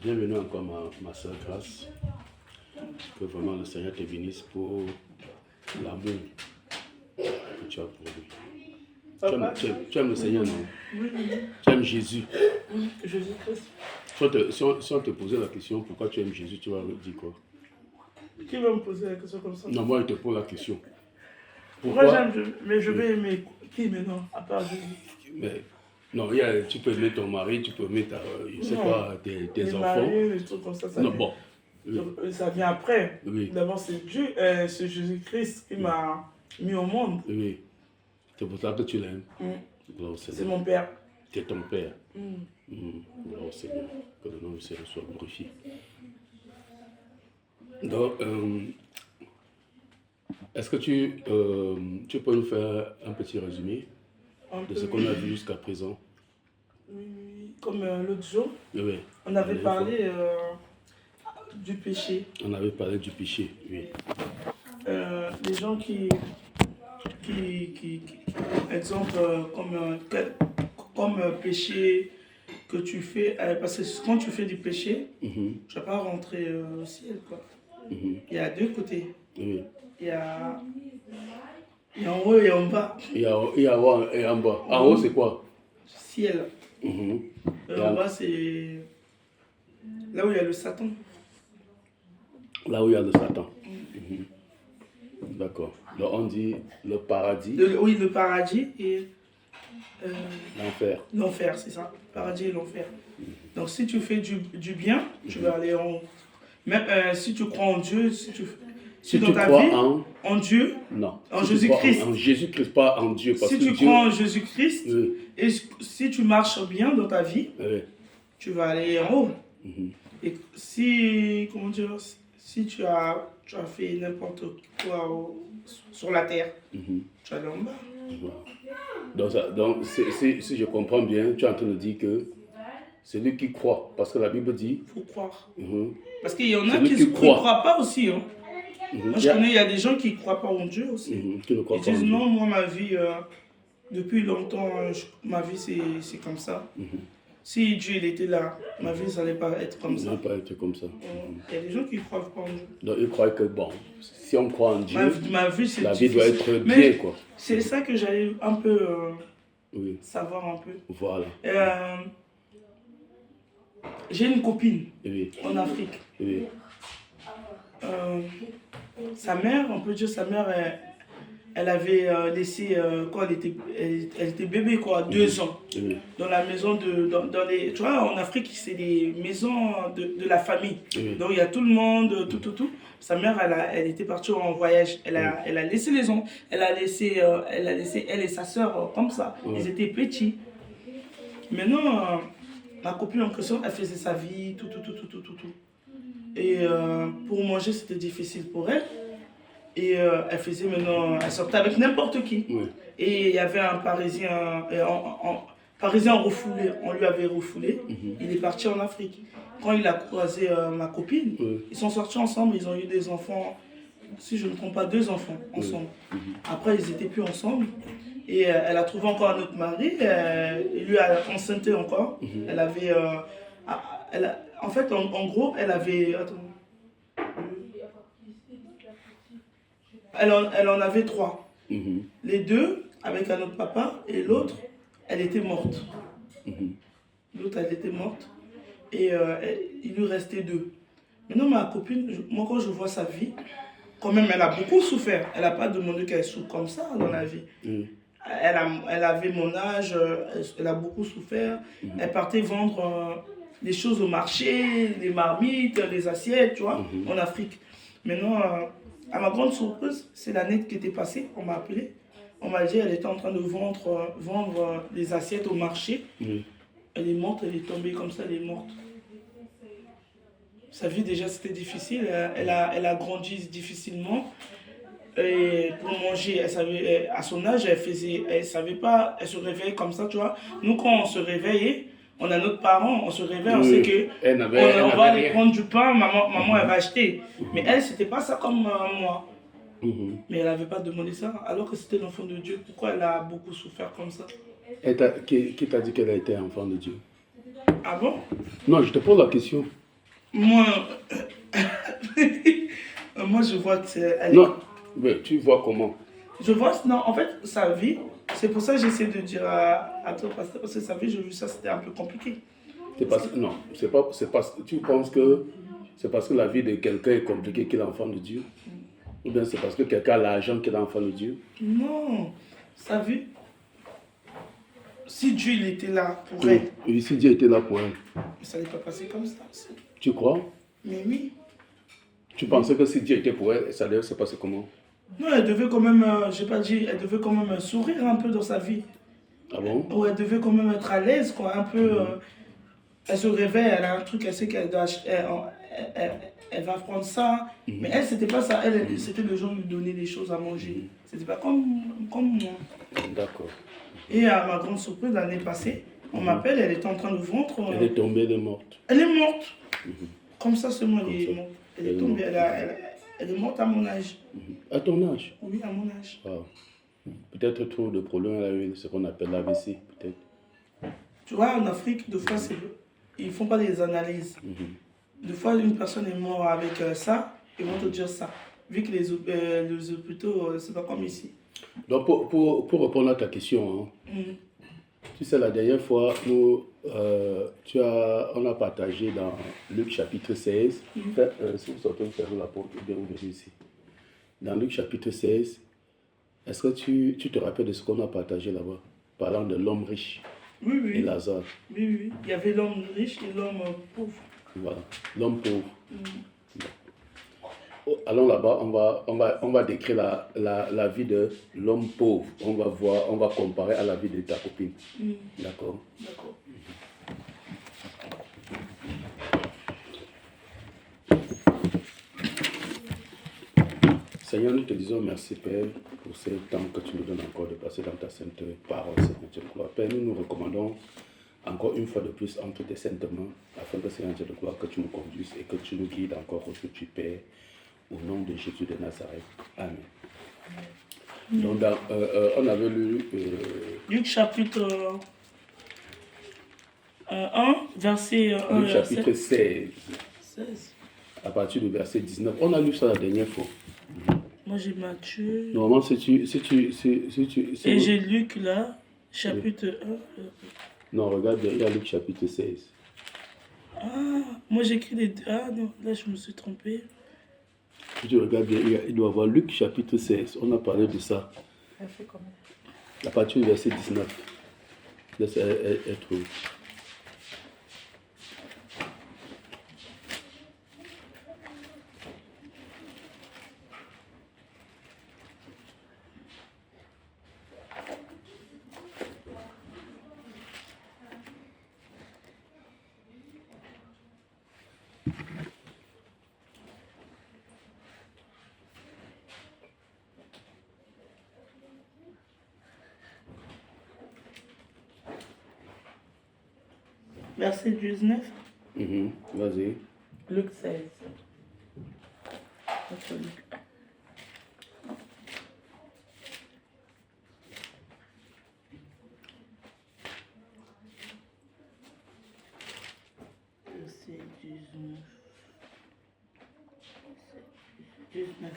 Bienvenue encore ma soeur Grâce. Que vraiment le Seigneur te bénisse pour l'amour que tu as pour lui. Tu aimes le Seigneur, non? Oui. Tu aimes Jésus? Jésus-Christ. Si on te posait la question pourquoi tu aimes Jésus, tu vas dire quoi? Qui va me poser la question comme ça? Non, moi je te pose la question. Pourquoi j'aime Jésus? Mais je vais aimer qui maintenant, à part Jésus? Mais, non, tu peux aimer ton mari, tu peux aimer tes enfants. Maris, les trucs comme ça. Non, bon. Ça vient après. Oui. D'abord, c'est Dieu, c'est Jésus-Christ qui m'a mis au monde. Oui. C'est pour ça que tu l'aimes. C'est mon père. C'est ton père. Gloire au Seigneur. Que le nom du Seigneur soit glorifié. Donc, est-ce que tu peux nous faire un petit résumé de ce qu'on a vu jusqu'à présent? Oui, comme l'autre jour, Oui. on avait parlé du péché. On avait parlé du péché, oui. Les gens qui exemple, comme péché que tu fais, parce que quand tu fais du péché, tu ne vas pas rentrer au ciel, quoi. Il y a deux côtés. Oui. Il y a en haut et en bas. Il y a en haut et en bas. En haut, c'est quoi? Ciel. Et en bas, c'est là où il y a le Satan. Là où il y a le Satan. D'accord. Donc on dit le paradis. Oui, le paradis et l'enfer. L'enfer, c'est ça. Paradis et l'enfer. Donc si tu fais du bien, tu vas aller en haut. Même si tu crois en Dieu, si dans tu ta crois vie, en Dieu, non. en Jésus-Christ. En Jésus-Christ, pas en Dieu. Parce si que tu crois en Jésus-Christ, et si tu marches bien dans ta vie, tu vas aller en haut. Et si, comment dire, si tu as fait n'importe quoi sur la terre, tu vas aller en bas. Donc si je comprends bien, tu es en train de dire que celui qui croit, parce que la Bible dit... Il faut croire. Parce qu'il y en a qui ne croient pas aussi. Hein. Moi, je connais, il y a des gens qui ne croient pas en Dieu aussi. Ils disent non, moi, ma vie, depuis longtemps, ma vie, c'est comme ça. Si Dieu il était là, ma vie, ça n'allait pas être comme ça. Ça n'allait pas être comme ça. Il y a des gens qui ne croient pas en Dieu. Donc, ils croient que, bon, si on croit en Dieu, ma vie, la vie doit être bien, quoi. C'est ça que j'allais un peu savoir un peu. Voilà. J'ai une copine en Afrique. Sa mère, on peut dire sa mère, elle avait laissé, quand elle était bébé, quoi, 2 ans, dans la maison dans les, tu vois, en Afrique, c'est les maisons de la famille. Donc il y a tout le monde, tout. Sa mère, elle était partie en voyage. Elle a laissé les gens, elle a laissé elle et sa soeur comme ça. Ils étaient petits. Maintenant, ma copine en question, elle faisait sa vie, tout. Et pour manger, c'était difficile pour elle. Et elle sortait avec n'importe qui. Et il y avait un Parisien, Parisien refoulé, on lui avait refoulé. Il est parti en Afrique. Quand il a croisé ma copine, ils sont sortis ensemble, ils ont eu des enfants, si je ne me trompe pas, 2 enfants ensemble. Après, ils n'étaient plus ensemble. Et elle a trouvé encore un autre mari, il lui a enceinté encore. Elle avait... en fait, en gros, elle avait... Elle en avait 3. Les 2 avec un autre papa et l'autre, elle était morte. L'autre, elle était morte. Et il lui restait 2. Maintenant, ma copine, moi, quand je vois sa vie, quand même, elle a beaucoup souffert. Elle n'a pas demandé qu'elle souffre comme ça dans la vie. Elle avait mon âge, elle a beaucoup souffert. Elle partait vendre les choses au marché, les marmites, les assiettes, tu vois, en Afrique. Maintenant, à ma grande surprise, c'est l'année qui était passée, on m'a appelé. On m'a dit qu'elle était en train de vendre des assiettes au marché. Elle est morte, elle est tombée comme ça, elle est morte. Sa vie déjà c'était difficile, elle a grandi difficilement. Et pour manger, à son âge, elle savait pas, elle se réveillait comme ça, tu vois. Nous, quand on se réveillait, on a notre parent, on se réveille, on sait que on va aller prendre du pain, maman elle va acheter. Mais elle, c'était pas ça comme moi. Mais elle n'avait pas demandé ça, alors que c'était l'enfant de Dieu. Pourquoi elle a beaucoup souffert comme ça? Qui t'a dit qu'elle a été enfant de Dieu? Ah bon? Non, je te pose la question. Moi, moi je vois que c'est... Non, mais tu vois comment? Je vois, non, en fait, sa vie, c'est pour ça que j'essaie de dire à toi, pasteur, parce que sa vie, j'ai vu ça, c'était un peu compliqué. C'est parce que, non, c'est parce que tu penses que c'est parce que la vie de quelqu'un est compliquée qu'il est enfant de Dieu? Ou bien c'est parce que quelqu'un a l'argent qu'il est enfant de Dieu? Non, sa vie, si Dieu il était là pour elle, Oui, si Dieu était là pour elle. ça n'allait pas passer comme ça. Tu crois? Mais oui. Tu pensais que si Dieu était pour elle, ça devait se passer comment? Non, elle devait quand même, j'ai pas dit, elle devait quand même sourire un peu dans sa vie. Ah bon? Ou elle devait quand même être à l'aise, quoi, un peu. Elle se réveille, elle a un truc, elle sait qu'elle doit elle va prendre ça. Mais elle, c'était pas ça. Elle, c'était le genre de lui donner des choses à manger. C'était pas comme moi. D'accord. Et à ma grande surprise, l'année passée, on m'appelle, elle était en train de vendre. Elle est tombée, elle est morte. Elle est morte. Comme ça seulement, elle est morte. Elle est Elle est tombée, morte. elle est morte à mon âge. À ton âge? Oui, à mon âge. Wow. Peut-être trop de problèmes, elle a eu ce qu'on appelle l'AVC, peut-être. Tu vois, en Afrique, des fois, ils font pas des analyses. Des fois, une personne est morte avec ça, ils vont te dire ça. Vu que les hôpitaux, c'est pas comme ici. Donc, pour répondre à ta question, hein, tu sais, la dernière fois, nous, on a partagé dans Luc chapitre 16. Si vous sortez, vous fermez la porte, ou bien vous venez ici. Dans Luc chapitre 16, est-ce que tu te rappelles de ce qu'on a partagé là-bas, parlant de l'homme riche Oui, oui. et Lazare? Oui, oui. Il y avait l'homme riche et l'homme pauvre. Voilà, l'homme pauvre. Allons là-bas, on va décrire la vie de l'homme pauvre. On va comparer à la vie de ta copine. D'accord? D'accord. Seigneur, nous te disons merci, Père, pour ce temps que tu nous donnes encore de passer dans ta sainte parole, Seigneur Dieu de gloire. Père, nous nous recommandons encore une fois de plus entre tes saintes mains, afin que, Seigneur Dieu de gloire, que tu nous conduises et que tu nous guides encore aujourd'hui, Père, au nom de Jésus de Nazareth. Amen. Donc, on avait lu... Luc chapitre 1, verset 1. Luc chapitre 16, 16. à partir du verset 19. On a lu ça la dernière fois. Moi, j'ai Matthieu. Normalement, Et j'ai Luc là, chapitre 1. Non, regarde, il y a Luc chapitre 16. Ah, moi j'écris les deux. Ah non, là je me suis trompé. Si tu regardes bien, il doit y avoir Luc chapitre 16. On a parlé de ça. Elle fait comment? À partir du verset 19. Laisse être. Verset 19. Vas-y. Luc 16. Luc. Verset 19.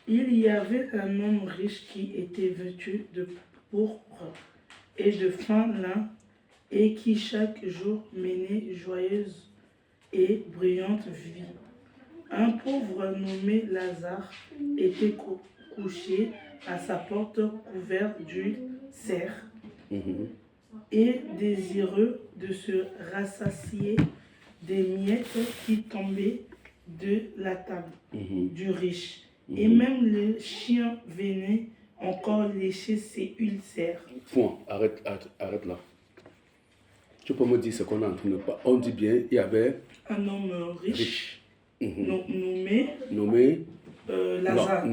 Il y avait un homme riche qui était vêtu de pourpre et de fin lin et qui chaque jour menait joyeuse et brillante vie. Un pauvre nommé Lazare était couché à sa porte couvert d'huile serre et désireux de se rassasier des miettes qui tombaient de la table du riche. Et même les chiens venaient encore lécher ses ulcères. Point, arrête là. Tu peux me dire ce qu'on est en train de parler. On dit bien, il y avait un homme riche. Nommé Lazare.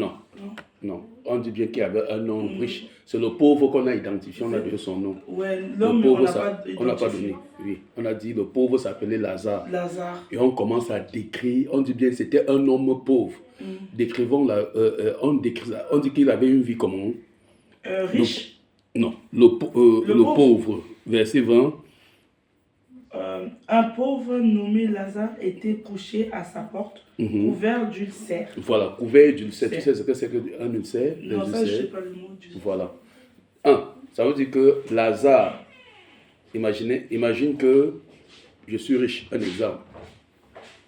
Non. On dit bien qu'il y avait un homme riche. C'est le pauvre qu'on a identifié, on a donné son nom. Ouais, l'homme, on n'a pas donné. Oui, on a dit le pauvre s'appelait Lazare. Et on commence à décrire, on dit bien que c'était un homme pauvre. Décrivons on dit qu'il avait une vie comment? Le pauvre. Verset 20. Un pauvre nommé Lazare était couché à sa porte, couvert d'ulcères. Voilà, couvert d'ulcères. Tu sais ce que c'est qu'un ulcère? Non, ça, je ne sais pas le mot d'ulcère. Voilà. Ça veut dire que Lazare, imagine que je suis riche, un exemple.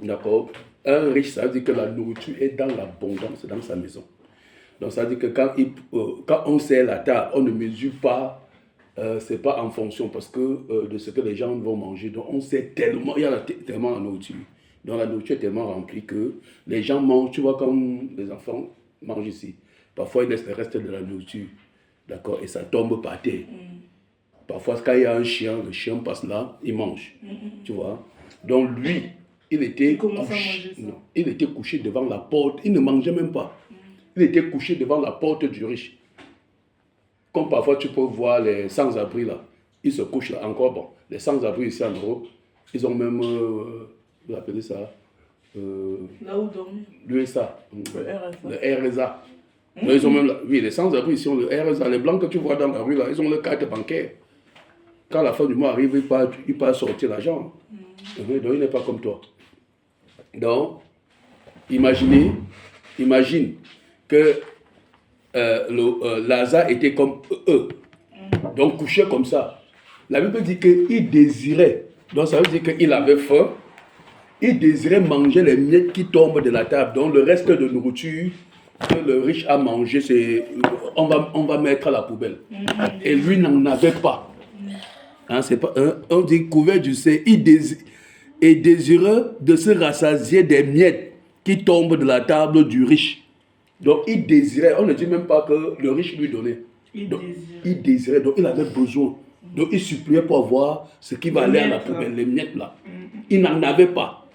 D'accord? Un riche, ça veut dire que la nourriture est dans l'abondance dans sa maison. Donc ça veut dire que quand on sert la table, on ne mesure pas, c'est pas en fonction parce que de ce que les gens vont manger. Donc on sait tellement, il y a tellement la nourriture. Donc la nourriture est tellement remplie que les gens mangent, tu vois, comme les enfants mangent ici. Parfois ils laissent le reste de la nourriture, d'accord, et ça tombe par terre. Parfois quand il y a un chien, le chien passe là, il mange, tu vois. Donc lui, il était couché devant la porte, il ne mangeait même pas. Il était couché devant la porte du riche. Comme parfois tu peux voir les sans-abri là, ils se couchent là encore. Bon, les sans-abri ici en Europe, ils ont même, vous appelez ça là où dormir. L'USA, le RSA. Donc, ils ont même, oui, les sans-abri ici ont le RSA. Les blancs que tu vois dans la rue là, ils ont leur carte bancaire. Quand la fin du mois arrive, ils peuvent sortir l'argent. Donc il n'est pas comme toi. Donc, imagine que Lazare était comme eux. Donc couché comme ça. La Bible dit qu'il désirait. Donc ça veut dire qu'il avait faim. Il désirait manger les miettes qui tombent de la table. Donc le reste de nourriture que le riche a mangé, on va mettre à la poubelle. Et lui n'en avait pas. Hein, c'est pas on dit couvert du sein. Il désirait de se rassasier des miettes qui tombent de la table du riche. Donc il désirait, on ne dit même pas que le riche lui donnait. Il désirait, donc il avait besoin. Donc il suppliait pour avoir ce qui va aller à la poubelle, les miettes là. Il n'en avait pas.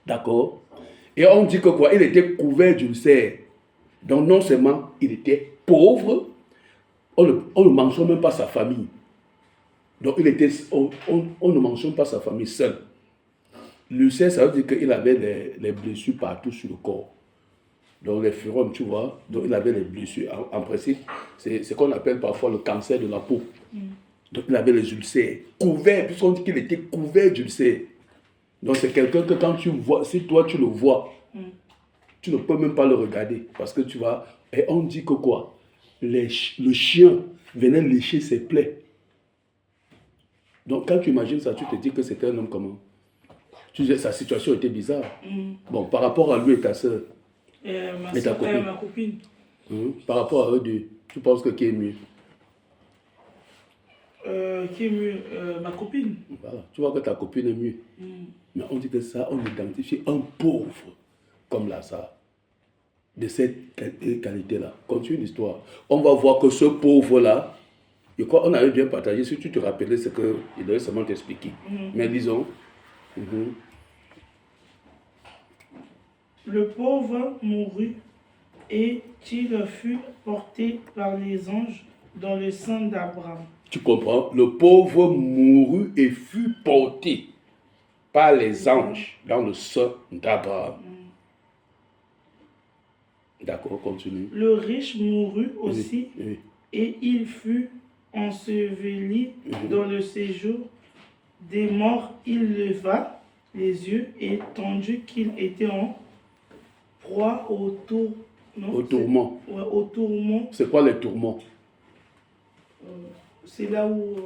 D'accord? Et on dit que quoi? Il était couvert d'ulcères. Donc non seulement il était pauvre, on ne mentionne même pas sa famille. Donc on ne mentionne pas sa famille seule. L'ulcère, ça veut dire qu'il avait les blessures partout sur le corps. Donc les furums, tu vois, donc il avait les blessures. En principe, c'est ce qu'on appelle parfois le cancer de la peau. Donc il avait les ulcères couverts, puisqu'on dit qu'il était couvert d'ulcères. Donc c'est quelqu'un que quand tu vois, si toi tu le vois, tu ne peux même pas le regarder. Parce que tu vois, et on dit que quoi? Le chien venait lécher ses plaies. Donc quand tu imagines ça, tu te dis que c'était un homme comment? Tu disais, sa situation était bizarre. Bon, par rapport à lui et ta soeur. Et ta copine. Ma copine. Par rapport à eux deux, tu penses que qui est mieux? Qui est mieux? Ma copine. Voilà. Tu vois que ta copine est mieux. Mais on dit que ça, on identifie un pauvre comme Lazare. De cette qualité-là. Continue l'histoire. On va voir que ce pauvre-là, je crois qu'on avait bien partagé. Si tu te rappelais ce qu'il devait seulement t'expliquer. Mais disons. Le pauvre mourut et il fut porté par les anges dans le sein d'Abraham. Tu comprends? Le pauvre mourut et fut porté par les anges dans le sein d'Abraham. D'accord, continue. Le riche mourut aussi et il fut enseveli dans le séjour des morts. Il leva les yeux et tandis qu'il était en proie au tourment. Au tourment. C'est quoi les tourments? C'est là où...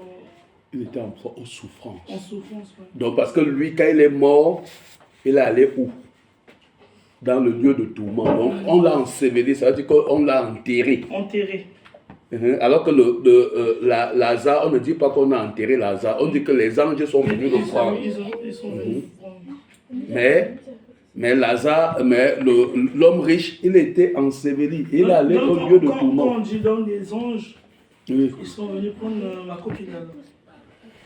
il était en proie aux souffrances. En souffrance, oui. Donc parce que lui, quand il est mort, il est allé où? Dans le lieu de tourment. Donc on l'a enseveli, ça veut dire qu'on l'a enterré. Enterré. Alors que Lazare, on ne dit pas qu'on a enterré Lazare, on dit que les anges sont venus le prendre. Ils sont venus prendre. Mais Lazare, l'homme riche, il était enseveli. Il est allé au lieu de tourment. Quand on dit dans les anges, ils sont venus prendre ma copine là.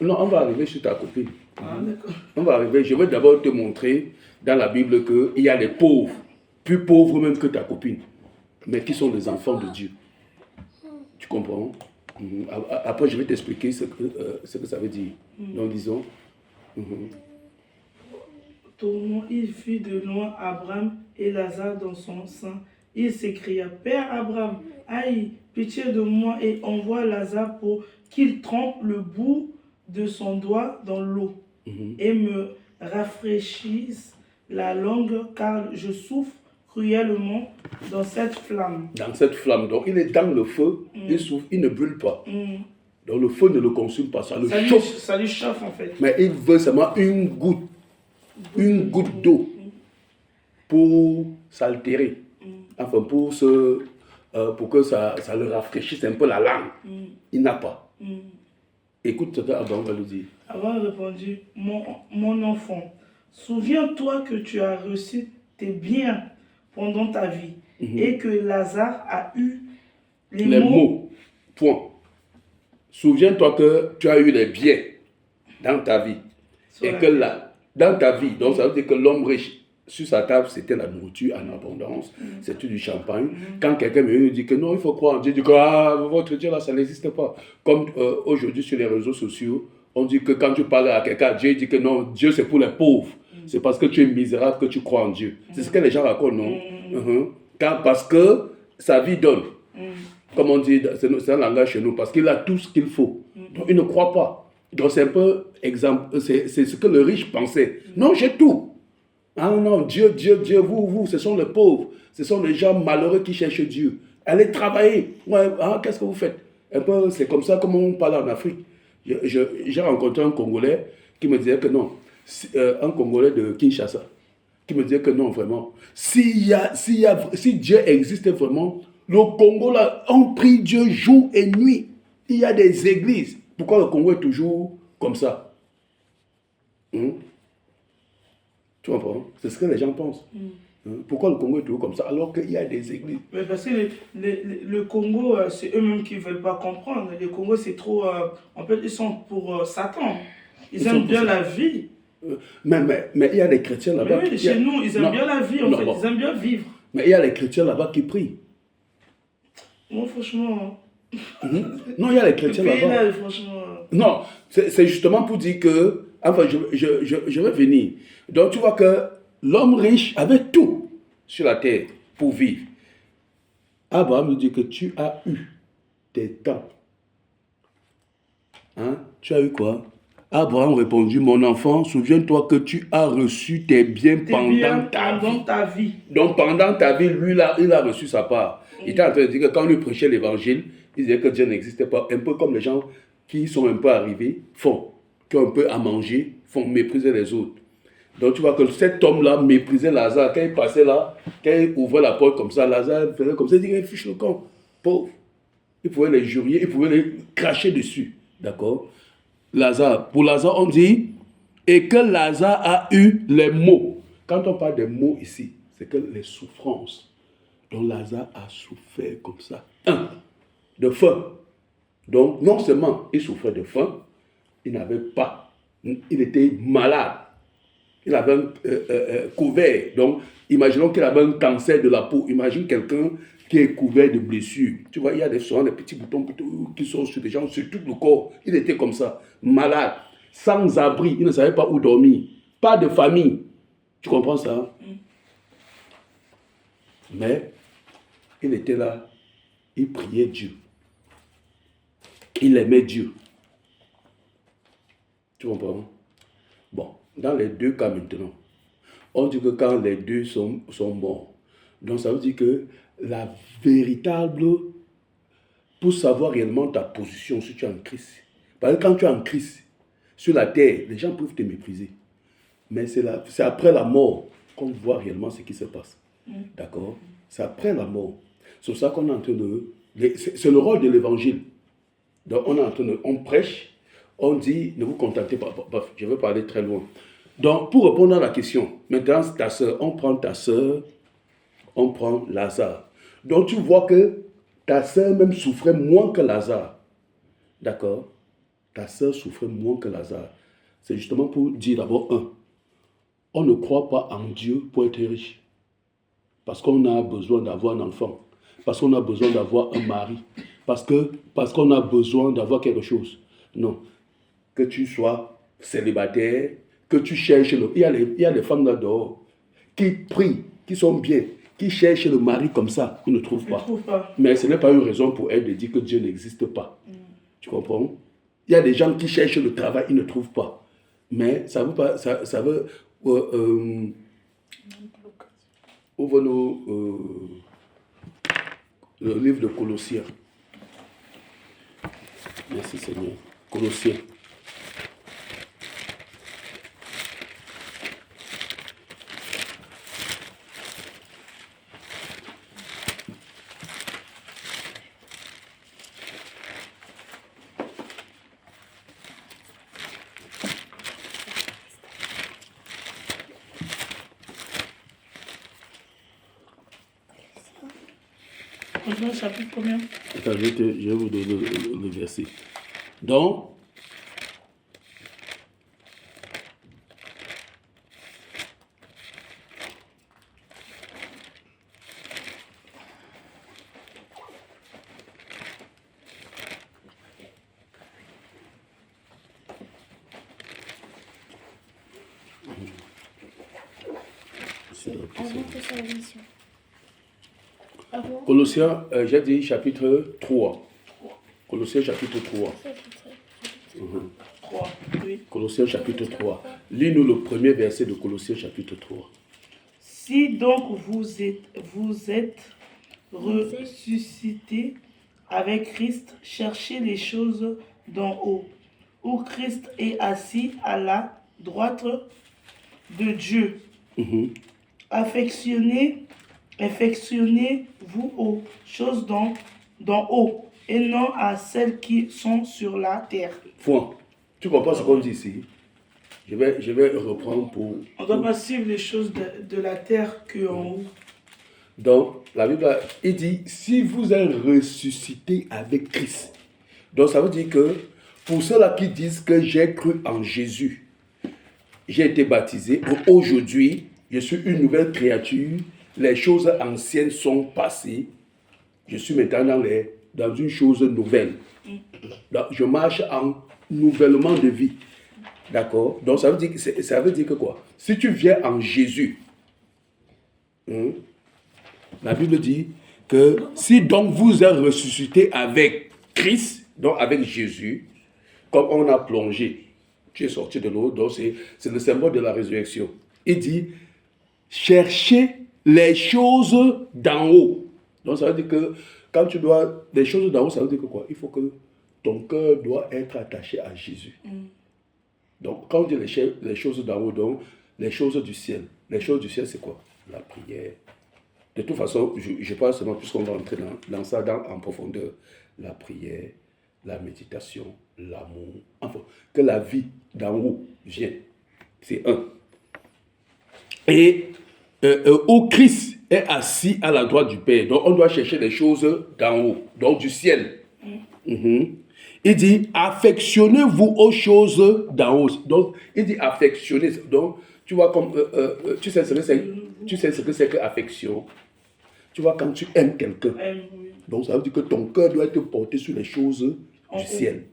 Non, on va arriver sur ta copine. D'accord. On va arriver. Je vais d'abord te montrer dans la Bible qu'il y a des pauvres, plus pauvres même que ta copine, mais qui sont des enfants de Dieu. Tu comprends? Après, je vais t'expliquer ce que ça veut dire. Donc, disons. Tourment, il fit de loin Abraham et Lazare dans son sein. Il s'écria: Père Abraham, aie pitié de moi et envoie Lazare pour qu'il trempe le bout de son doigt dans l'eau et me rafraîchisse la langue, car je souffre cruellement dans cette flamme. Dans cette flamme. Donc il est dans le feu, il souffre, il ne brûle pas. Donc le feu ne le consume pas, ça le chauffe. Ça lui chauffe en fait. Mais il veut seulement une goutte d'eau pour s'altérer. Enfin, pour que ça le rafraîchisse un peu la langue. Il n'a pas. Écoute ce qu'Abraham va lui dire. Abraham a répondu, mon enfant, souviens-toi que tu as reçu tes biens pendant ta vie et que Lazare a eu les mots. Point. Souviens-toi que tu as eu les biens dans ta vie. Et que là, dans ta vie, donc ça veut dire que l'homme riche, sur sa table, c'était la nourriture en abondance, c'était du champagne. Quand quelqu'un me dit que non, il faut croire en Dieu, il dit que votre Dieu là, ça n'existe pas. Comme aujourd'hui sur les réseaux sociaux, on dit que quand tu parles à quelqu'un, Dieu dit que non, Dieu c'est pour les pauvres. C'est parce que tu es misérable que tu crois en Dieu. C'est ce que les gens racontent, non? Parce que sa vie donne. Comme on dit, c'est un langage chez nous, parce qu'il a tout ce qu'il faut. Donc il ne croit pas. Donc c'est un peu exemple, c'est ce que le riche pensait. Non, j'ai tout. Ah non, Dieu, vous, ce sont les pauvres. Ce sont les gens malheureux qui cherchent Dieu. Allez travailler. Ouais, qu'est-ce que vous faites? Un peu, c'est comme ça comme on parle en Afrique. J'ai rencontré un Congolais qui me disait que non, un Congolais de Kinshasa, qui me disait que non, vraiment, si Dieu existait vraiment, le Congo là, on prie Dieu jour et nuit. Il y a des églises. Pourquoi le Congo est toujours comme ça? Tu comprends? C'est ce que les gens pensent. Pourquoi le Congo est toujours comme ça alors qu'il y a des églises? Mais parce que le Congo, c'est eux-mêmes qui ne veulent pas comprendre. Le Congo, c'est trop... en fait, ils sont pour Satan. Ils aiment bien la vie. Mais il y a des chrétiens là-bas. Mais oui, chez nous, ils aiment bien la vie, en fait. Ils aiment bien vivre. Mais il y a les chrétiens là-bas qui prient. Moi, franchement... Non, il y a les chrétiens là-bas. Là, franchement... Non, c'est justement pour dire que... Enfin, je vais venir. Donc, tu vois que l'homme riche avait tout sur la terre pour vivre. Abraham nous dit que tu as eu tes temps. Tu as eu quoi? Abraham répondit, mon enfant, souviens-toi que tu as reçu tes biens pendant ta vie. Donc, pendant ta vie, lui, là, il a reçu sa part. Il était en train de dire que quand on lui prêchait l'évangile, il disait que Dieu n'existait pas. Un peu comme les gens qui sont un peu arrivés font, qui ont un peu à manger, font mépriser les autres. Donc tu vois que cet homme-là méprisait Lazare. Quand il passait là, quand il ouvrait la porte comme ça, Lazare faisait comme ça, il disait, fiche le camp, pauvre. Il pouvait les jurier, il pouvait les cracher dessus. D'accord? Lazare, pour Lazare, on dit, et que Lazare a eu les maux. Quand on parle des maux ici, c'est que les souffrances. Donc Lazare a souffert comme ça. De faim. Donc non seulement il souffrait de faim, il n'avait pas, il était malade. Il avait un couvert. Donc, imaginons qu'il avait un cancer de la peau. Imagine quelqu'un qui est couvert de blessures. Tu vois, il y a souvent des petits boutons qui sont sur des gens, sur tout le corps. Il était comme ça, malade, sans abri. Il ne savait pas où dormir. Pas de famille. Tu comprends ça? Mais, il était là. Il priait Dieu. Il aimait Dieu. Tu comprends? Bon. Dans les deux cas maintenant, on dit que quand les deux sont morts, donc ça veut dire que la véritable, pour savoir réellement ta position si tu es en Christ, parce que quand tu es en Christ, sur la terre, les gens peuvent te mépriser. Mais c'est après la mort qu'on voit réellement ce qui se passe. D'accord? C'est après la mort. C'est ça qu'on est en train de... C'est le rôle de l'évangile. Donc on prêche, on dit, ne vous contentez pas. Bref, je vais parler très loin. Donc, pour répondre à la question, maintenant, ta soeur, on prend ta soeur, on prend Lazare. Donc, tu vois que ta soeur même souffrait moins que Lazare. D'accord? Ta soeur souffrait moins que Lazare. C'est justement pour dire d'abord, on ne croit pas en Dieu pour être riche. Parce qu'on a besoin d'avoir un enfant. Parce qu'on a besoin d'avoir un mari. Parce qu'on a besoin d'avoir quelque chose. Non. Que tu sois célibataire, que tu cherches il y a les femmes là dehors qui prient, qui sont bien, qui cherchent le mari comme ça, ils ne trouvent pas. Mais ce n'est pas une raison pour elles de dire que Dieu n'existe pas. Tu comprends? Il y a des gens qui cherchent le travail, ils ne trouvent pas. Mais ça veut pas, ça veut, ouvre-nous le livre de Colossiens. Merci Seigneur. Colossiens. Chapitre combien? Attends, je vais vous donner le verset. Donc, Colossiens, j'ai dit chapitre 3. Colossiens chapitre 3. 3, oui. Colossiens chapitre 3. Lis-nous le premier verset de Colossiens chapitre 3. Si donc vous êtes ressuscités avec Christ, cherchez les choses d'en haut, où Christ est assis à la droite de Dieu. Affectionnez-vous aux choses d'en haut et non à celles qui sont sur la terre. Point. Tu comprends ce qu'on dit ici? Je vais reprendre pour... On ne doit pas suivre les choses de la terre qu'en haut. Donc, la Bible, il dit, si vous êtes ressuscité avec Christ. Donc, ça veut dire que pour ceux-là qui disent que j'ai cru en Jésus, j'ai été baptisé, aujourd'hui, je suis une nouvelle créature, les choses anciennes sont passées, je suis maintenant dans une chose nouvelle. Donc, je marche en nouvellement de vie. D'accord? Donc, ça veut dire que quoi? Si tu viens en Jésus, la Bible dit que si donc vous êtes ressuscité avec Christ, donc avec Jésus, comme on a plongé, tu es sorti de l'eau, donc c'est le symbole de la résurrection. Il dit, cherchez les choses d'en haut. Donc ça veut dire que quand tu dois, les choses d'en haut, ça veut dire que quoi? Il faut que ton cœur doit être attaché à Jésus. Donc quand on dit les choses d'en haut, donc les choses du ciel. Les choses du ciel, c'est quoi? La prière. De toute façon, je parle seulement, puisqu'on va entrer dans ça en profondeur, la prière, la méditation, l'amour, enfin, que la vie d'en haut vienne. C'est un. Et où Christ est assis à la droite du Père. Donc, on doit chercher les choses d'en haut, donc du ciel. Il dit, affectionnez-vous aux choses d'en haut. Donc, il dit affectionner. Donc, tu vois, comme, tu sais ce que c'est que affection. Tu vois, quand tu aimes quelqu'un, donc ça veut dire que ton cœur doit être porté sur les choses du ciel.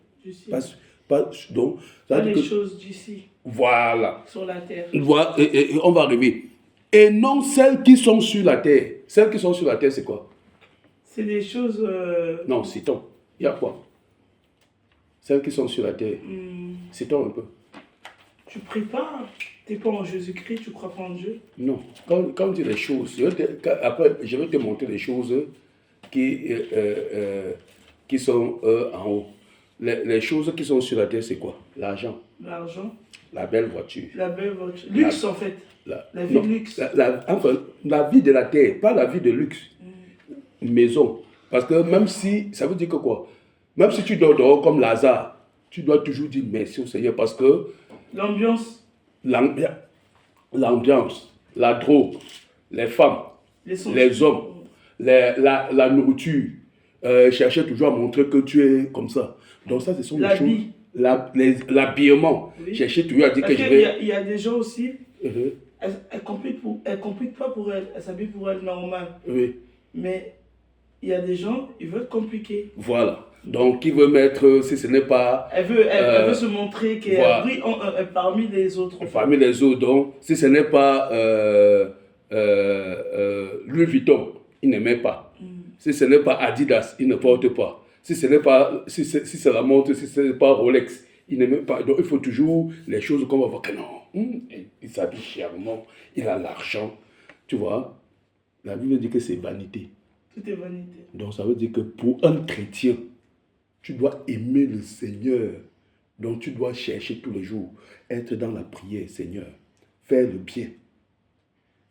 Donc, pas les choses d'ici. Voilà. Sur la terre. Voilà, et on va arriver. Et non celles qui sont sur la terre. Celles qui sont sur la terre, c'est quoi? C'est des choses... Non, citons. Il y a quoi? Celles qui sont sur la terre. Citons un peu. Tu pries pas? Tu n'es pas en Jésus-Christ, tu ne crois pas en Dieu? Non. Quand on dit les choses, après, je vais te montrer les choses qui sont en haut. Les choses qui sont sur la terre, c'est quoi? L'argent. L'argent. La belle voiture. La belle voiture. Luxe, en fait. La vie de luxe. Enfin, la vie de la terre, pas la vie de luxe. Maison. Parce que même si, ça veut dire que quoi? Même si tu dors dehors comme Lazare, tu dois toujours dire merci au Seigneur parce que... L'ambiance, la drogue, les femmes, les hommes, la nourriture, chercher toujours à montrer que tu es comme ça. Donc ça, ce sont les choses... L'habillement. Oui. Chercher toujours à dire que je vais... Il y a des gens aussi, elles ne compliquent pas pour elles, elles s'habillent pour elles normal. Oui. Mais il y a des gens, ils veulent compliquer. Voilà. Donc, qui veut mettre, si ce n'est pas... Elle veut se montrer qu'elle brille parmi les autres. Parmi les autres. Donc, si ce n'est pas Louis Vuitton, il ne met pas. Si ce n'est pas Adidas, il ne porte pas. Si ce n'est pas... Si c'est la montre, si ce n'est pas Rolex, Il n'aime pas. Donc, il faut toujours les choses qu'on va voir que non, il s'habille chèrement, il a l'argent. Tu vois, la Bible dit que c'est vanité. Tout est vanité. Donc, ça veut dire que pour un chrétien, tu dois aimer le Seigneur. Donc, tu dois chercher tous les jours, être dans la prière, Seigneur, faire le bien.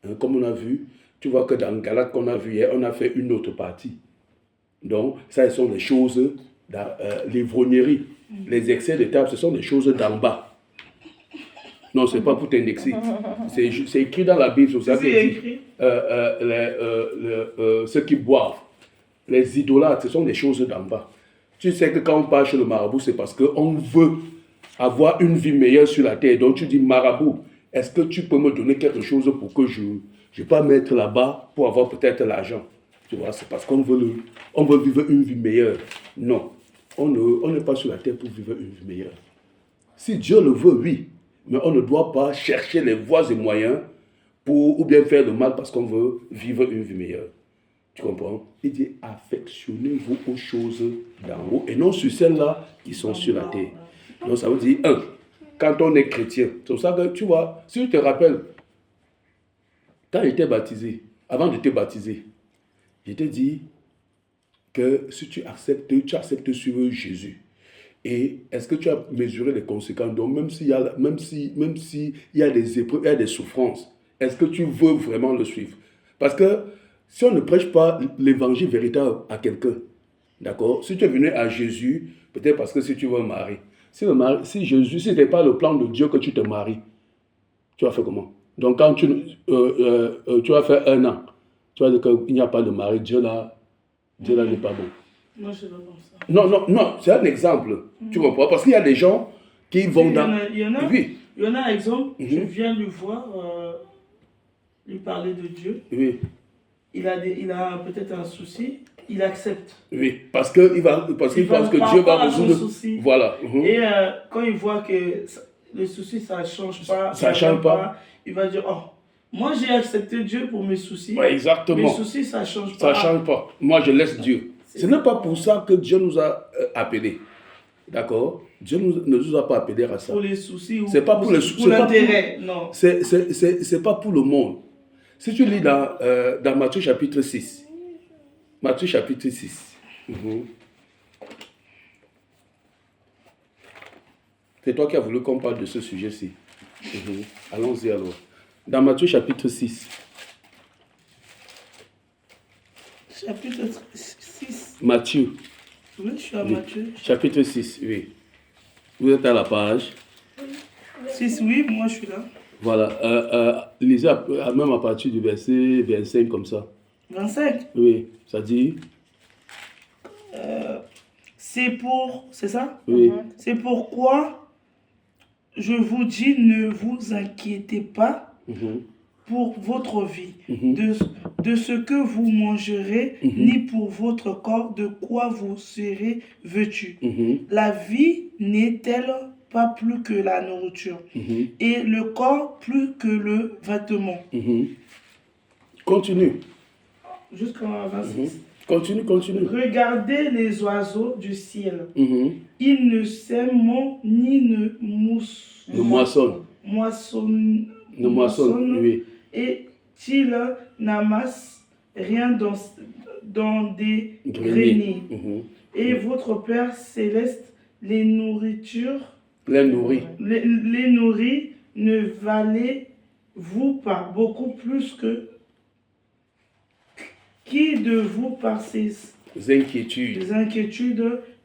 Hein, comme on a vu, tu vois que dans Galate qu'on a vu hier, on a fait une autre partie. Donc, ça, ce sont les choses, l'ivrognerie, les excès de table, ce sont des choses d'en bas. Non, ce n'est pas pour t'indexer. C'est écrit dans la Bible, c'est ça que dit. Ceux qui boivent, les idolâtres, ce sont des choses d'en bas. Tu sais que quand on parle chez le marabout, c'est parce qu'on veut avoir une vie meilleure sur la terre. Donc tu dis, marabout, est-ce que tu peux me donner quelque chose pour que je ne pas mettre là-bas pour avoir peut-être l'argent? Tu vois, c'est parce qu'on veut, on veut vivre une vie meilleure. Non, on n'est pas sur la terre pour vivre une vie meilleure. Si Dieu le veut, oui, mais on ne doit pas chercher les voies et moyens pour ou bien faire le mal parce qu'on veut vivre une vie meilleure. Tu comprends? Il dit, affectionnez-vous aux choses d'en haut et non sur celles-là qui sont sur la terre. Donc ça veut dire, quand on est chrétien, c'est pour ça que tu vois, si tu te rappelles, quand j'étais baptisé, avant de te baptiser, je t'ai dit que si tu acceptes suivre Jésus. Et est-ce que tu as mesuré les conséquences? Donc même s'il y a des épreuves, il y a des souffrances, est-ce que tu veux vraiment le suivre? Parce que si on ne prêche pas l'évangile véritable à quelqu'un, d'accord? Si tu es venu à Jésus, peut-être parce que si tu veux un mari, si Jésus, si ce n'est pas le plan de Dieu que tu te maries, tu vas faire comment? Donc quand tu vas faire 1 an, tu vas dire qu'il n'y a pas de mari, Dieu là n'est pas bon. Moi, je ne pas ça. Non, c'est un exemple. Tu comprends? Parce qu'il y a des gens qui vont dans... Il y en a, exemple, je viens lui voir, lui parler de Dieu. Oui. Il a peut-être un souci, il accepte. Oui, parce qu'il pense que Dieu va résoudre... Souci. Voilà. Et quand il voit que le souci, ça ne change pas, il va dire, oh, moi j'ai accepté Dieu pour mes soucis. Ouais, exactement. Mes soucis, ça ne change pas. Ça ne change pas. Moi, je laisse Dieu. Ce n'est pas pour ça que Dieu nous a appelés. D'accord? Dieu ne nous a pas appelés à ça. Pour les soucis ou pas pour l'intérêt, non. C'est pas pour le monde. Si tu lis dans Matthieu chapitre 6, Matthieu chapitre 6, c'est toi qui as voulu qu'on parle de ce sujet-ci. Allons-y alors. Dans Matthieu chapitre 6. Chapitre 6. Matthieu. Oui, je suis à Matthieu. Chapitre 6, oui. Vous êtes à la page 6, oui, moi je suis là. Voilà. Lisez même à partir du verset 25 comme ça. 25? Oui, ça dit... c'est ça? Oui. C'est pourquoi je vous dis, ne vous inquiétez pas pour votre vie, de ce que vous mangerez, ni pour votre corps, de quoi vous serez vêtus. La vie n'est-elle pas plus que la nourriture, et le corps plus que le vêtement? Continue. Jusqu'en 26. Continue. Regardez les oiseaux du ciel. Ils ne sèment ni ne moissonnent. Oui. Et ils n'amassent rien dans des greniers. Et votre Père céleste les nourrit. Ne valez-vous pas beaucoup plus que qui de vous, par ses inquiétudes,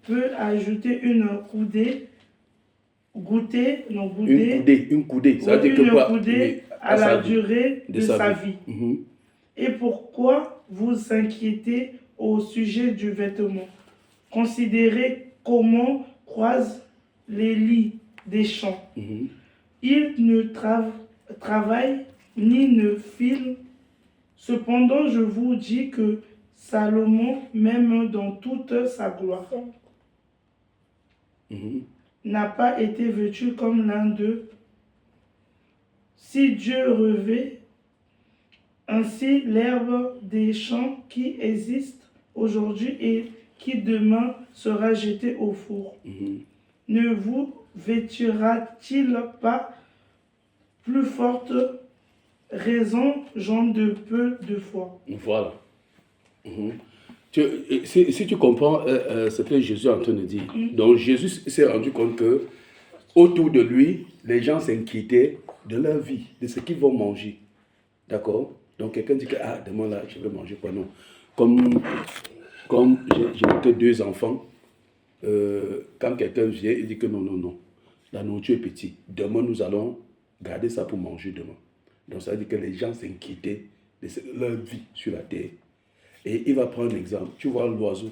peut ajouter une coudée à la durée de sa vie. Et pourquoi vous inquiétez au sujet du vêtement? Considérez comment croissent les lits des champs. Ils ne travaillent ni ne filent. Cependant, je vous dis que Salomon, même dans toute sa gloire, n'a pas été vêtu comme l'un d'eux. Si Dieu revêt ainsi l'herbe des champs qui existe aujourd'hui et qui demain sera jetée au four, ne vous vêtira-t-il pas plus forte raison, gens de peu de foi? Voilà. Si tu comprends ce que Jésus est en train de dire, donc Jésus s'est rendu compte que autour de lui, les gens s'inquiétaient de leur vie, de ce qu'ils vont manger. D'accord? Donc quelqu'un dit que, demain là, je vais manger quoi? Non. Comme j'ai que 2 enfants, quand quelqu'un vient, il dit que non, la nourriture est petite. Demain, nous allons garder ça pour manger demain. Donc ça veut dire que les gens s'inquiétaient de leur vie sur la terre. Et il va prendre un exemple. Tu vois l'oiseau.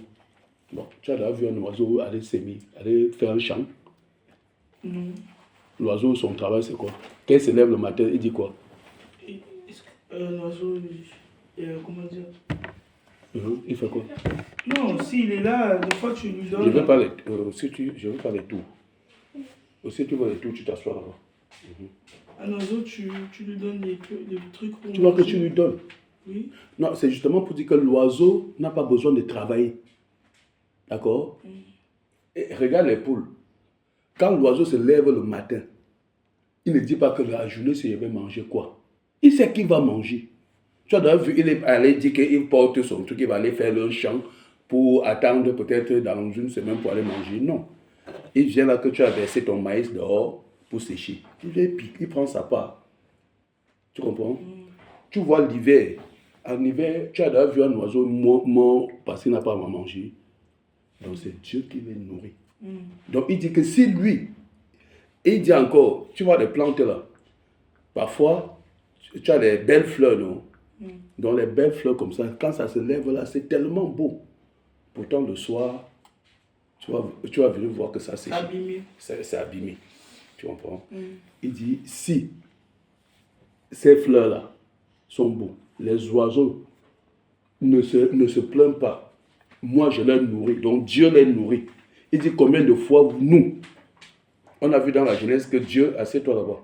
Bon, tu as déjà vu un oiseau aller s'aimer, aller faire un chant. L'oiseau, son travail, c'est quoi? Quand il se lève le matin, il dit quoi? L'oiseau, comment dire? Il fait quoi? Non, s'il est là, des fois tu lui donnes... Je veux pas les tours. Si tu veux les tours, tu t'assois là-bas. Un oiseau, tu lui donnes des trucs pour tu vois que tu lui donnes. Oui. Non, c'est justement pour dire que l'oiseau n'a pas besoin de travailler. D'accord? Et regarde les poules. Quand l'oiseau se lève le matin, il ne dit pas que la journée, c'est je vais manger quoi. Il sait qu'il va manger. Tu as vu, il est allé dire qu'il porte son truc, il va aller faire le champ pour attendre peut-être dans une semaine pour aller manger. Non. Il vient là que tu as versé ton maïs dehors pour sécher. Il prend sa part. Tu comprends? Tu vois l'hiver. En hiver, tu as déjà vu un oiseau mort parce qu'il n'a pas à manger. Donc c'est Dieu qui les nourrit. Donc il dit que si lui, il dit encore, tu vois les plantes là, parfois tu as des belles fleurs, non? Donc les belles fleurs comme ça, quand ça se lève là, c'est tellement beau. Pourtant le soir, tu vas venir voir que ça c'est abîmé. C'est abîmé. Tu comprends? Il dit, si ces fleurs là sont beaux, les oiseaux ne se plaignent pas. Moi, je les nourris. Donc, Dieu les nourrit. Il dit combien de fois, nous, on a vu dans la Genèse que Dieu, assieds-toi là-bas,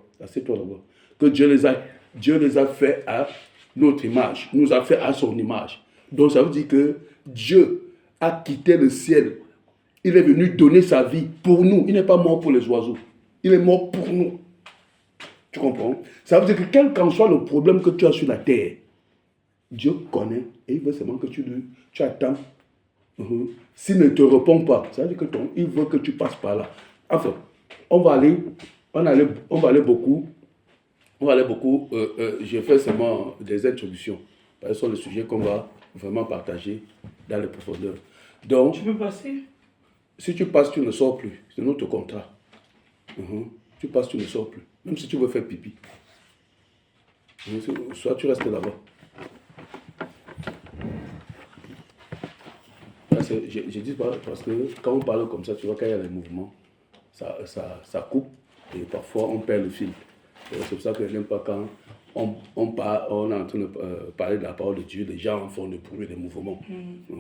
que Dieu les a fait à notre image, nous a fait à son image. Donc, ça veut dire que Dieu a quitté le ciel. Il est venu donner sa vie pour nous. Il n'est pas mort pour les oiseaux. Il est mort pour nous. Tu comprends? Ça veut dire que quel qu'en soit le problème que tu as sur la terre, Dieu connaît et il veut seulement que tu attends. S'il ne te répond pas, ça veut dire que il veut que tu passes par là. Enfin, on va aller beaucoup. Je fais seulement des introductions. Ce sont les sujets qu'on va vraiment partager dans les profondeurs. Donc, tu peux passer? Si tu passes, tu ne sors plus. C'est notre contrat. Tu passes, tu ne sors plus. Même si tu veux faire pipi. Soit tu restes là-bas. Je dis pas parce que quand on parle comme ça, tu vois, quand il y a les mouvements, ça coupe et parfois on perd le fil. C'est pour ça que je n'aime pas quand on est en train de parler de la parole de Dieu, les gens font le bruit des mouvements.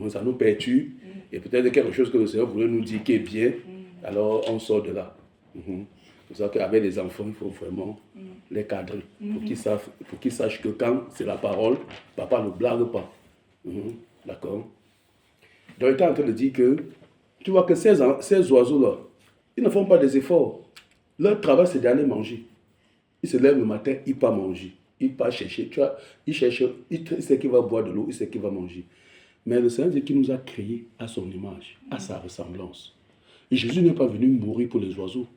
Ça nous perturbe et peut-être quelque chose que le Seigneur voulait nous dire qui est bien, alors on sort de là. C'est pour ça qu'avec les enfants, il faut vraiment les cadrer pour qu'ils sachent que quand c'est la parole, papa ne blague pas. D'accord? Donc il est en train de dire que tu vois que ces oiseaux-là, ils ne font pas des efforts. Leur travail, c'est d'aller manger. Ils se lèvent le matin, ils partent manger. Ils partent chercher. Tu vois, ils cherchent, il sait qu'il va boire de l'eau, il sait qu'il va manger. Mais le Seigneur dit qu'il nous a créés à son image, à sa ressemblance. Et Jésus n'est pas venu mourir pour les oiseaux.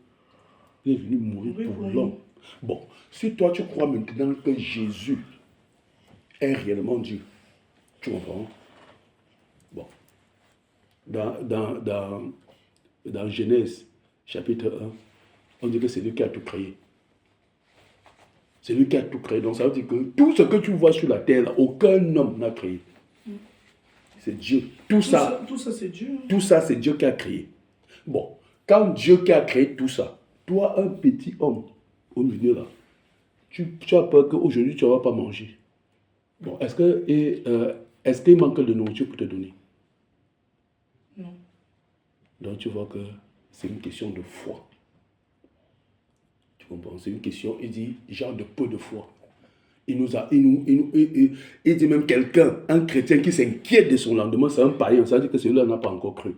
Il est venu mourir pour l'homme. Bon, si toi tu crois maintenant que Jésus est réellement Dieu, tu comprends? Bon. Dans Genèse, chapitre 1, on dit que c'est lui qui a tout créé. C'est lui qui a tout créé. Donc ça veut dire que tout ce que tu vois sur la terre, aucun homme n'a créé. C'est Dieu. Tout ça, c'est Dieu. Tout ça, c'est Dieu qui a créé. Bon, quand Dieu qui a créé tout ça, toi, un petit homme au milieu là, tu as peur qu'aujourd'hui, tu ne vas pas manger. Bon, est-ce qu'il manque de nourriture pour te donner? Non. Donc tu vois que c'est une question de foi. Tu comprends? C'est une question, il dit, genre de peu de foi. Il dit même quelqu'un, un chrétien qui s'inquiète de son lendemain, c'est un païen. Ça veut dire que celui-là n'a pas encore cru.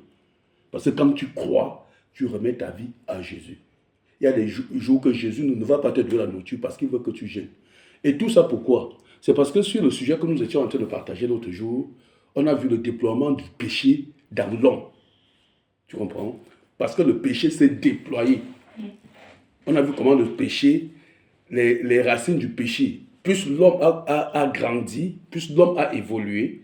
Parce que quand tu crois, tu remets ta vie à Jésus. Il y a des jours que Jésus ne va pas te donner la nourriture parce qu'il veut que tu jeûnes. Et tout ça pourquoi? C'est parce que sur le sujet que nous étions en train de partager l'autre jour, on a vu le déploiement du péché dans l'homme. Tu comprends? Parce que le péché s'est déployé. On a vu comment le péché, les racines du péché, plus l'homme a grandi, plus l'homme a évolué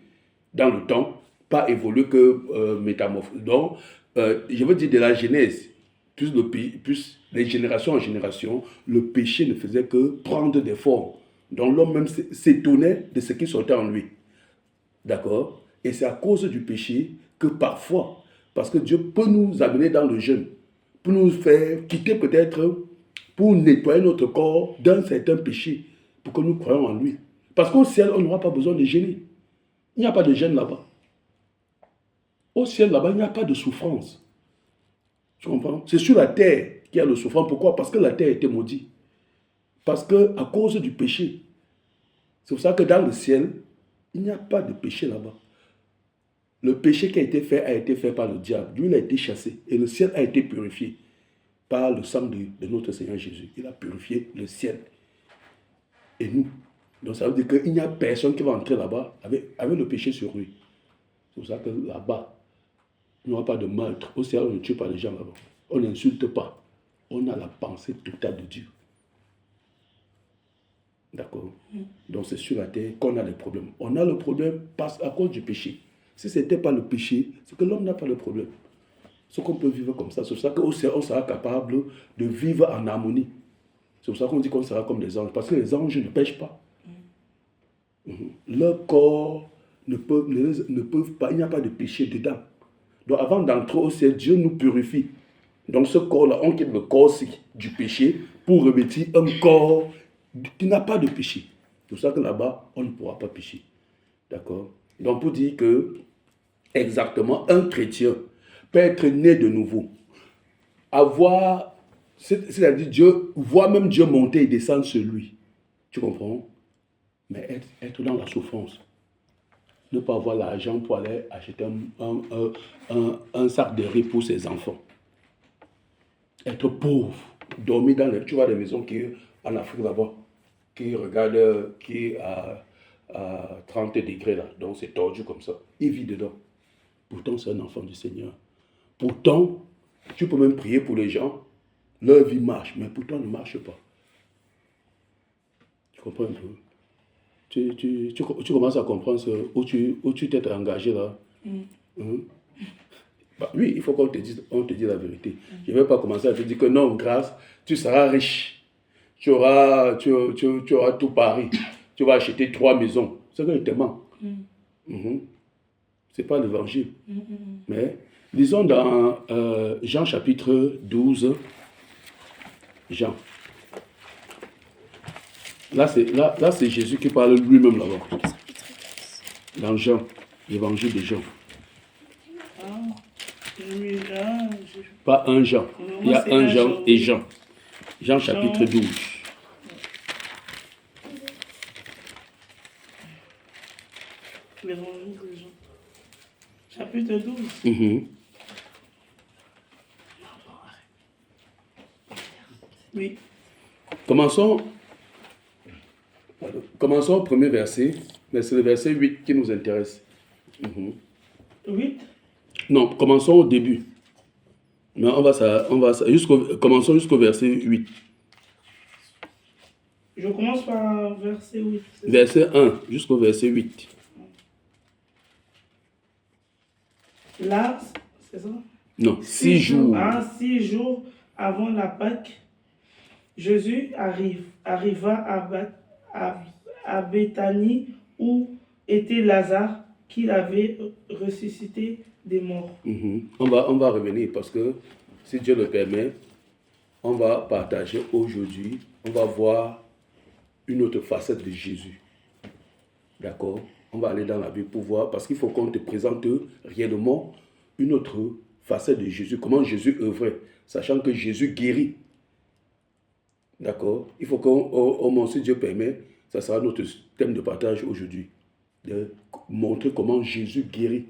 dans le temps, pas évolué que métamorphose. Donc, je veux dire de la Genèse, plus les générations en génération, le péché ne faisait que prendre des formes. Donc l'homme même s'étonnait de ce qui sortait en lui. D'accord? Et c'est à cause du péché que parfois, parce que Dieu peut nous amener dans le jeûne, pour nous faire quitter peut-être, pour nettoyer notre corps d'un certain péché, pour que nous croyions en lui. Parce qu'au ciel, on n'aura pas besoin de jeûner. Il n'y a pas de jeûne là-bas. Au ciel, là-bas, il n'y a pas de souffrance. Tu comprends? C'est sur la terre qu'il y a le souffrance. Pourquoi? Parce que la terre était maudite. Parce que à cause du péché. C'est pour ça que dans le ciel, il n'y a pas de péché là-bas. Le péché qui a été fait par le diable. Lui, il a été chassé. Et le ciel a été purifié par le sang de notre Seigneur Jésus. Il a purifié le ciel. Et nous. Donc ça veut dire qu'il n'y a personne qui va entrer là-bas avec le péché sur lui. C'est pour ça que là-bas, il n'y aura pas de meurtre. Au ciel, on ne tue pas les gens là-bas. On n'insulte pas. On a la pensée totale de Dieu. D'accord? Donc c'est sur la terre qu'on a les problèmes. On a le problème à cause du péché. Si ce n'était pas le péché, c'est que l'homme n'a pas le problème. C'est qu'on peut vivre comme ça. C'est pour ça qu'au ciel, on sera capable de vivre en harmonie. C'est pour ça qu'on dit qu'on sera comme des anges. Parce que les anges ne pêchent pas. Leur corps ne peuvent pas, il n'y a pas de péché dedans. Donc avant d'entrer au ciel, Dieu nous purifie. Donc ce corps-là, on quitte le corps du péché pour revêtir un corps qui n'a pas de péché. C'est pour ça que là-bas, on ne pourra pas pécher. D'accord? Donc pour dire que, exactement, un chrétien peut être né de nouveau. C'est-à-dire Dieu, voir même Dieu monter et descendre sur lui. Tu comprends? Mais être dans la souffrance. Ne pas avoir l'argent pour aller acheter un sac de riz pour ses enfants. Être pauvre. Dormir dans les... Tu vois des maisons qui en Afrique là-bas, qui regardent, qui est à 30 degrés là. Donc c'est tordu comme ça. Il vit dedans. Pourtant c'est un enfant du Seigneur. Pourtant, tu peux même prier pour les gens. Leur vie marche, mais pourtant ne marche pas. Tu comprends un peu? Tu commences à comprendre où tu t'es engagé là. Bah, oui, il faut qu'on te dise la vérité. Je ne vais pas commencer à te dire que non, grâce, tu seras riche. Tu auras tout Paris. Tu vas acheter 3 maisons. C'est que je te mens. Ce n'est pas l'évangile. Mais lisons dans Jean chapitre 12. Jean. Là, c'est Jésus qui parle lui-même là-bas. Dans Jean, l'évangile de Jean. Pas un Jean. Il y a un Jean et Jean. Jean chapitre 12. L'évangile de Jean. Chapitre 12. Oui. Commençons au premier verset, mais c'est le verset 8 qui nous intéresse. 8? Non, commençons au début. Non, commençons jusqu'au verset 8. Je commence par verset 8. Verset 1 jusqu'au verset 8. Là, c'est ça? Non, 6 jours. 6 jours avant la Pâque, Jésus arriva à Béthanie où était Lazare, qu'il avait ressuscité des morts. On va revenir parce que, si Dieu le permet, on va partager aujourd'hui, on va voir une autre facette de Jésus. D'accord? On va aller dans la Bible pour voir, parce qu'il faut qu'on te présente réellement une autre facette de Jésus, comment Jésus œuvrait, sachant que Jésus guérit. D'accord? Il faut qu'on, si Dieu permet, ça sera notre thème de partage aujourd'hui, de montrer comment Jésus guérit.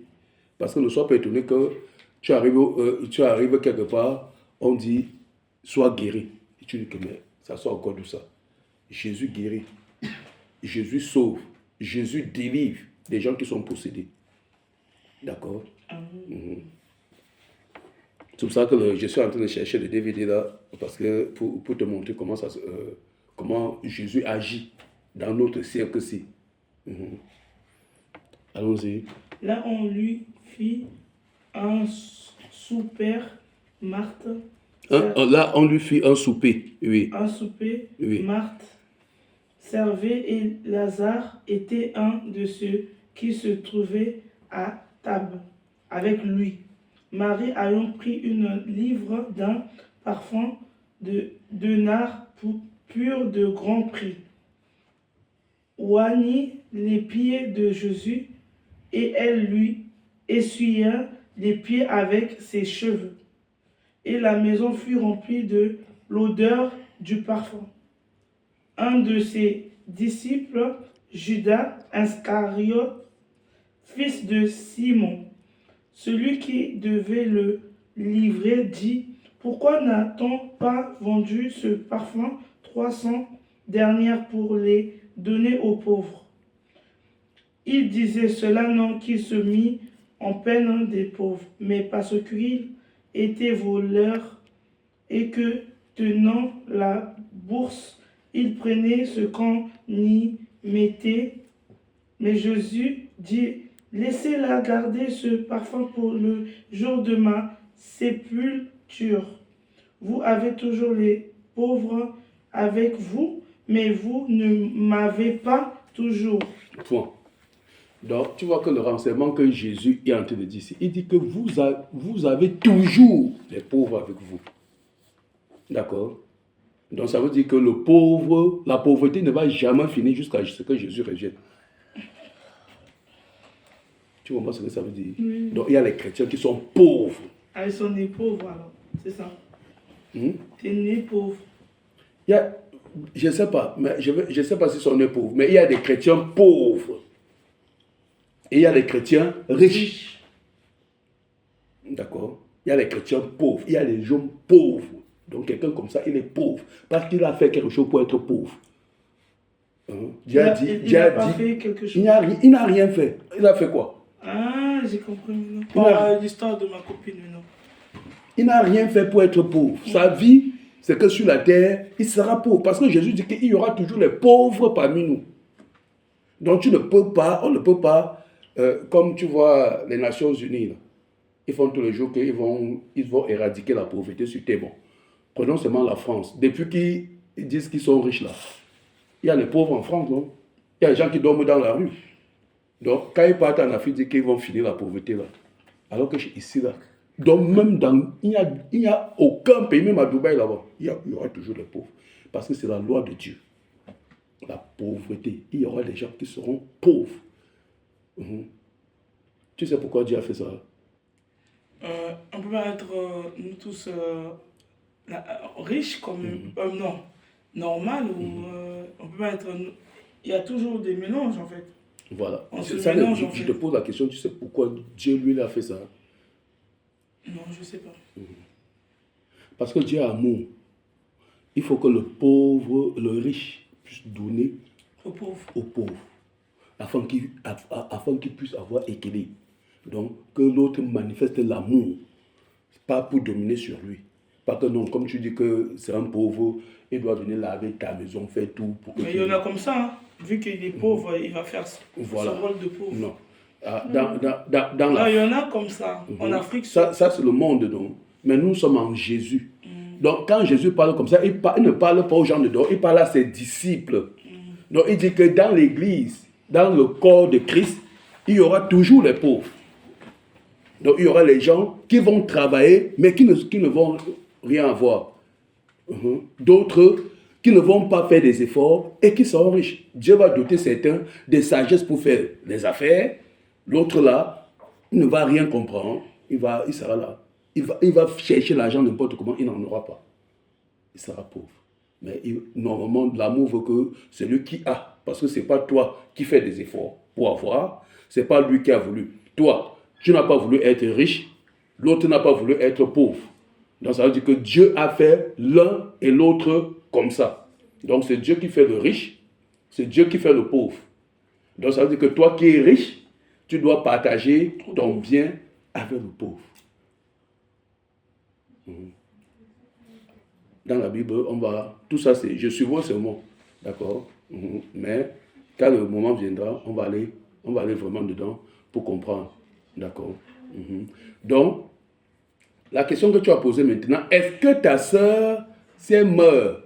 Parce que ne sois pas étonné que tu arrives quelque part, on dit, sois guéri. Et tu dis que, mais ça sort encore d'où ça? Jésus guérit, Jésus sauve, Jésus délivre des gens qui sont possédés. D'accord? C'est pour ça que je suis en train de chercher le DVD là, parce que pour te montrer comment Jésus agit dans notre cercle-ci. Allons-y. Là, on lui fit un souper, Marthe. Là, on lui fit un souper, oui. Un souper, oui. Marthe servait et Lazare était un de ceux qui se trouvaient à table avec lui. Marie ayant pris une livre d'un parfum de nard pur de grand prix, oignit les pieds de Jésus et elle lui essuya les pieds avec ses cheveux. Et la maison fut remplie de l'odeur du parfum. Un de ses disciples, Judas Iscariote, fils de Simon, celui qui devait le livrer, dit: pourquoi n'a-t-on pas vendu ce parfum 300 dernières pour les donner aux pauvres? Il disait cela non qu'il se mit en peine des pauvres, mais parce qu'il était voleur et que, tenant la bourse, il prenait ce qu'on y mettait. Mais Jésus dit: laissez-la garder ce parfum pour le jour de ma sépulture. Vous avez toujours les pauvres avec vous, mais vous ne m'avez pas toujours. Point. Donc, tu vois que le renseignement que Jésus est en train de dire ici, il dit que vous avez toujours les pauvres avec vous. D'accord? Donc, ça veut dire que la pauvreté ne va jamais finir jusqu'à ce que Jésus revienne. Tu comprends ce que ça veut dire? Oui. Donc, il y a les chrétiens qui sont pauvres. Ah, ils sont nés pauvres alors, c'est ça. T'es né pauvre. Je ne sais pas, mais je sais pas s'ils sont nés pauvres, mais il y a des chrétiens pauvres. Et il y a les chrétiens riches. D'accord? Il y a les chrétiens pauvres, il y a les gens pauvres. Donc quelqu'un comme ça, il est pauvre. Parce qu'il a fait quelque chose pour être pauvre. Il n'a pas fait quelque chose. Il n'a rien fait. Il a fait quoi? Ah, j'ai compris maintenant. L'histoire de ma copine, non. Il n'a rien fait pour être pauvre. Sa vie, c'est que sur la terre, il sera pauvre. Parce que Jésus dit qu'il y aura toujours les pauvres parmi nous. Donc on ne peut pas, comme tu vois les Nations Unies, là, ils font tous les jours qu'ils vont éradiquer la pauvreté sur terre. Bon, prenons seulement la France. Depuis qu'ils disent qu'ils sont riches là, il y a les pauvres en France, non? Il y a des gens qui dorment dans la rue. Donc quand ils partent en Afrique, ils disent qu'ils vont finir la pauvreté là. Alors que ici là, donc même il n'y a aucun pays, même à Dubaï là-bas, il y aura toujours les pauvres. Parce que c'est la loi de Dieu. La pauvreté, il y aura des gens qui seront pauvres. Tu sais pourquoi Dieu a fait ça? On peut pas être, nous tous, riches comme... non, normal, ou on peut pas être... Il y a toujours des mélanges, en fait. Voilà. Je te pose la question, tu sais pourquoi Dieu, lui, a fait ça? Non, je ne sais pas. Parce que Dieu est amour. Il faut que le pauvre, le riche, puisse donner aux pauvres. Afin qu'il puisse avoir équilibre. Donc, que l'autre manifeste l'amour. Pas pour dominer sur lui. Pas que non, comme tu dis que c'est un pauvre, il doit venir laver ta maison, faire tout. Mais il y en a comme ça, hein. Vu qu'il est pauvre, il va faire son rôle de pauvre. Non. Il y en a comme ça, en Afrique. Ça c'est le monde, donc. Mais nous sommes en Jésus. Donc, quand Jésus parle comme ça, il ne parle pas aux gens de dehors, il parle à ses disciples. Donc, il dit que dans l'église, dans le corps de Christ, il y aura toujours les pauvres. Donc, il y aura les gens qui vont travailler, mais qui ne vont rien avoir. D'autres qui ne vont pas faire des efforts et qui seront riches. Dieu va doter certains de sagesse pour faire les affaires. L'autre là, il ne va rien comprendre. Il sera là. Il va chercher l'argent n'importe comment, il n'en aura pas. Il sera pauvre. Mais normalement, l'amour veut que celui qui a, parce que ce n'est pas toi qui fais des efforts pour avoir, ce n'est pas lui qui a voulu. Toi, tu n'as pas voulu être riche, l'autre n'a pas voulu être pauvre. Donc ça veut dire que Dieu a fait l'un et l'autre comme ça. Donc c'est Dieu qui fait le riche, c'est Dieu qui fait le pauvre. Donc ça veut dire que toi qui es riche, tu dois partager ton bien avec le pauvre. Dans la Bible, on va... Tout ça, c'est... Je suis ce mot. D'accord? Mais quand le moment viendra, on va aller vraiment dedans pour comprendre. D'accord? Donc, la question que tu as posée maintenant, est-ce que ta sœur, si elle meurt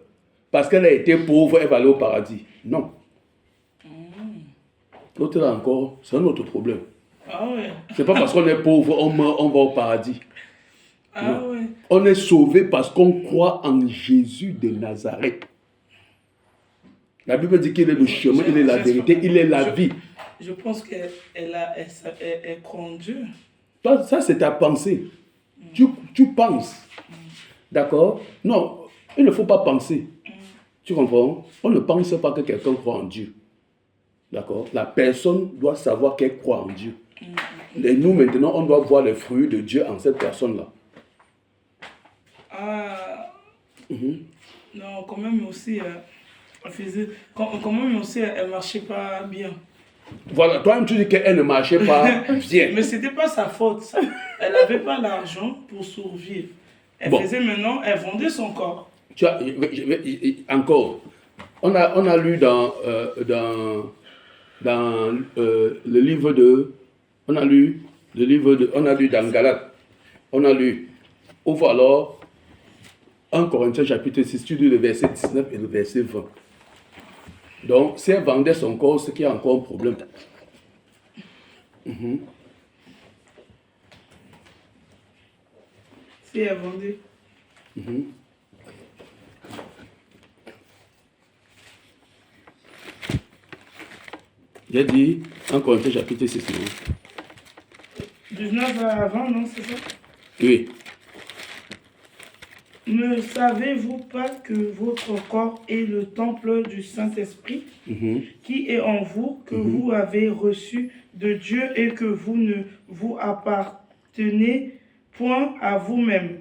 parce qu'elle a été pauvre, elle va aller au paradis? Non. L'autre là encore, c'est un autre problème. Ah ouais. C'est pas parce qu'on est pauvre, on meurt, on va au paradis. Ah ouais. On est sauvé parce qu'on croit en Jésus de Nazareth. La Bible dit qu'il est le chemin, il est la vérité, il est la vie. Je pense qu'elle croit en Dieu. Ça, c'est ta pensée. Tu penses. D'accord? Non, il ne faut pas penser. Tu comprends? On ne pense pas que quelqu'un croit en Dieu. D'accord? La personne doit savoir qu'elle croit en Dieu. Et nous, maintenant, on doit voir les fruits de Dieu en cette personne-là. Non, quand même aussi, quand même aussi, elle ne marchait pas bien. Voilà, toi-même, tu dis qu'elle ne marchait pas bien. Mais ce n'était pas sa faute. Ça. Elle n'avait pas l'argent pour survivre. Elle faisait maintenant, elle vendait son corps. Encore, on a lu dans le livre de... On a lu dans Galates. On a lu, ouvre alors 1 Corinthiens chapitre 6, tu lis le verset 19 et le verset 20. Donc, si elle vendait son corps, c'est qu'il y a encore un problème. Si elle vendait. J'ai dit 1 Corinthiens chapitre 6. 19 à 20, non, c'est ça? Oui. Ne savez-vous pas que votre corps est le temple du Saint-Esprit qui est en vous, que vous avez reçu de Dieu et que vous ne vous appartenez point à vous-même,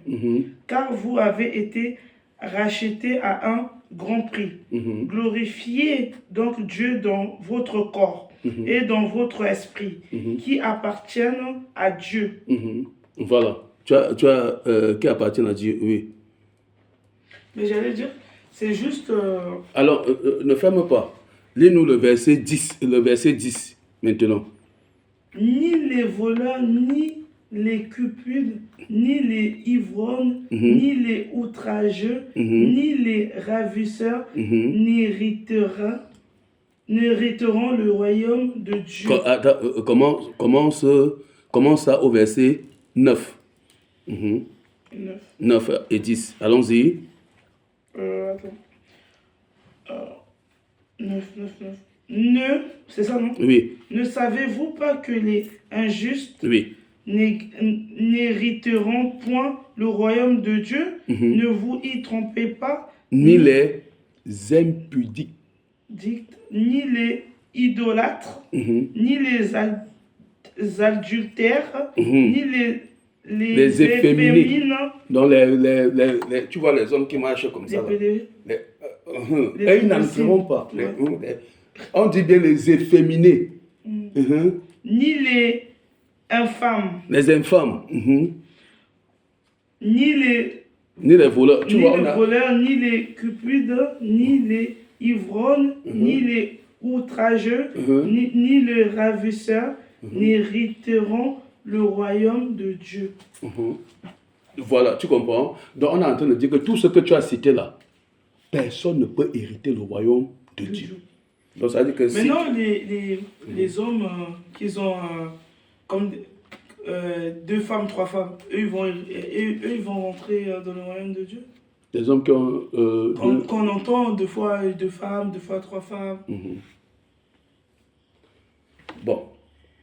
car vous avez été rachetés à un grand prix. Glorifiez donc Dieu dans votre corps et dans votre esprit qui appartiennent à Dieu. Voilà. Tu as qui appartient à Dieu, oui. Mais j'allais dire, c'est juste... Alors, ne ferme pas. Lis-nous le verset 10 maintenant. Ni les voleurs, ni les cupides, ni les ivrognes, ni les outrageux, ni les ravisseurs n'hériteront le royaume de Dieu. Commence ça au verset 9. 9 et 10. Allons-y. Attends. 9. C'est ça, non? Oui. Ne savez-vous pas que les injustes oui. n'hériteront point le royaume de Dieu? Ne vous y trompez pas. Ni les impudiques. Ni les idolâtres, ni les adultères, ni les efféminés. Donc tu vois les hommes qui marchent comme ça. Ils n'entreront pas. On dit bien les efféminés. Ni les infâmes. Les infâmes. Ni les voleurs. Ni les cupides, ni les ivrognes, ni les outrageux, ni les ravisseurs n'hériteront le royaume de Dieu. Voilà, tu comprends? Donc on est en train de dire que tout ce que tu as cité là, personne ne peut hériter le royaume de Dieu. Donc ça veut dire que maintenant, les hommes qui ont comme 2 femmes, 3 femmes, eux ils vont rentrer dans le royaume de Dieu. Les hommes qui ont... qu'on entend 2 fois 2 femmes, 2 fois 3 femmes. Bon,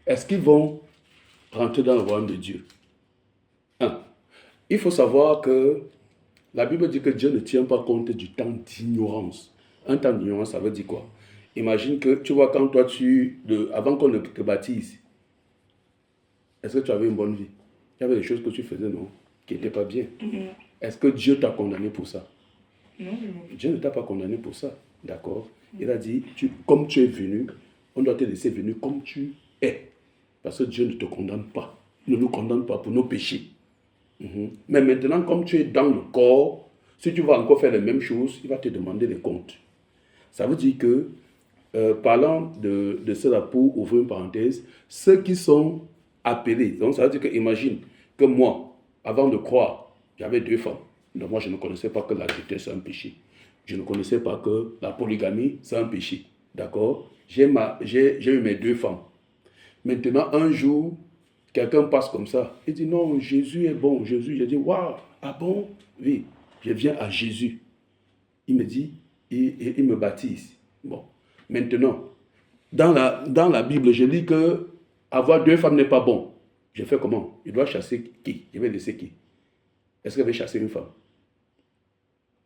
est-ce qu'ils vont rentrer dans le royaume de Dieu? Il faut savoir que la Bible dit que Dieu ne tient pas compte du temps d'ignorance. Un temps d'ignorance, ça veut dire quoi? Imagine que, tu vois, quand toi, avant qu'on ne te baptise, est-ce que tu avais une bonne vie? Il y avait des choses que tu faisais, non? Qui n'étaient pas bien. Est-ce que Dieu t'a condamné pour ça? Non. Dieu ne t'a pas condamné pour ça. D'accord? Il a dit, comme tu es venu, on doit te laisser venir comme tu es. Parce que Dieu ne te condamne pas. Il ne nous condamne pas pour nos péchés. Mais maintenant, comme tu es dans le corps, si tu vas encore faire les mêmes choses, il va te demander des comptes. Ça veut dire que, parlant de cela pour ouvrir une parenthèse, ceux qui sont appelés, donc ça veut dire que, imagine que moi, avant de croire, j'avais 2 femmes. Donc moi, je ne connaissais pas que l'adultère, c'est un péché. Je ne connaissais pas que la polygamie, c'est un péché. D'accord? J'ai eu mes 2 femmes. Maintenant, un jour, quelqu'un passe comme ça. Il dit, non, Jésus est bon. Jésus, j'ai dit, waouh, ah bon? Oui, je viens à Jésus. Il me dit, il me baptise. Bon, maintenant, dans la Bible, je lis que avoir 2 femmes n'est pas bon. Je fais comment? Il doit chasser qui? Je vais laisser qui? Est-ce qu'il va chasser une femme?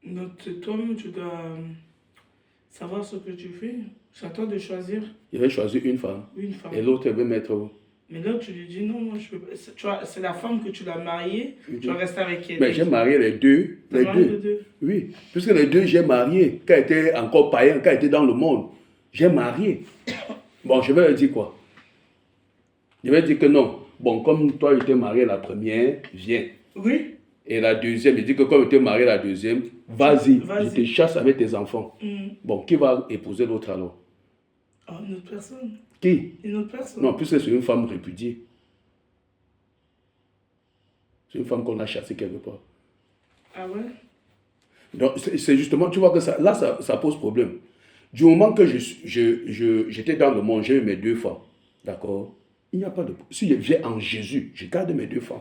Donc, toi-même, tu dois savoir ce que tu fais. C'est à toi de choisir. Il va choisir une femme. Une femme. Et l'autre, elle veut mettre où? Mais là, tu lui dis non, moi je peux pas. C'est la femme que tu l'as mariée, tu vas rester avec elle. Mais j'ai marié les deux. Les deux. Oui, puisque les deux, j'ai marié. Quand elle était encore païen, quand elle était dans le monde, j'ai marié. Bon, je vais leur dire quoi? Je vais dire que non. Bon, comme toi, tu étais marié la première, viens. Oui. Et la deuxième, il dit que comme tu étais marié la deuxième, vas-y, je te chasse avec tes enfants. Bon, qui va épouser l'autre alors? Oh, une autre personne. Qui? Une autre personne. Non, puisque c'est une femme répudiée. C'est une femme qu'on a chassée quelque part. Ah ouais? Donc, c'est justement, tu vois que ça, là, ça pose problème. Du moment que j'étais dans le monde, j'ai eu mes 2 femmes. D'accord? Il n'y a pas de... Si je viens en Jésus, je garde mes 2 femmes.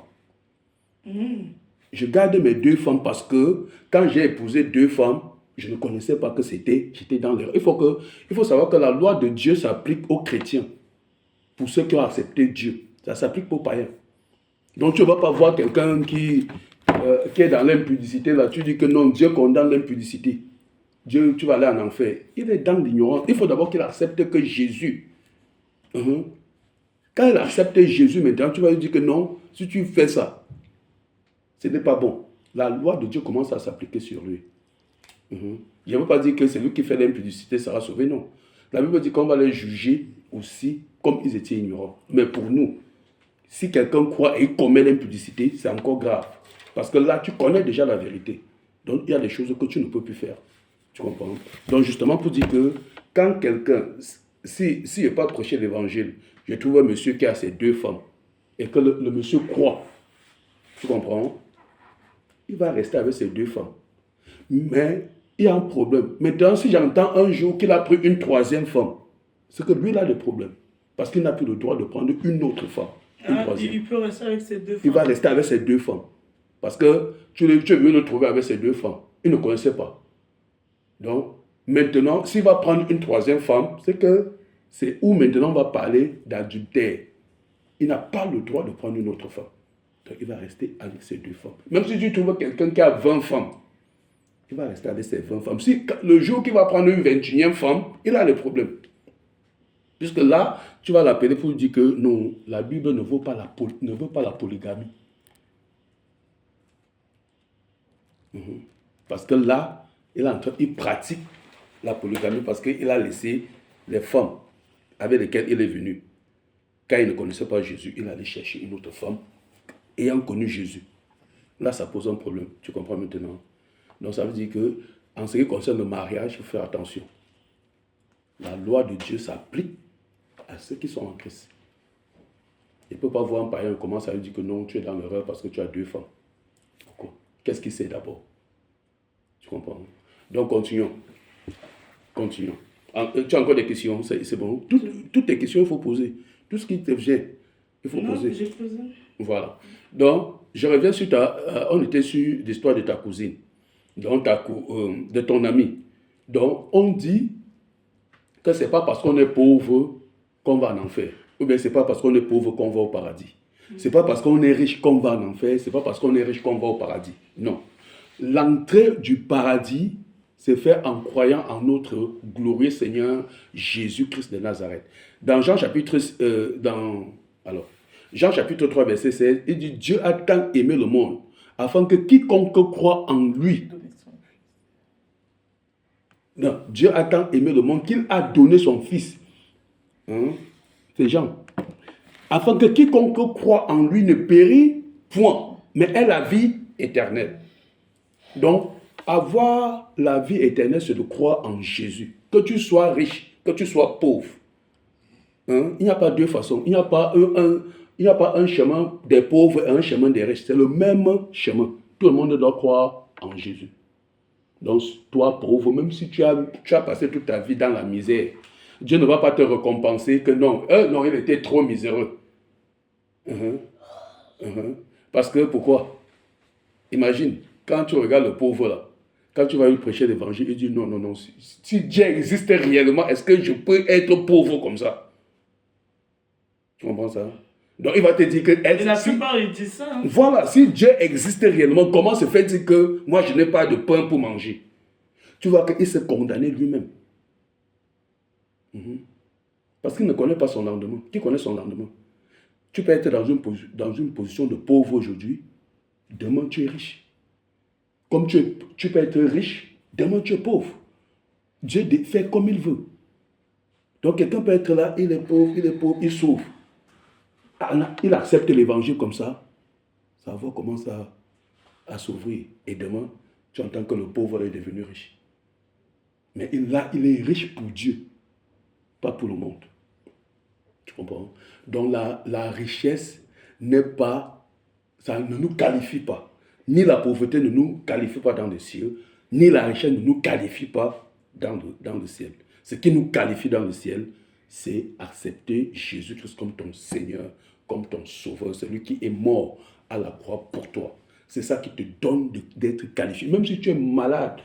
Je garde mes 2 femmes parce que quand j'ai épousé 2 femmes, je ne connaissais pas que j'étais dans l'erreur. Il faut savoir que la loi de Dieu s'applique aux chrétiens. Pour ceux qui ont accepté Dieu. Ça s'applique aux païens. Donc tu ne vas pas voir quelqu'un qui est dans l'impudicité. Là, tu dis que non, Dieu condamne l'impudicité. Dieu, tu vas aller en enfer. Il est dans l'ignorance. Il faut d'abord qu'il accepte que Jésus. Quand il accepte Jésus, maintenant, tu vas lui dire que non, si tu fais ça, ce n'est pas bon. La loi de Dieu commence à s'appliquer sur lui. Je ne veux pas dire que celui qui fait l'impudicité sera sauvé, non. La Bible dit qu'on va les juger aussi comme ils étaient ignorants. Mais pour nous, si quelqu'un croit et commet l'impudicité, c'est encore grave. Parce que là, tu connais déjà la vérité. Donc, il y a des choses que tu ne peux plus faire. Tu comprends? Donc, justement, pour dire que quand quelqu'un, si je n'ai pas prêché l'évangile, je trouve un monsieur qui a ses 2 femmes et que le monsieur croit, tu comprends? Il va rester avec ses 2 femmes. Mais il y a un problème. Maintenant, si j'entends un jour qu'il a pris une 3e femme, c'est que lui, il a des problèmes. Parce qu'il n'a plus le droit de prendre une autre femme. Il peut rester avec ses 2 femmes. Il va rester avec ses 2 femmes. Parce que tu veux le trouver avec ses 2 femmes. Il ne connaissait pas. Donc, maintenant, s'il va prendre une 3e femme, c'est où maintenant on va parler d'adultère. Il n'a pas le droit de prendre une autre femme. Donc, il va rester avec ses 2 femmes. Même si tu trouves quelqu'un qui a 20 femmes, il va rester avec ses 20 femmes. Si le jour qu'il va prendre une 21e femme, il a des problèmes. Puisque là, tu vas l'appeler pour lui dire que non, la Bible ne veut pas la polygamie. Parce que là, il pratique la polygamie parce qu'il a laissé les femmes avec lesquelles il est venu. Quand il ne connaissait pas Jésus, il allait chercher une autre femme ayant connu Jésus. Là, ça pose un problème. Tu comprends maintenant? Donc, ça veut dire que en ce qui concerne le mariage, il faut faire attention. La loi de Dieu s'applique à ceux qui sont en Christ. Il ne peut pas voir un païen commencer à lui dire que non, tu es dans l'erreur parce que tu as 2 femmes. Pourquoi? Qu'est-ce qu'il sait d'abord? Tu comprends? Donc, continuons. Tu as encore des questions? C'est bon. Toutes tes questions, il faut poser. Tout ce qui te vient, il faut poser. J'ai posé. Voilà. Donc, je reviens sur on était sur l'histoire de ta cousine. Donc, de ton ami. Donc, on dit que ce n'est pas parce qu'on est pauvre qu'on va en enfer. Ou bien ce n'est pas parce qu'on est pauvre qu'on va au paradis. Ce n'est pas parce qu'on est riche qu'on va en enfer. Ce n'est pas parce qu'on est riche qu'on va au paradis. Non. L'entrée du paradis se fait en croyant en notre glorieux Seigneur Jésus-Christ de Nazareth. Dans Jean chapitre 3, verset 16, il dit « Dieu a tant aimé le monde, afin que quiconque croit en lui. Non, Dieu a tant aimé le monde qu'il a donné son Fils. Hein? C'est Jean. Afin que quiconque croit en lui ne périsse point, mais ait la vie éternelle. Donc, avoir la vie éternelle, c'est de croire en Jésus. Que tu sois riche, que tu sois pauvre. Hein? Il n'y a pas deux façons. Il n'y a pas un chemin des pauvres et un chemin des riches. C'est le même chemin. Tout le monde doit croire en Jésus. Donc, toi, pauvre, même si tu as passé toute ta vie dans la misère, Dieu ne va pas te récompenser que non, non, il était trop miséreux. Parce que, pourquoi? Imagine, quand tu regardes le pauvre là, quand tu vas lui prêcher l'évangile, il dit non, non, non, si Dieu existe réellement, est-ce que je peux être pauvre comme ça? Tu comprends ça? Donc il va te dire que... Et la plupart, ils disent ça. Hein? Voilà, si Dieu existe réellement, comment se fait-il que moi je n'ai pas de pain pour manger? Tu vois qu'il s'est condamné lui-même. Parce qu'il ne connaît pas son lendemain. Qui connaît son lendemain? Tu peux être dans une position de pauvre aujourd'hui, demain tu es riche. Comme tu peux être riche, demain tu es pauvre. Dieu fait comme il veut. Donc quelqu'un peut être là, il est pauvre, il souffre. Il accepte l'évangile comme ça. Sa voix commence à s'ouvrir. Et demain, tu entends que le pauvre est devenu riche. Mais il est riche pour Dieu, pas pour le monde. Tu comprends? Donc la richesse n'est pas, ça ne nous qualifie pas. Ni la pauvreté ne nous qualifie pas dans le ciel, ni la richesse ne nous qualifie pas dans le ciel. Ce qui nous qualifie dans le ciel, c'est accepter Jésus-Christ comme ton Seigneur, comme ton Sauveur, celui qui est mort à la croix pour toi. C'est ça qui te donne d'être qualifié. Même si tu es malade,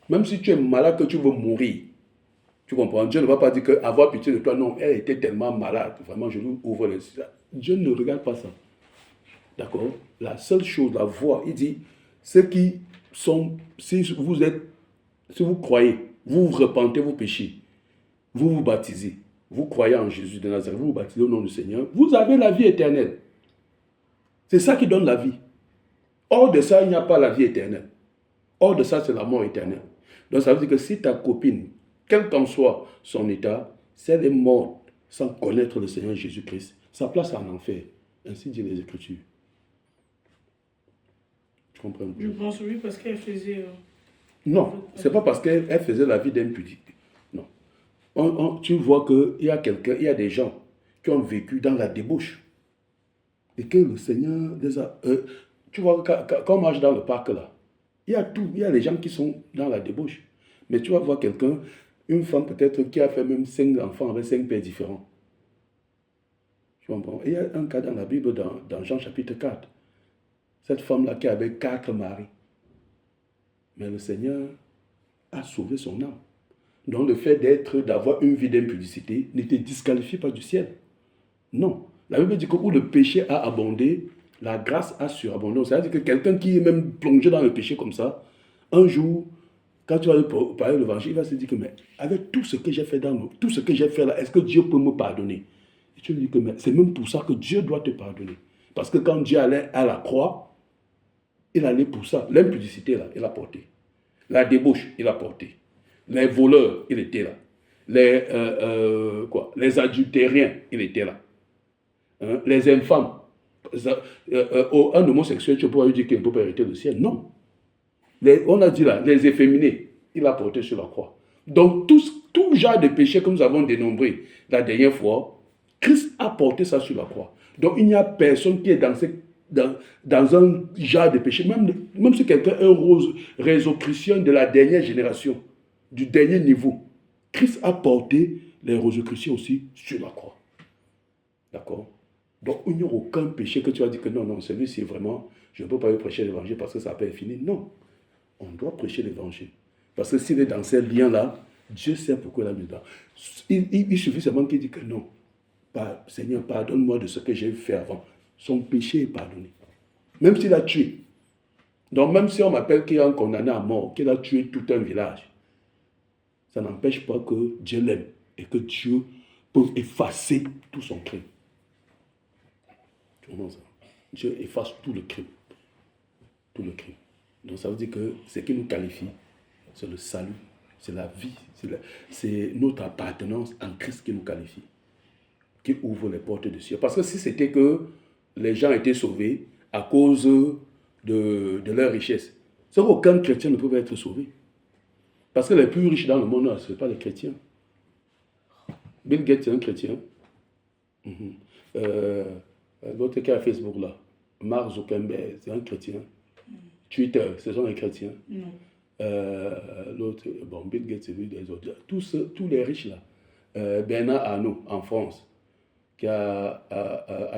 que tu veux mourir, tu comprends? Dieu ne va pas dire qu'avoir pitié de toi, non, elle était tellement malade, vraiment, je lui ouvre les yeux. Dieu ne regarde pas ça. D'accord? La seule chose, la voie, il dit, ceux qui sont, si vous croyez, vous vous repentez vos péchés, vous vous baptisez, vous croyez en Jésus de Nazareth, vous vous baptisez au nom du Seigneur, vous avez la vie éternelle. C'est ça qui donne la vie. Hors de ça, il n'y a pas la vie éternelle. Hors de ça, c'est la mort éternelle. Donc ça veut dire que si ta copine, quel qu'en soit son état, si elle est morte sans connaître le Seigneur Jésus-Christ, sa place en enfer. Ainsi dit les Écritures. Tu comprends? Je pense oui, parce qu'elle faisait... Non, ce n'est pas parce qu'elle faisait la vie d'impudique. Non. Tu vois qu'il y a des gens qui ont vécu dans la débauche. Et que le Seigneur tu vois, quand on marche dans le parc là, il y a tout. Il y a les gens qui sont dans la débauche. Mais tu vas voir quelqu'un, une femme peut-être qui a fait même 5 enfants avec 5 pères différents. Tu comprends? Il y a un cas dans la Bible, dans Jean chapitre 4. Cette femme-là qui avait 4 maris. Mais le Seigneur a sauvé son âme. Donc le fait d'avoir une vie d'impudicité ne te disqualifie pas du ciel. Non. La Bible dit que où le péché a abondé, la grâce a surabondé. C'est-à-dire que quelqu'un qui est même plongé dans le péché comme ça, un jour, quand tu vas lui parler de l'évangile, il va se dire que mais avec tout ce que j'ai fait tout ce que j'ai fait là, est-ce que Dieu peut me pardonner? Et tu lui dis que c'est même pour ça que Dieu doit te pardonner. Parce que quand Dieu allait à la croix, il allait pour ça. L'impudicité là, il a porté. La débauche, il a porté. Les voleurs, il était là. Les adultériens, il était là. Hein? Les infâmes. Un homosexuel, tu pourrais lui dire qu'il ne peut pas hériter le ciel. Non. On a dit là, les efféminés, il a porté sur la croix. Donc, tout genre de péché que nous avons dénombré la dernière fois, Christ a porté ça sur la croix. Donc, il n'y a personne qui est dans un genre de péché. Même si quelqu'un est un réseau chrétien de la dernière génération, du dernier niveau, Christ a porté les réseaux chrétiens aussi sur la croix. D'accord? Donc, il n'y a aucun péché que tu vas dire que non, celui-ci vraiment, je ne peux pas lui prêcher l'évangile parce que ça peut être fini. Non. On doit prêcher l'évangile. Parce que s'il est dans ces liens-là, Dieu sait pourquoi il a mis là. Il suffit seulement qu'il dise que non. Seigneur, pardonne-moi de ce que j'ai fait avant. Son péché est pardonné. Même s'il a tué. Donc même si on m'appelle qu'il a un condamné à mort, qu'il a tué tout un village, ça n'empêche pas que Dieu l'aime et que Dieu peut effacer tout son crime. Tu comprends ça? Dieu efface tout le crime. tout le crime. Donc ça veut dire que ce qui nous qualifie, c'est le salut, c'est la vie, c'est notre appartenance en Christ qui nous qualifie, qui ouvre les portes du ciel. Parce que si c'était que les gens étaient sauvés à cause de leur richesse, c'est qu'aucun chrétien ne pouvait être sauvé. Parce que les plus riches dans le monde, ce ne sont pas les chrétiens. Bill Gates est un chrétien. L'autre qui a Facebook là, Mark Zuckerberg, c'est un chrétien. Twitter, ce sont les chrétiens. L'autre, bon, Bill Gates, c'est lui des autres. Tous les riches là. Bernard Arnault en France, qui a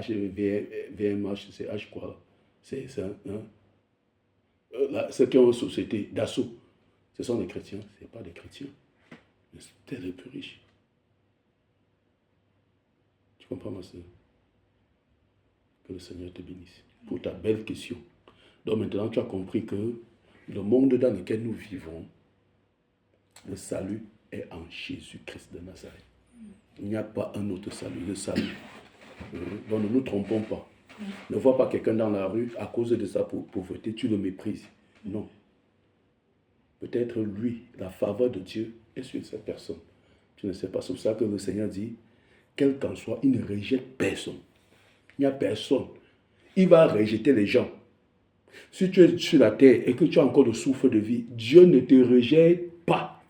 VMH, c'est H quoi. C'est ça. Ceux qui ont une société d'assaut, ce sont des chrétiens, ce n'est pas des chrétiens. C'est les plus riches. Tu comprends ma soeur? Que le Seigneur te bénisse pour ta belle question. Donc maintenant, tu as compris que le monde dans lequel nous vivons, le salut est en Jésus-Christ de Nazareth. Il n'y a pas un autre salut, le salut. Donc ne nous trompons pas. Ne vois pas quelqu'un dans la rue, à cause de sa pauvreté, tu le méprises. Non. Peut-être lui, la faveur de Dieu est sur cette personne. Tu ne sais pas. C'est pour ça que le Seigneur dit, quel qu'en soit, il ne rejette personne. Il n'y a personne. Il va rejeter les gens. Si tu es sur la terre et que tu as encore le souffle de vie, Dieu ne te rejette pas.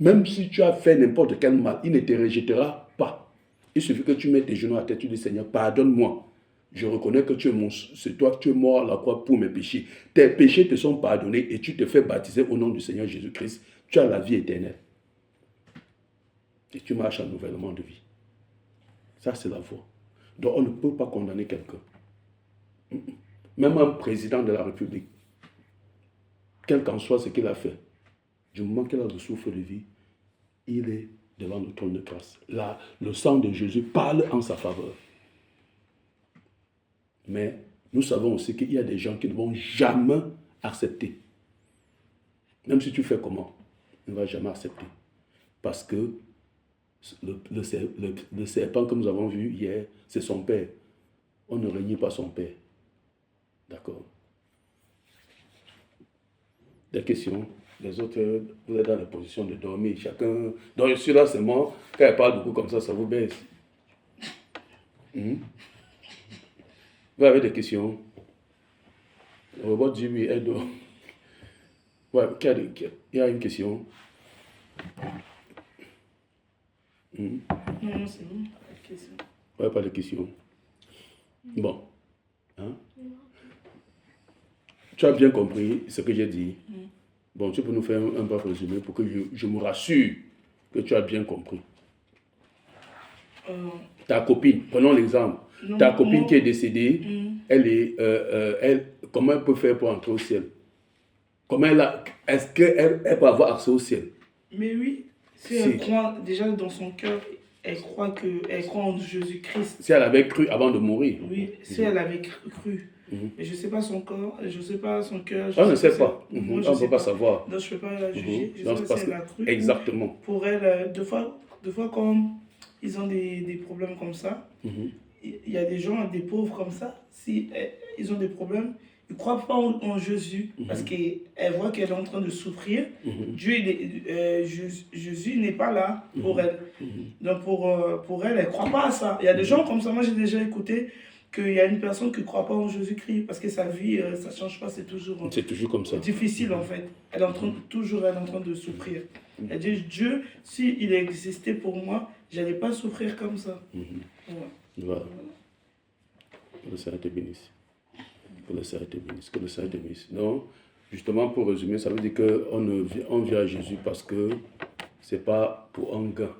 Même si tu as fait n'importe quel mal, il ne te rejettera pas. Il suffit que tu mettes tes genoux à la tête, tu dis, Seigneur, pardonne-moi. Je reconnais que c'est toi que tu es mort à la croix pour mes péchés. Tes péchés te sont pardonnés et tu te fais baptiser au nom du Seigneur Jésus-Christ. Tu as la vie éternelle. Et tu marches en nouvellement de vie. Ça, c'est la voie. Donc, on ne peut pas condamner quelqu'un. Même un président de la République, quel qu'en soit ce qu'il a fait, du moment qu'il a le souffle de vie, il est devant le trône de grâce. Là, le sang de Jésus parle en sa faveur. Mais nous savons aussi qu'il y a des gens qui ne vont jamais accepter. Même si tu fais comment, il ne va jamais accepter. Parce que le serpent que nous avons vu hier, c'est son père. On ne renie pas son père. D'accord? Des questions? Les autres, vous êtes dans la position de dormir. Chacun. Donc, je suis là seulement. Quand elle parle beaucoup comme ça vous baisse. Vous avez des questions? Le robot dit oui, elle dort. Ouais, il y a une question. Non, c'est bon, pas de question. Ouais, pas de question. Bon. Hein? Tu as bien compris ce que j'ai dit. Bon, tu peux nous faire un bref résumé pour que je me rassure que tu as bien compris. Ta copine, prenons l'exemple. Ta copine qui est décédée, comment elle peut faire pour entrer au ciel? Est-ce qu'elle peut avoir accès au ciel? Mais oui, si elle croit déjà dans son cœur, elle croit en Jésus-Christ. Si elle avait cru avant de mourir. Oui, si elle avait cru. Mais je ne sais pas son corps, je ne sais pas son cœur. On ne sait pas. On ne peut pas savoir. Donc je ne peux pas la juger. Je sais pas si elle a cru. Exactement. Pour elle, deux fois quand ils ont des problèmes comme ça, il y a des gens, des pauvres comme ça, si ils ont des problèmes, ils ne croient pas en Jésus parce qu'elle voit qu'elle est en train de souffrir. Jésus n'est pas là pour elle. Donc pour elle, elle ne croit pas à ça. Il y a des gens comme ça, moi j'ai déjà écouté qu'il y a une personne qui ne croit pas en Jésus-Christ parce que sa vie, ça ne change pas, c'est toujours comme ça. Difficile en fait. Elle est en train de souffrir. Elle dit, Dieu, s'il existait pour moi, je n'allais pas souffrir comme ça. Voilà. Que le Seigneur te bénisse. Que le Seigneur te bénisse. Que le Seigneur te bénisse. Donc, justement, pour résumer, ça veut dire qu'on vient à Jésus parce que ce n'est pas pour un gain.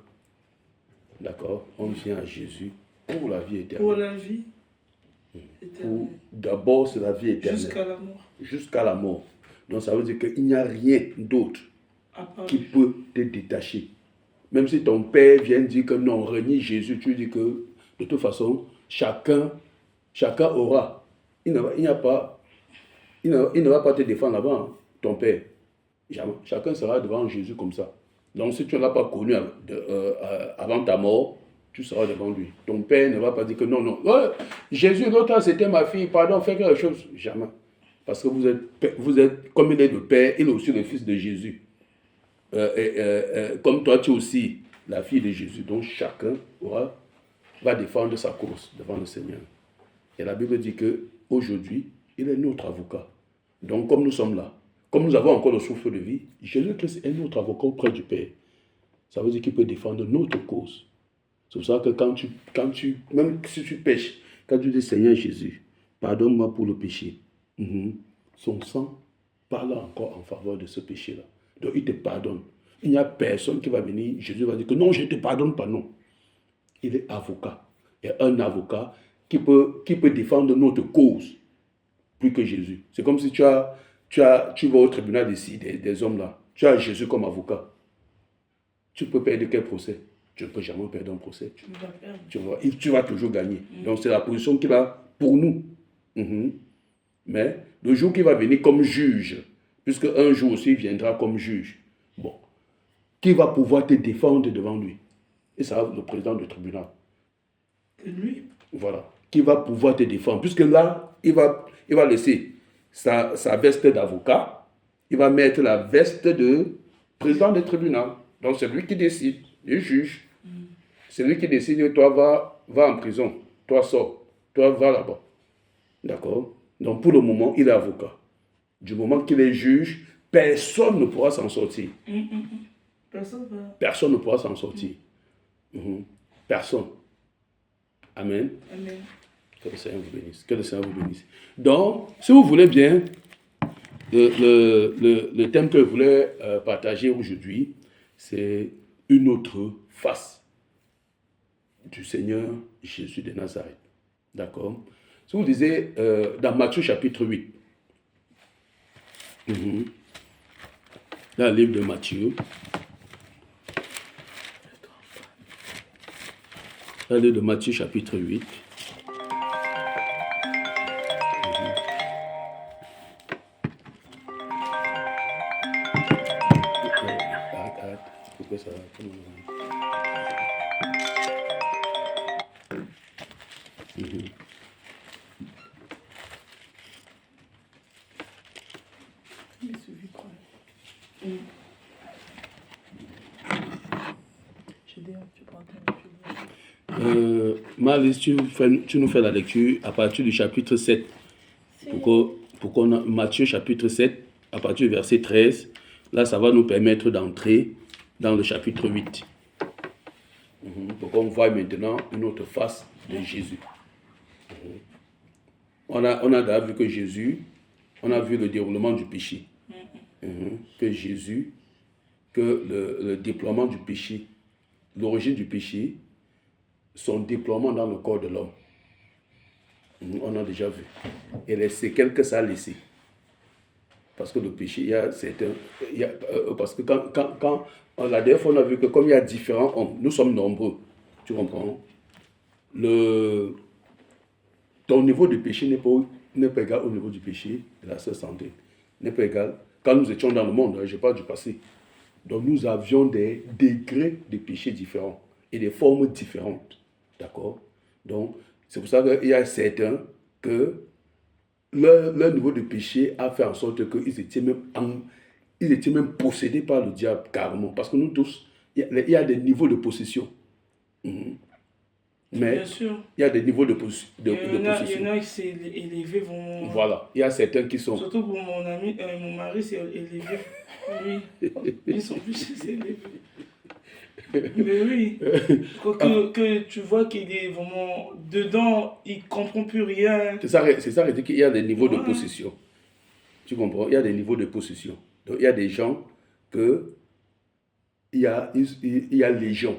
D'accord? On vient à Jésus pour la vie éternelle. Pour la vie éternelle. D'abord, c'est la vie éternelle. Jusqu'à la mort. Jusqu'à la mort. Donc, ça veut dire qu'il n'y a rien d'autre qui peut te détacher. Même si ton père vient dire que non, renie Jésus, tu dis que de toute façon, chacun aura. Il ne va pas te défendre là-bas, ton père. Jamais. Chacun sera devant Jésus comme ça. Donc si tu ne l'as pas connu avant ta mort, tu seras devant lui. Ton père ne va pas dire que non. Ouais, Jésus, l'autre, c'était ma fille, pardon, fais quelque chose. Jamais. Parce que vous êtes comme il est le Père, il est aussi le Fils de Jésus. Comme toi, tu es aussi la fille de Jésus. Donc chacun va défendre sa cause devant le Seigneur. Et la Bible dit qu'aujourd'hui, il est notre avocat. Donc comme nous sommes là, comme nous avons encore le souffle de vie, Jésus-Christ est notre avocat auprès du Père. Ça veut dire qu'il peut défendre notre cause. C'est pour ça que même si tu pêches, quand tu dis Seigneur Jésus, pardonne-moi pour le péché, son sang parle encore en faveur de ce péché-là. Donc il te pardonne. Il n'y a personne qui va venir, Jésus va dire que non, je ne te pardonne pas, non. Il est avocat. Et un avocat qui peut défendre notre cause plus que Jésus. C'est comme si tu vas au tribunal ici, des hommes là. Tu as Jésus comme avocat. Tu peux perdre quel procès? Tu ne peux jamais perdre un procès. Tu vas toujours gagner. Donc c'est la position qu'il a pour nous. Mais le jour qu'il va venir comme juge, puisque un jour aussi il viendra comme juge, bon, qui va pouvoir te défendre devant lui? Et ça, le président du tribunal. Et lui? Voilà. Qui va pouvoir te défendre? Puisque là, il va laisser sa veste d'avocat, il va mettre la veste de président du tribunal. Donc c'est lui qui décide, le juge. C'est lui qui décide, toi va en prison, toi sors, toi va là-bas. D'accord? Donc pour le moment, il est avocat. Du moment qu'il est juge, personne ne pourra s'en sortir. Personne ne pourra s'en sortir. Personne. Amen. Amen. Que le Seigneur vous bénisse. Que le Seigneur vous bénisse. Donc, si vous voulez bien, le thème que je voulais partager aujourd'hui, c'est une autre face du Seigneur Jésus de Nazareth. D'accord? Si vous lisez dans Matthieu chapitre 8, dans le livre de Matthieu, dans le livre de Matthieu chapitre 8, pourquoi ça Marlise, tu nous fais la lecture à partir du chapitre 7. Pour qu'on a Matthieu chapitre 7, à partir du verset 13. Là, ça va nous permettre d'entrer dans le chapitre 8. Pour qu'on voit maintenant une autre face de Jésus. On a déjà vu que Jésus, on a vu le déroulement du péché. Que Jésus, que le déploiement du péché, l'origine du péché, son déploiement dans le corps de l'homme. On a déjà vu. Et les séquelles que ça a laissé. Parce que le péché, parce que quand la dernière fois, on a vu que comme il y a différents hommes, nous sommes nombreux. Tu comprends? Ton niveau de péché n'est pas égal au niveau du péché de la sœur Santé. N'est pas égal. Quand nous étions dans le monde, je parle du passé. Donc nous avions des degrés de péché différents et des formes différentes. D'accord? Donc, c'est pour ça qu'il y a certains que leur niveau de péché a fait en sorte qu'ils étaient même possédés par le diable carrément. Parce que nous tous, il y a des niveaux de possession. Mais bien sûr. Il y a des niveaux de possession. Il y en a qui sont élevés. Voilà, il y a certains qui sont... Surtout pour mon mari, c'est élevé. Oui, ils sont plus élevés. Mais oui, que tu vois qu'il est vraiment dedans, il ne comprend plus rien. C'est ça, veut dire qu'il y a des niveaux de possession. Tu comprends? Il y a des niveaux de possession. Donc il y a des gens que il y a légion.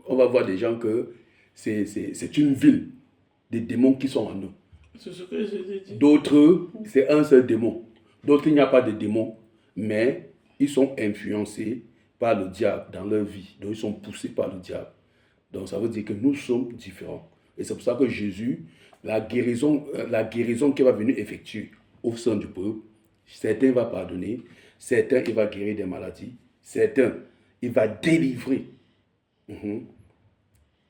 On va voir des gens que c'est une ville, des démons qui sont en eux. C'est ce que je t'ai dit. D'autres, c'est un seul démon. D'autres, il n'y a pas de démon, mais ils sont influencés par le diable dans leur vie. Donc, ils sont poussés par le diable. Donc, ça veut dire que nous sommes différents. Et c'est pour ça que Jésus, la guérison qu'il va venir effectuer au sein du peuple, certains, il va pardonner, certains, il va guérir des maladies, certains, il va délivrer.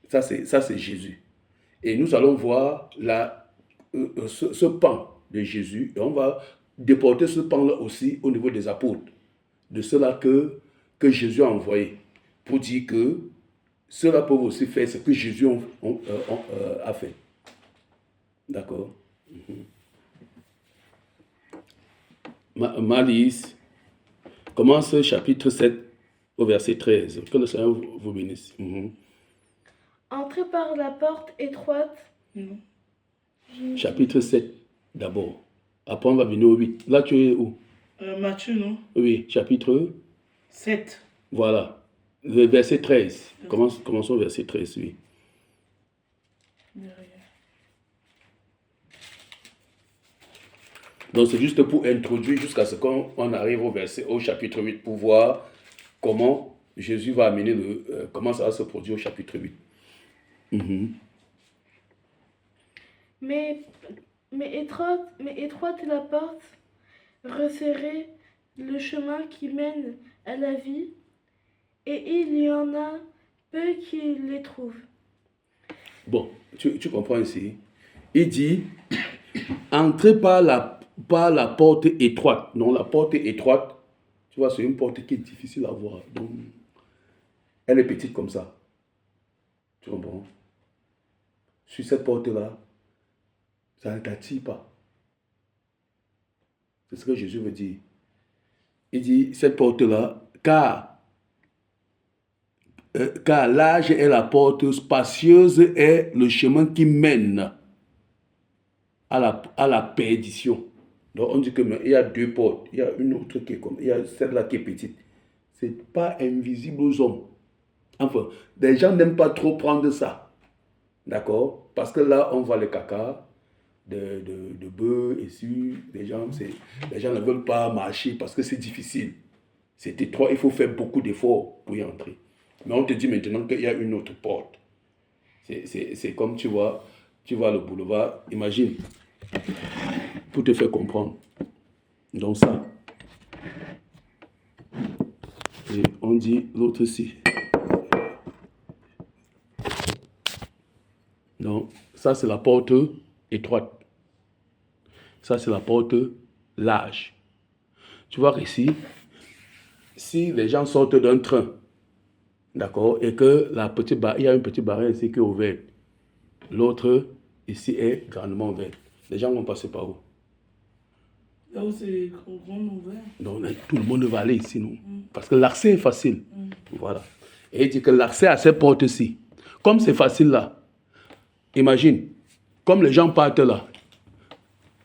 Ça, c'est Jésus. Et nous allons voir ce pan de Jésus. Et on va déporter ce pan-là aussi au niveau des apôtres, de ceux-là que Jésus a envoyé, pour dire que ceux-là peuvent aussi faire ce que Jésus a fait. D'accord. Malice commence chapitre 7 au verset 13. Que le Seigneur vous bénisse. Entrez par la porte étroite. Chapitre 7 d'abord. Après on va venir au 8. Là tu es où? Matthieu, non? Oui, chapitre 7. Voilà. Le verset 13. Commençons au verset 13, oui. Donc c'est juste pour introduire jusqu'à ce qu'on arrive au chapitre 8 pour voir comment Jésus va amener comment ça va se produire au chapitre 8. Mais étroite est la porte, resserré le chemin qui mène à la vie, et il y en a peu qui les trouvent. Bon, tu comprends ici. Il dit, entrez par la porte étroite. Non, la porte étroite, tu vois, c'est une porte qui est difficile à voir. Donc, elle est petite comme ça. Tu comprends? Sur cette porte-là, ça ne t'attire pas. C'est ce que Jésus veut dire. Il dit, cette porte-là, car large est la porte, spacieuse est le chemin qui mène à la perdition. Donc on dit qu'il y a deux portes. Il y a une autre qui est comme, il y a celle-là qui est petite. Ce n'est pas invisible aux hommes. Enfin, les gens n'aiment pas trop prendre ça. D'accord? Parce que là, on voit le caca de bœufs et sur les gens ne veulent pas marcher parce que c'est difficile. C'est étroit, il faut faire beaucoup d'efforts pour y entrer. Mais on te dit maintenant qu'il y a une autre porte. C'est comme tu vois le boulevard, imagine, pour te faire comprendre. Donc ça. Et on dit l'autre aussi. Donc ça c'est la porte étroite. Ça c'est la porte large. Tu vois ici, si les gens sortent d'un train, d'accord, et que il y a une petite barrière ici qui est ouverte, l'autre ici est grandement ouverte. Les gens vont passer par où? Là où c'est grand ouvert. Donc tout le monde va aller ici, non? Parce que l'accès est facile. Voilà. Et il dit que l'accès à ces portes-ci, comme c'est facile là, imagine, comme les gens partent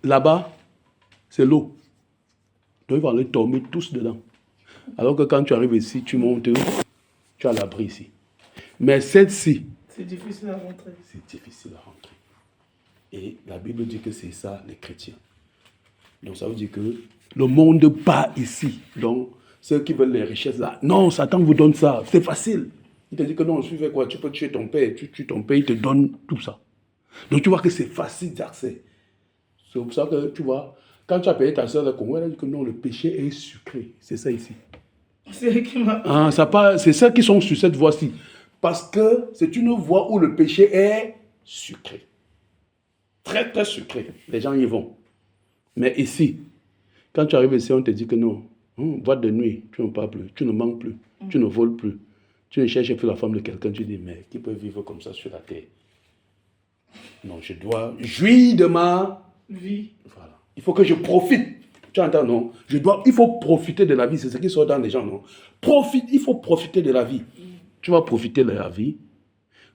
là-bas, c'est l'eau. Donc ils vont aller tomber tous dedans. Alors que quand tu arrives ici, tu montes, tu as l'abri ici. Mais celle-ci, c'est difficile à rentrer. C'est difficile à rentrer. Et la Bible dit que c'est ça, les chrétiens. Donc ça veut dire que le monde part ici. Donc ceux qui veulent les richesses là, non, Satan vous donne ça, c'est facile. Il te dit que non, tu fais quoi? Tu peux tuer ton père, tu tues ton père, il te donne tout ça. Donc tu vois que c'est facile d'accès. C'est pour ça que tu vois, quand tu as payé ta soeur le Congo, elle a dit que non, le péché est sucré. C'est ça ici. C'est elle qui m'a... c'est ceux qui sont sur cette voie-ci. Parce que c'est une voie où le péché est sucré. Très, très sucré. Les gens y vont. Mais ici, quand tu arrives ici, on te dit que non. Boîte de nuit, tu ne parles plus, tu ne manques plus, tu ne voles plus. Tu ne cherches plus la femme de quelqu'un, tu dis, mais qui peut vivre comme ça sur la terre? Non, je dois jouir de ma vie. Voilà. Il faut que je profite. Tu entends, non? Il faut profiter de la vie. C'est ce qui sort dans les gens, non? Il faut profiter de la vie. Tu vas profiter de la vie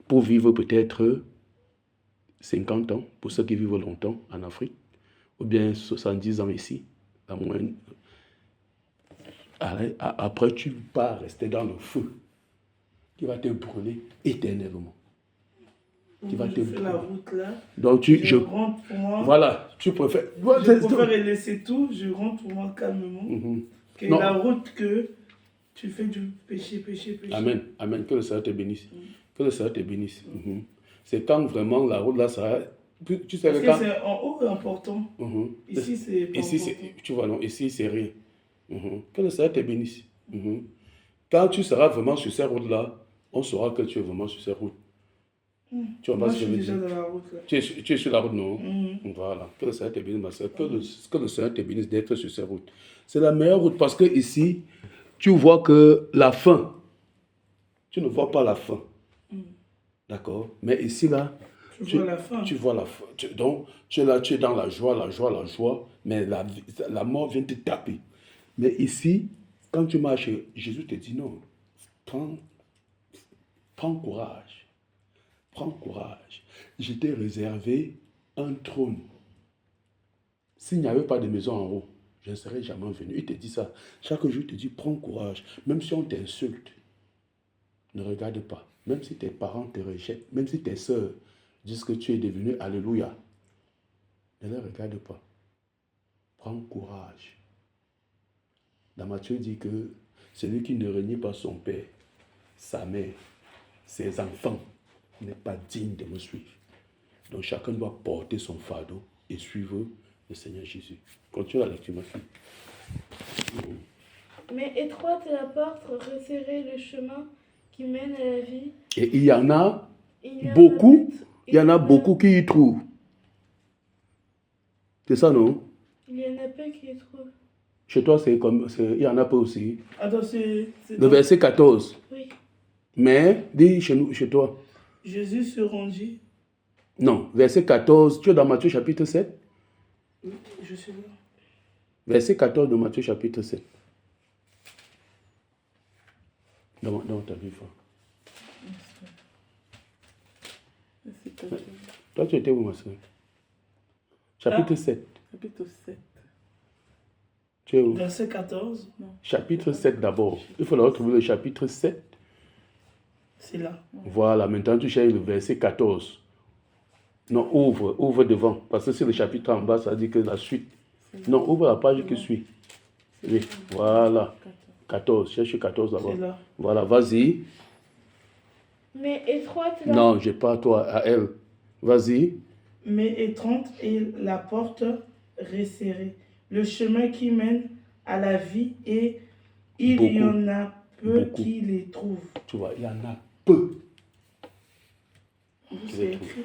pour vivre peut-être 50 ans, pour ceux qui vivent longtemps en Afrique, ou bien 70 ans ici, la moyenne. Après, tu vas rester dans le feu qui va te brûler éternellement. Qui va te brûler. La route là. Donc, je rentre pour moi. Voilà, tu préfères. Je préfère laisser tout, je rentre pour moi calmement. Que la route que tu fais du péché. Amen, amen. Que le Seigneur te bénisse. Que le Seigneur te bénisse. C'est quand vraiment la route là, ça. Tu sais parce que c'est en haut important. Ici, c'est pas important. Tu vois, non, ici, c'est rien. Que le Seigneur te bénisse. Quand tu seras vraiment sur ces routes là, on saura que tu es vraiment sur ces routes. Tu vois Moi, pas je ce que suis je veux déjà dire? dans la route. Là. Tu es sur la route, non? Voilà. Que le Seigneur te bénisse, ma soeur. Que le Seigneur te bénisse d'être sur cette route. C'est la meilleure route parce que ici, tu vois que la fin, tu ne vois pas la fin. D'accord? Mais ici, là, Tu vois la fin. tu vois la fin. Donc, tu es là, tu es dans la joie, mais la mort vient te taper. Mais ici, quand tu marches, Jésus te dit non, prends courage. Prends courage. Je t'ai réservé un trône. S'il n'y avait pas de maison en haut, je ne serais jamais venu. Il te dit ça. Chaque jour, il te dit, prends courage. Même si on t'insulte, ne regarde pas. Même si tes parents te rejettent, même si tes soeurs disent que tu es devenu Alléluia, ne les regarde pas. Prends courage. Dans Matthieu dit que celui qui ne renie pas son père, sa mère, ses enfants, n'est pas digne de me suivre. Donc chacun doit porter son fardeau et suivre le Seigneur Jésus. Continue la lecture, ma fille. Mais étroite est la porte, resserré le chemin qui mène à la vie. Et il y en a Il beaucoup, y en a beaucoup qui y trouvent. C'est ça, non? Il y en a peu qui y trouvent. Chez toi, il y en a peu aussi. Attends, Le verset 14. Oui. Mais, dis chez toi. Jésus se rendit. Non, verset 14. Tu es dans Matthieu chapitre 7? Oui, je suis là. Verset 14 de Matthieu chapitre 7. Dans ta vie, toi, tu étais où, ma soeur? Chapitre 7. Chapitre 7. Tu es où? Verset 14. Non. Chapitre 7 d'abord. Il faut retrouver le chapitre 7. C'est là. Voilà, maintenant tu cherches le verset 14. Non, ouvre devant. Parce que c'est le chapitre en bas, ça dit que la suite. Non, ouvre la page qui suit. Oui, voilà. 14, cherche 14 d'abord. C'est là. Voilà, vas-y. Mais étroite la... Non, je parle à toi, à elle. Vas-y. Mais étroite est la porte resserrée, le chemin qui mène à la vie, et il y en a peu qui les trouvent. Tu vois, il y en a peu. C'est écrit.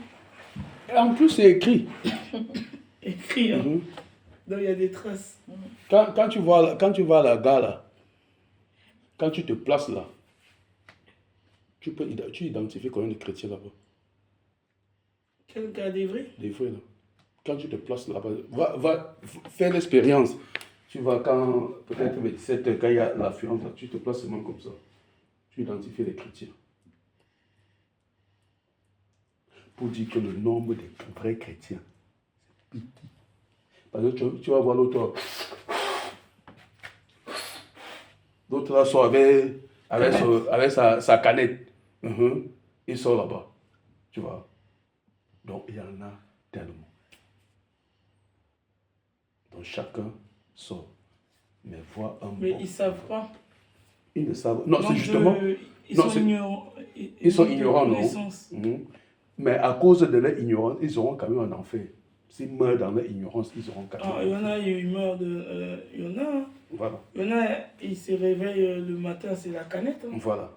Et en plus, c'est écrit. Écrit, hein. Donc il y a des traces. Quand tu vas à la gare, là, quand tu te places là, tu identifies combien de chrétiens là-bas. Quel gars d'Ivry? Des vrais, là. Quand tu te places là-bas, va faire l'expérience. Tu vas quand, peut-être 27 heures, quand il y a l'affluence, tu te places seulement comme ça. Tu identifies les chrétiens. Pour dire que le nombre de vrais chrétiens, c'est petit. Parce que tu vas voir l'autre. L'autre là sort avec sa canette. Il sort là-bas. Tu vois. Donc il y en a tellement. Donc chacun sort. Mais voit un Mais bon. ils ne savent pas. Ils ne savent. Non, c'est justement. Ils sont ignorants. Ils sont ignorants, non? Mais à cause de leur ignorance, ils auront quand même un enfer. S'ils meurent dans leur ignorance, ils auront quand même. Il y en a, ils meurent de. Il y en a. Hein. Voilà. Il y en a, ils se réveillent le matin, c'est la canette. Hein. Voilà.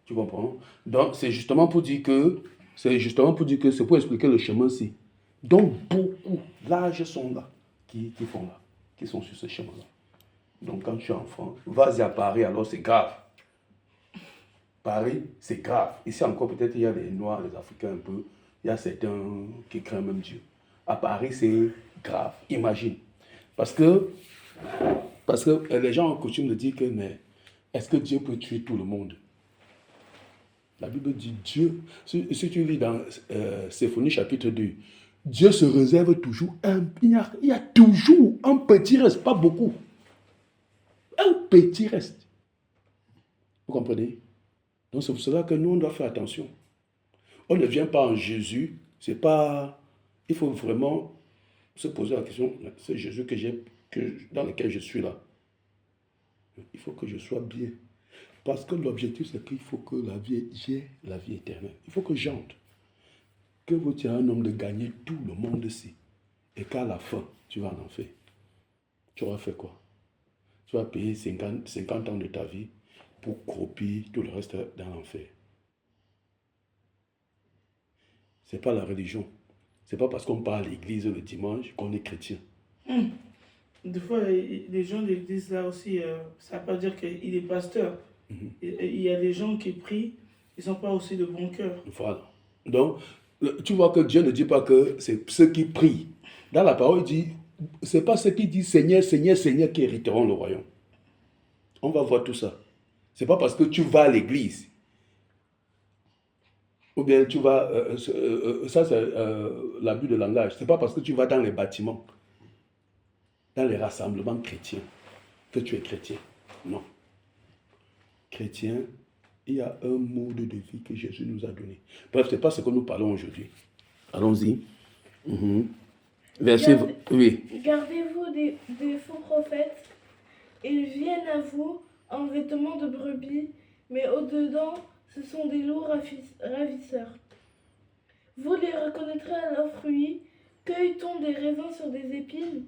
Tu comprends? Donc, c'est justement pour dire que. C'est pour expliquer le chemin-ci. Donc, beaucoup, l'âge sont là, qui font là, qui sont sur ce chemin-là. Donc, quand tu es enfant, vas-y à Paris, alors c'est grave. Paris, c'est grave. Ici encore, peut-être, il y a les Noirs, les Africains un peu. Il y a certains qui craignent même Dieu. À Paris, c'est grave. Imagine. Parce que les gens ont coutume de dire que, mais est-ce que Dieu peut tuer tout le monde? La Bible dit Dieu, si tu lis dans Sophonie chapitre 2, Dieu se réserve toujours il y a toujours un petit reste, pas beaucoup. Un petit reste. Vous comprenez? Donc c'est pour cela que nous, on doit faire attention. On ne vient pas en Jésus, c'est pas... Il faut vraiment se poser la question, c'est Jésus dans lequel je suis là. Il faut que je sois bien. Parce que l'objectif, c'est qu'il faut que j'ai la vie éternelle. Il faut que j'entre. Que vous tu es un homme de gagner tout le monde ici. Et qu'à la fin, tu vas en enfer. Tu auras fait quoi? Tu vas payer 50 ans de ta vie pour croupir tout le reste dans l'enfer. Ce n'est pas la religion. Ce n'est pas parce qu'on part à l'église le dimanche qu'on est chrétien. Des fois, les gens de l'église là aussi, ça ne veut pas dire qu'il est pasteur. Il y a des gens qui prient, ils n'ont pas aussi de bon cœur. Voilà. Donc, tu vois que Dieu ne dit pas que c'est ceux qui prient. Dans la parole, il dit, ce n'est pas ceux qui disent Seigneur, Seigneur, Seigneur qui hériteront le royaume. On va voir tout ça. Ce n'est pas parce que tu vas à l'église. Ou bien tu vas, ça c'est l'abus de langage. Ce n'est pas parce que tu vas dans les bâtiments, dans les rassemblements chrétiens, que tu es chrétien. Non. Chrétien, il y a un mode de vie que Jésus nous a donné. Bref, ce n'est pas ce que nous parlons aujourd'hui. Allons-y. Verset, oui. Gardez-vous des faux prophètes. Ils viennent à vous en vêtements de brebis, mais au-dedans, ce sont des loups ravisseurs. Vous les reconnaîtrez à leurs fruits. Cueille-t-on des raisins sur des épines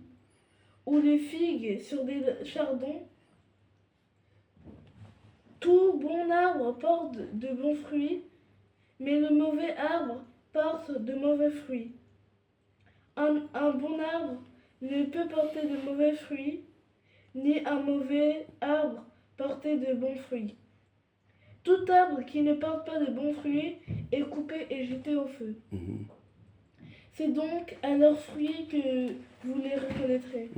ou des figues sur des chardons? Tout bon arbre porte de bons fruits, mais le mauvais arbre porte de mauvais fruits. Un bon arbre ne peut porter de mauvais fruits, ni un mauvais arbre porter de bons fruits. Tout arbre qui ne porte pas de bons fruits est coupé et jeté au feu. C'est donc à leurs fruits que vous les reconnaîtrez.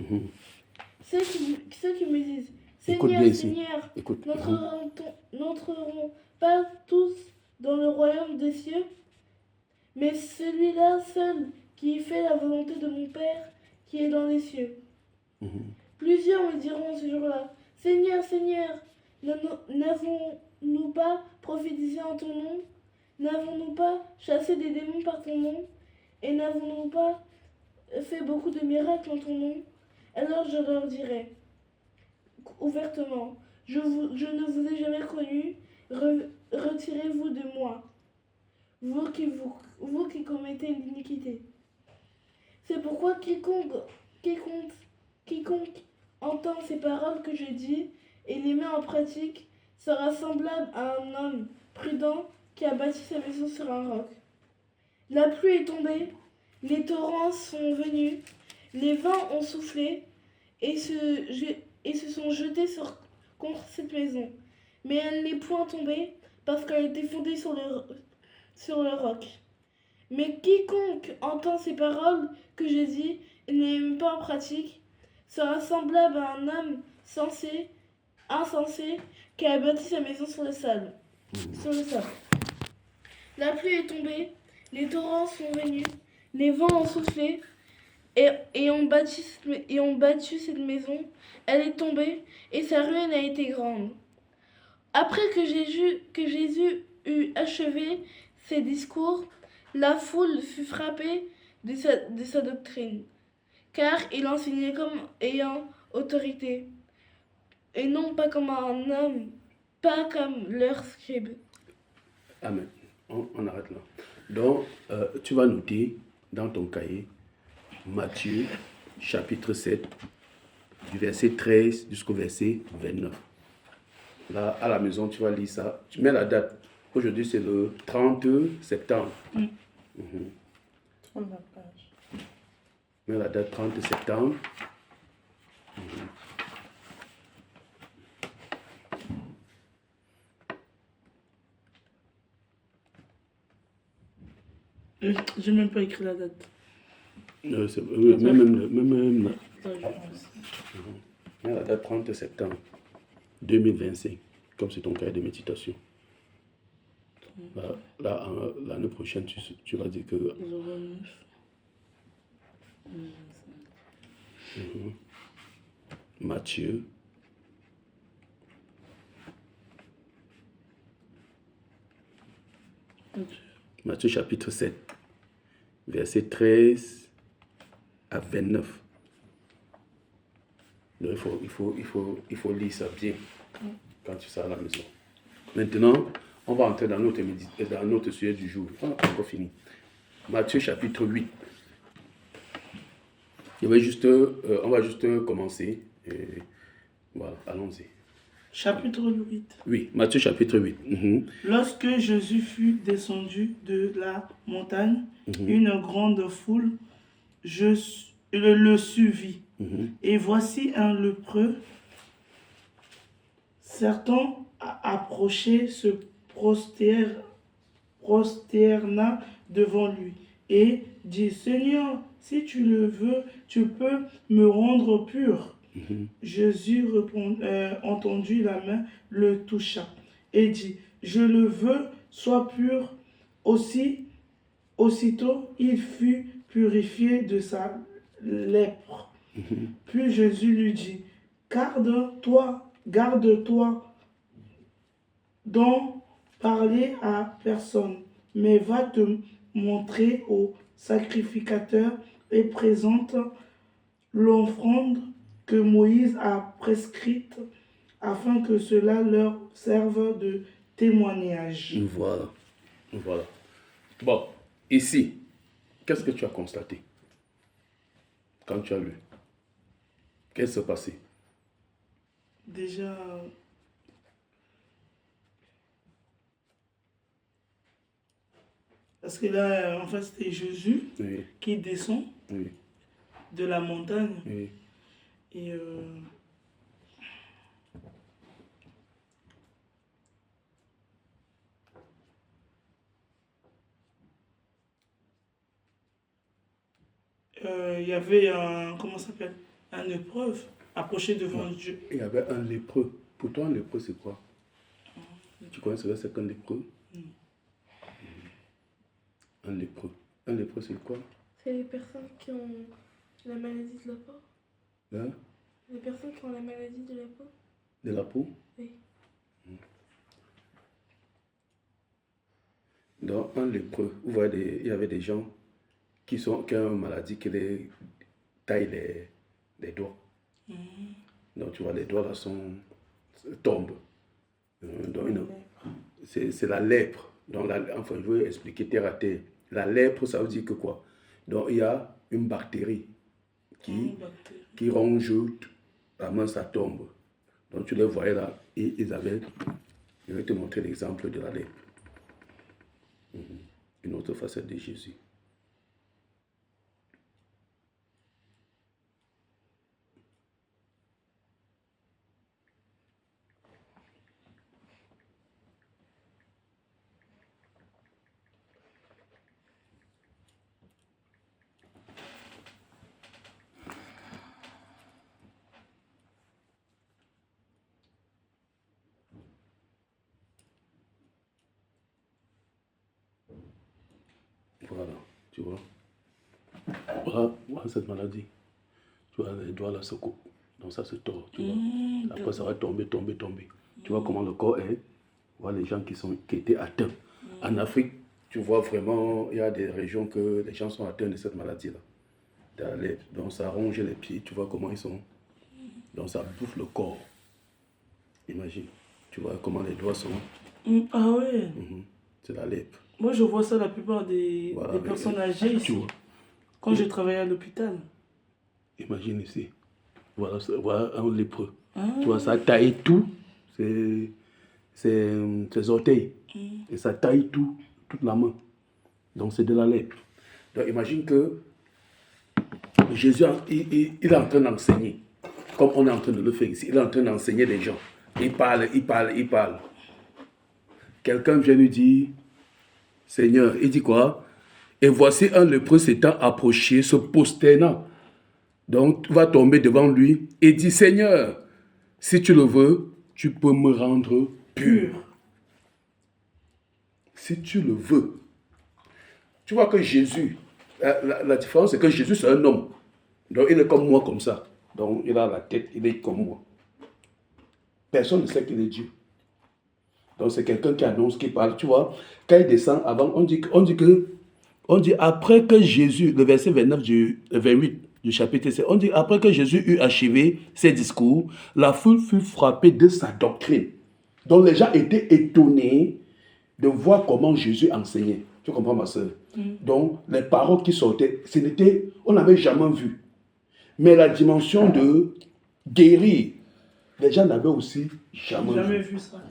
Ceux qui me disent, Seigneur, Seigneur, n'entreront pas tous dans le royaume des cieux, mais celui-là seul qui fait la volonté de mon Père qui est dans les cieux. Plusieurs me diront ce jour-là, Seigneur, Seigneur, n'avons-nous pas prophétisé en ton nom? N'avons-nous pas chassé des démons par ton nom? Et n'avons-nous pas fait beaucoup de miracles en ton nom? Alors je leur dirai ouvertement, je ne vous ai jamais connu, retirez-vous de moi, vous qui commettez l'iniquité. C'est pourquoi quiconque entend ces paroles que je dis et les met en pratique sera semblable à un homme prudent qui a bâti sa maison sur un roc. La pluie est tombée, les torrents sont venus, les vents ont soufflé et se sont jetés contre cette maison. Mais elle n'est point tombée parce qu'elle était fondée sur le roc. Mais quiconque entend ces paroles que j'ai dit et ne les met pas en pratique sera semblable à un homme insensé qui a bâti sa maison sur le sable. La pluie est tombée, les torrents sont venus, les vents ont soufflé et ont battu cette maison. Elle est tombée et sa ruine a été grande. Après que Jésus eut achevé ses discours, la foule fut frappée de sa doctrine, car il enseignait comme ayant autorité, et non pas comme un homme, pas comme leurs scribes. Amen. On arrête là. Donc, tu vas noter dans ton cahier Matthieu, chapitre 7, du verset 13 jusqu'au verset 29. Là, à la maison, tu vas lire ça. Tu mets la date. Aujourd'hui, c'est le 30 septembre. 30 pages. Mets la date 30 septembre. Je n'ai même pas écrit la date. Même la date 30 septembre 2025, comme c'est ton cahier de méditation. Là, l'année prochaine, tu vas dire que... 09. Matthieu. Matthieu chapitre 7, verset 13 à 29. Donc, il faut lire ça bien quand tu seras à la maison. Maintenant, on va entrer dans notre sujet du jour. On n'a pas encore fini. Matthieu chapitre 8. On va juste commencer. Et voilà, allons-y. Chapitre 8. Oui, Matthieu chapitre 8. Lorsque Jésus fut descendu de la montagne, une grande foule le suivit. Et voici un lépreux, certain approché, se prosterna devant lui et dit, Seigneur, si tu le veux, tu peux me rendre pur. Jésus entendit la main, le toucha et dit, je le veux, sois pur. Aussitôt, il fut purifié de sa lèpre. Puis Jésus lui dit, garde-toi d'en parler à personne, mais va te montrer au sacrificateur et présente l'offrande que Moïse a prescrite afin que cela leur serve de témoignage. Voilà. Bon, ici, qu'est-ce que tu as constaté quand tu as lu? Qu'est-ce qui s'est passé? Déjà, parce que là, en fait, c'était Jésus qui descend de la montagne. Et il y avait un épreuve approché devant Dieu. Il y avait un lépreux. Pour toi, un lépreux, c'est quoi? Tu connais ce que c'est qu'un lépreux? Un lépreux. Un lépreux, c'est quoi? C'est les personnes qui ont la maladie de la peau. Hein? Les personnes qui ont la maladie de la peau. De la peau? Oui. Dans un lépreux, vous voyez, il y avait des gens qui ont une maladie qui les taille les doigts. Donc tu vois, les doigts là tombent. Donc, c'est la lèpre. Donc, enfin, je veux expliquer terre à terre. La lèpre, ça veut dire que quoi? Donc il y a une bactérie qui ronge la main, ça tombe. Donc tu les voyais là, et ils avaient, je vais te montrer l'exemple de la lèpre. Une autre facette de Jésus. Voilà, tu vois. Voilà cette maladie. Tu vois, les doigts là se coupent. Donc ça se tord, tu vois. Après, ça va tomber. Tu vois comment le corps est. Voilà les gens qui étaient atteints. En Afrique, tu vois vraiment, il y a des régions que les gens sont atteints de cette maladie-là. Donc ça ronge les pieds, tu vois comment ils sont. Donc ça bouffe le corps. Imagine, tu vois comment les doigts sont. Ah ouais. C'est la lèpre. Moi, je vois ça la plupart des personnes âgées ici. Quand je travaillais à l'hôpital. Imagine ici. Voilà un lépreux. Tu vois, ça taille tout. Ses orteils. Et ça taille toute la main. Donc c'est de la lèpre. Donc imagine que Jésus, il est en train d'enseigner. Comme on est en train de le faire ici. Il est en train d'enseigner les gens. Il parle. Quelqu'un vient lui dire, Seigneur, il dit quoi? Et voici un lépreux s'étant approché, se prosternant. Donc, tu vas tomber devant lui et dit, Seigneur, si tu le veux, tu peux me rendre pur. Si tu le veux. Tu vois que Jésus, la différence c'est que Jésus c'est un homme. Donc, il est comme moi, comme ça. Donc, il a la tête, il est comme moi. Personne ne sait qu'il est Dieu. Donc, c'est quelqu'un qui annonce, qui parle. Tu vois, quand il descend avant, on dit après que Jésus, le verset 28 du chapitre 7, on dit après que Jésus eut achevé ses discours, la foule fut frappée de sa doctrine. Donc, les gens étaient étonnés de voir comment Jésus enseignait. Tu comprends, ma soeur? Donc, les paroles qui sortaient, on n'avait jamais vu. Mais la dimension de guérir, Les gens n'avaient aussi jamais vu ça.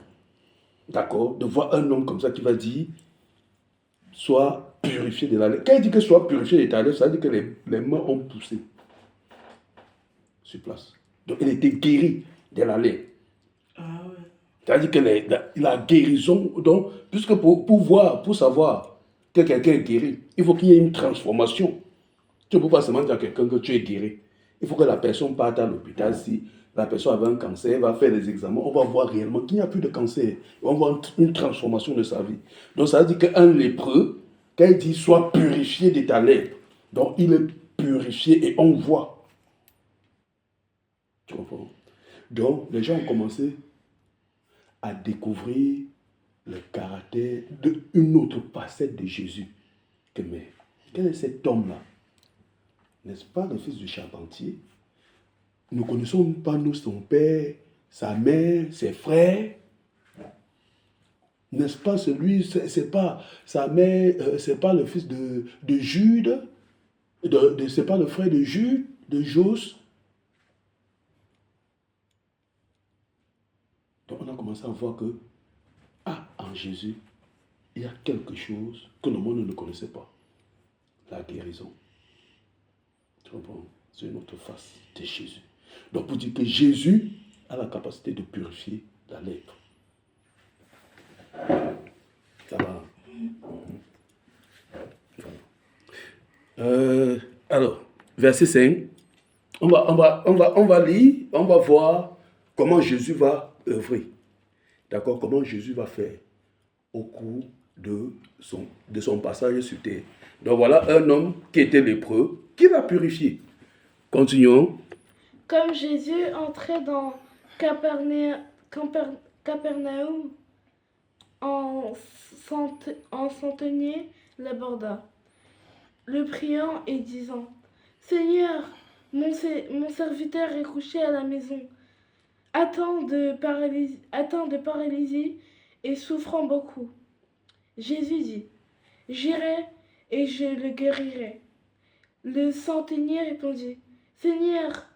D'accord? De voir un homme comme ça qui va dire, sois purifié de la lèvre. Quand il dit que sois purifié de ta lèvre, ça veut dire que les mains ont poussé sur place. Donc il était guéri de la lèvre. Ah ouais. C'est-à-dire que la guérison, donc, puisque pour savoir que quelqu'un est guéri, il faut qu'il y ait une transformation. Tu ne peux pas seulement dire à quelqu'un que tu es guéri. Il faut que la personne parte à l'hôpital. Si la personne avait un cancer, elle va faire des examens, on va voir réellement qu'il n'y a plus de cancer. On va voir une transformation de sa vie. Donc ça veut dire qu'un lépreux, quand il dit sois purifié de ta lèvre, donc il est purifié et on voit. Tu comprends? Donc les gens ont commencé à découvrir le caractère d'une autre facette de Jésus. Mais quel est cet homme-là? N'est-ce pas le fils du charpentier? Nous ne connaissons pas, nous, son père, sa mère, ses frères. N'est-ce pas celui, c'est pas sa mère, c'est pas le fils de Jude, c'est pas le frère de Jude, de Jos. Donc on a commencé à voir que, en Jésus, il y a quelque chose que le monde ne connaissait pas. La guérison. Tu comprends? C'est une autre face de Jésus. Donc pour dire que Jésus a la capacité de purifier la lèpre. Ça va. Alors, verset 5. On va lire, on va voir comment Jésus va œuvrer. D'accord? Comment Jésus va faire au cours de son passage sur terre. Donc voilà un homme qui était lépreux, qui va purifier. Continuons. Comme Jésus entrait dans Capernaum en centenier l'aborda, le priant et disant, Seigneur, mon serviteur est couché à la maison, atteint de paralysie et souffrant beaucoup. Jésus dit, j'irai et je le guérirai. Le centenier répondit, Seigneur,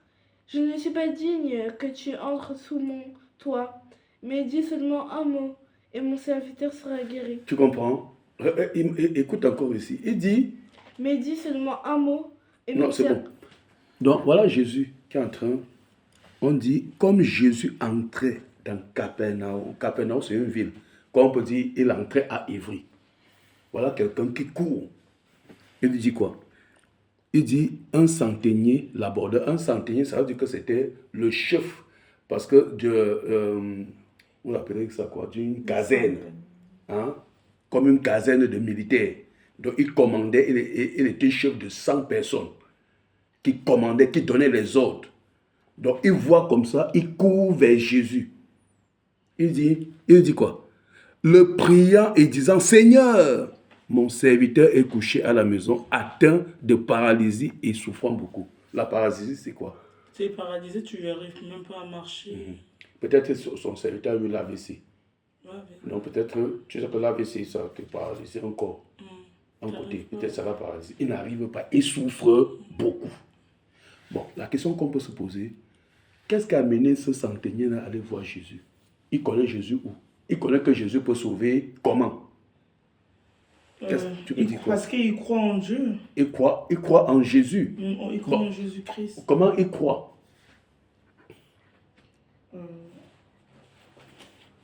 je ne suis pas digne que tu entres sous mon toit, mais dis seulement un mot et mon serviteur sera guéri. Tu comprends? Écoute encore ici. Il dit... Mais dis seulement un mot et non, c'est bon. Donc voilà Jésus qui est en train... On dit, comme Jésus entrait dans Capernaum. Capernaum, c'est une ville. Comme on peut dire, il entrait à Ivry. Voilà quelqu'un qui court. Il dit quoi? Il dit, un centenier l'aborde. Un centenier, ça veut dire que c'était le chef. Parce que on appelait ça quoi? D'une caserne. Hein? Comme une caserne de militaires. Donc il commandait, il était chef de 100 personnes. Qui commandait, qui donnait les ordres. Donc il voit comme ça, il court vers Jésus. Il dit quoi? Le priant et disant, Seigneur, mon serviteur est couché à la maison, atteint de paralysie et souffrant beaucoup. La paralysie, c'est quoi? C'est paralysé, tu n'arrives même pas à marcher. Peut-être son serviteur a eu l'AVC. Donc peut-être, tu sais que l'AVC, ça te paralyse encore. Un côté, peut-être ça va paralyser. Il n'arrive pas, il souffre beaucoup. Bon, la question qu'on peut se poser, qu'est-ce qui a amené ce centenier-là à aller voir Jésus? Il connaît Jésus où? Il connaît que Jésus peut sauver comment? Tu peux dire quoi? Parce qu'il croit en Dieu. Il croit en Jésus. Il croit en Jésus-Christ. Comment il croit?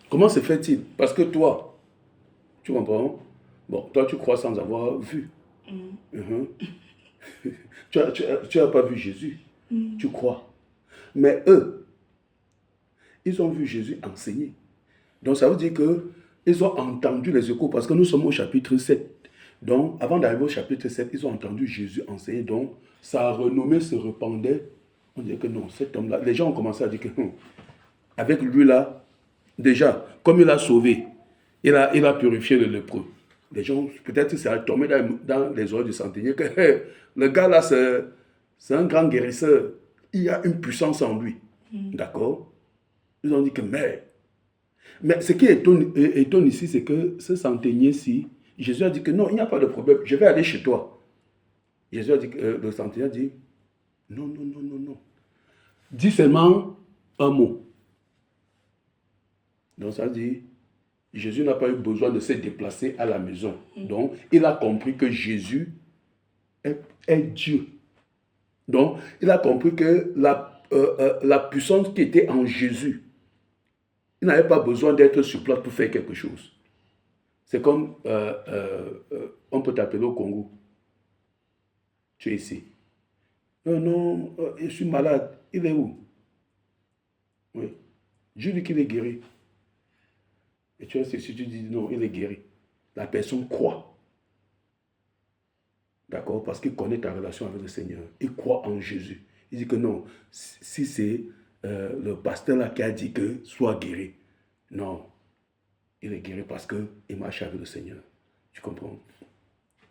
Comment se fait-il? Parce que toi, tu comprends? Bon, toi tu crois sans avoir vu. Tu n'as pas vu Jésus. Tu crois. Mais eux, ils ont vu Jésus enseigner. Donc ça veut dire qu'ils ont entendu les échos, parce que nous sommes au chapitre 7. Donc avant d'arriver au chapitre 7, ils ont entendu Jésus enseigner. Donc sa renommée se répandait. On dirait que non, cet homme-là, les gens ont commencé à dire que avec lui là, déjà, comme il a sauvé, il a purifié le lépreux. Les gens, peut-être ça a tombé dans les oreilles du centenier que le gars là, c'est un grand guérisseur. Il y a une puissance en lui. D'accord? Ils ont dit que mais ce qui étonne ici, c'est que ce centenier-ci, Jésus a dit que non, il n'y a pas de problème, je vais aller chez toi. Jésus a dit que le centenier a dit non. Dis seulement un mot Donc ça dit, Jésus n'a pas eu besoin de se déplacer à la maison. Donc il a compris que Jésus est Dieu. Donc il a compris que la puissance qui était en Jésus, il n'avait pas besoin d'être sur place pour faire quelque chose. C'est comme on peut t'appeler au Congo. Tu es ici. Non, non, je suis malade. Il est où? Oui. Dieu dit qu'il est guéri. Et tu restes ici, tu dis non, il est guéri. La personne croit. D'accord? Parce qu'il connaît ta relation avec le Seigneur. Il croit en Jésus. Il dit que non, si c'est le pasteur là qui a dit que sois guéri. Non. Il est guéri parce qu'il marche avec le Seigneur. Tu comprends?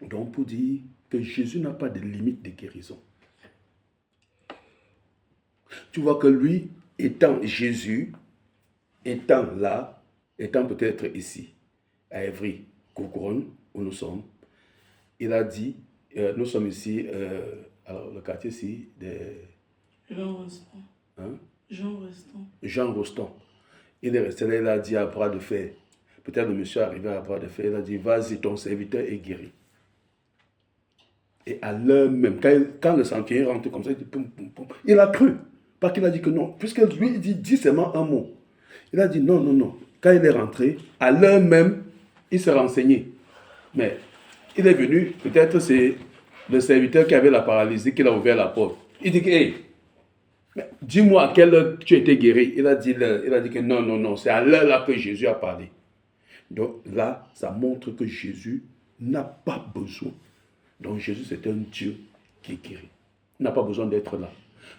Donc, pour dire que Jésus n'a pas de limite de guérison. Tu vois que lui, étant Jésus, étant là, étant peut-être ici, à Évry, Couronne, où nous sommes, il a dit, nous sommes ici, alors le quartier ici, Jean Rostand. Hein? Jean Rostand. Jean Rostand. Il est resté là, il a dit à bras de fer. Peut-être le monsieur est arrivé à bras de fer, il a dit, vas-y, ton serviteur est guéri. Et à l'heure même, quand le centenier rentre comme ça, il dit, poum, poum, poum, il a cru. Parce qu'il a dit que non, puisque lui, il dit seulement un mot. Il a dit non, non, non. Quand il est rentré, à l'heure même, il s'est renseigné. Mais il est venu, peut-être c'est le serviteur qui avait la paralysie qui a ouvert la porte. Il dit que, hey, dis-moi à quelle heure tu étais guéri. Il a dit que non, non, non, c'est à l'heure là que Jésus a parlé. Donc là, ça montre que Jésus n'a pas besoin. Donc Jésus, c'est un Dieu qui guérit. Il n'a pas besoin d'être là.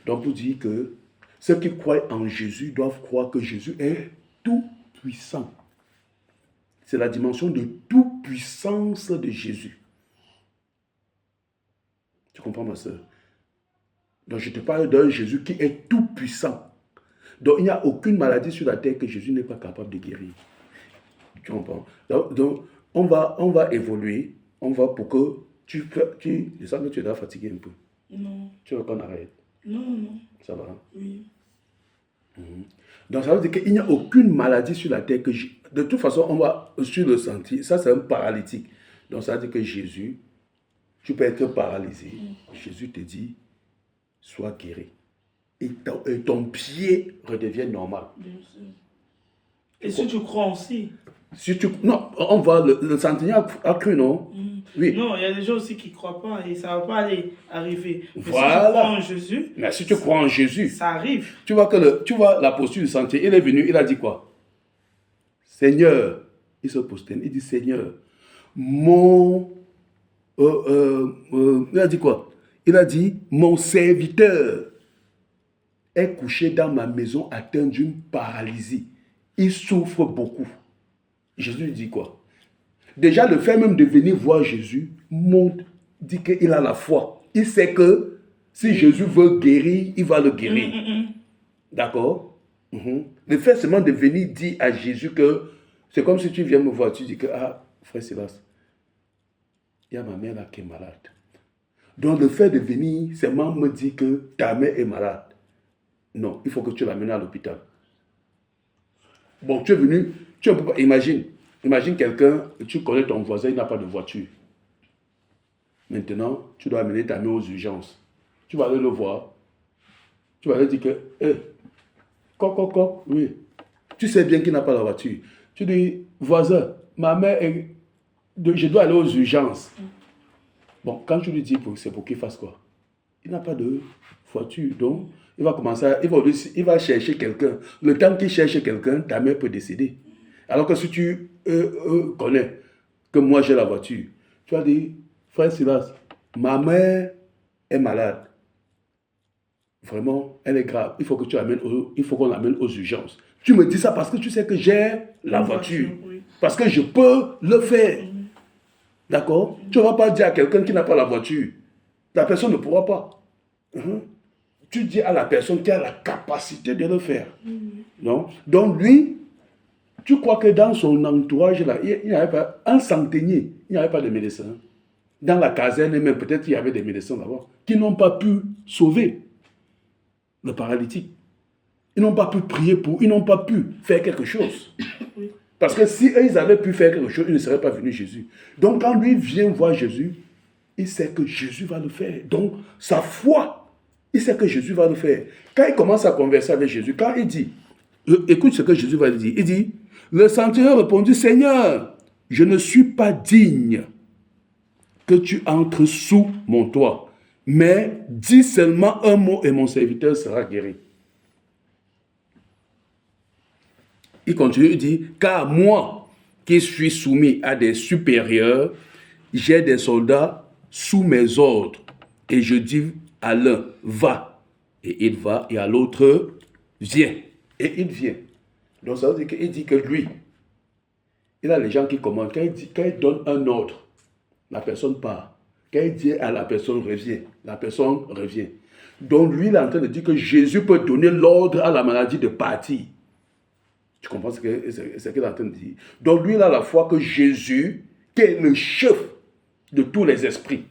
Donc pour dire que ceux qui croient en Jésus doivent croire que Jésus est tout puissant. C'est la dimension de toute puissance de Jésus. Tu comprends ma soeur? Donc je te parle d'un Jésus qui est tout puissant. Donc il n'y a aucune maladie sur la terre que Jésus n'est pas capable de guérir. Tu comprends? Donc on va évoluer. On va pour que je sens que tu es là fatigué un peu. Non. Tu veux qu'on arrête? Non, non. Ça va? Oui. Donc ça veut dire qu'il n'y a aucune maladie sur la terre que de toute façon on va sur le sentier. Ça c'est un paralytique. Donc ça veut dire que Jésus, tu peux être paralysé. Jésus te dit, sois guéri. Et ton pied redevient normal. Bien sûr. Et si tu crois aussi? Si tu, non, on va, le centenier a cru, non? Oui. Non, il y a des gens aussi qui ne croient pas et ça ne va pas arriver. Mais voilà. Si tu crois en Jésus, mais si tu crois en Jésus, ça arrive. Tu vois la posture du sentier, il est venu, il a dit quoi? Seigneur, il se posterne, il dit Seigneur, il a dit quoi? Il a dit, mon serviteur est couché dans ma maison atteint d'une paralysie. Il souffre beaucoup. Jésus lui dit quoi? Déjà, le fait même de venir voir Jésus dit qu'il a la foi. Il sait que si Jésus veut guérir, il va le guérir. D'accord? Le fait seulement de venir dire à Jésus que c'est comme si tu viens me voir, tu dis que, ah, frère Silas, il y a ma mère là qui est malade. Donc le fait de venir seulement me dire que ta mère est malade. Non, il faut que tu l'amènes à l'hôpital. Bon, tu es venu, tu ne peux pas, imagine quelqu'un, tu connais ton voisin, il n'a pas de voiture. Maintenant, tu dois amener ta mère aux urgences. Tu vas aller le voir. Tu vas lui dire que, oui. Tu sais bien qu'il n'a pas la voiture. Tu dis, voisin, ma mère je dois aller aux urgences. Bon, quand tu lui dis, c'est pour qu'il fasse quoi? Il n'a pas de voiture. Donc, il va commencer, il va chercher quelqu'un. Le temps qu'il cherche quelqu'un, ta mère peut décéder. Alors que si tu connais que moi j'ai la voiture, tu vas dire, frère Silas, ma mère est malade. Vraiment, elle est grave. Il faut que qu'on l'amène aux urgences. Tu me dis ça parce que tu sais que j'ai la voiture. Oui. Parce que je peux le faire. D'accord? Tu ne vas pas dire à quelqu'un qui n'a pas la voiture. La personne ne pourra pas. Tu dis à la personne qui a la capacité de le faire. Non? Donc lui, tu crois que dans son entourage, là, il n'y avait pas un centenier, il n'y avait pas de médecin. Dans la caserne, même peut-être il y avait des médecins là-bas qui n'ont pas pu sauver le paralytique. Ils n'ont pas pu prier pour, ils n'ont pas pu faire quelque chose. Parce que si eux, ils avaient pu faire quelque chose, ils ne seraient pas venus Jésus. Donc quand lui vient voir Jésus, il sait que Jésus va le faire. Donc sa foi, il sait que Jésus va le faire. Quand il commence à converser avec Jésus, quand il dit, écoute ce que Jésus va lui dire, il dit, le centurion répondit, Seigneur, je ne suis pas digne que tu entres sous mon toit, mais dis seulement un mot et mon serviteur sera guéri. Il continue, il dit, car moi qui suis soumis à des supérieurs, j'ai des soldats sous mes ordres, et je dis à l'un, va, et il va, et à l'autre, viens, et il vient. Donc ça veut dire qu'il dit que lui, il a les gens qui commandent. Quand il donne un ordre, la personne part. Quand il dit à la personne revient, la personne revient. Donc lui, il est en train de dire que Jésus peut donner l'ordre à la maladie de partir. Tu comprends ce qu'il est en train de dire? Donc lui, il a la foi que Jésus, qui est le chef de tous les esprits,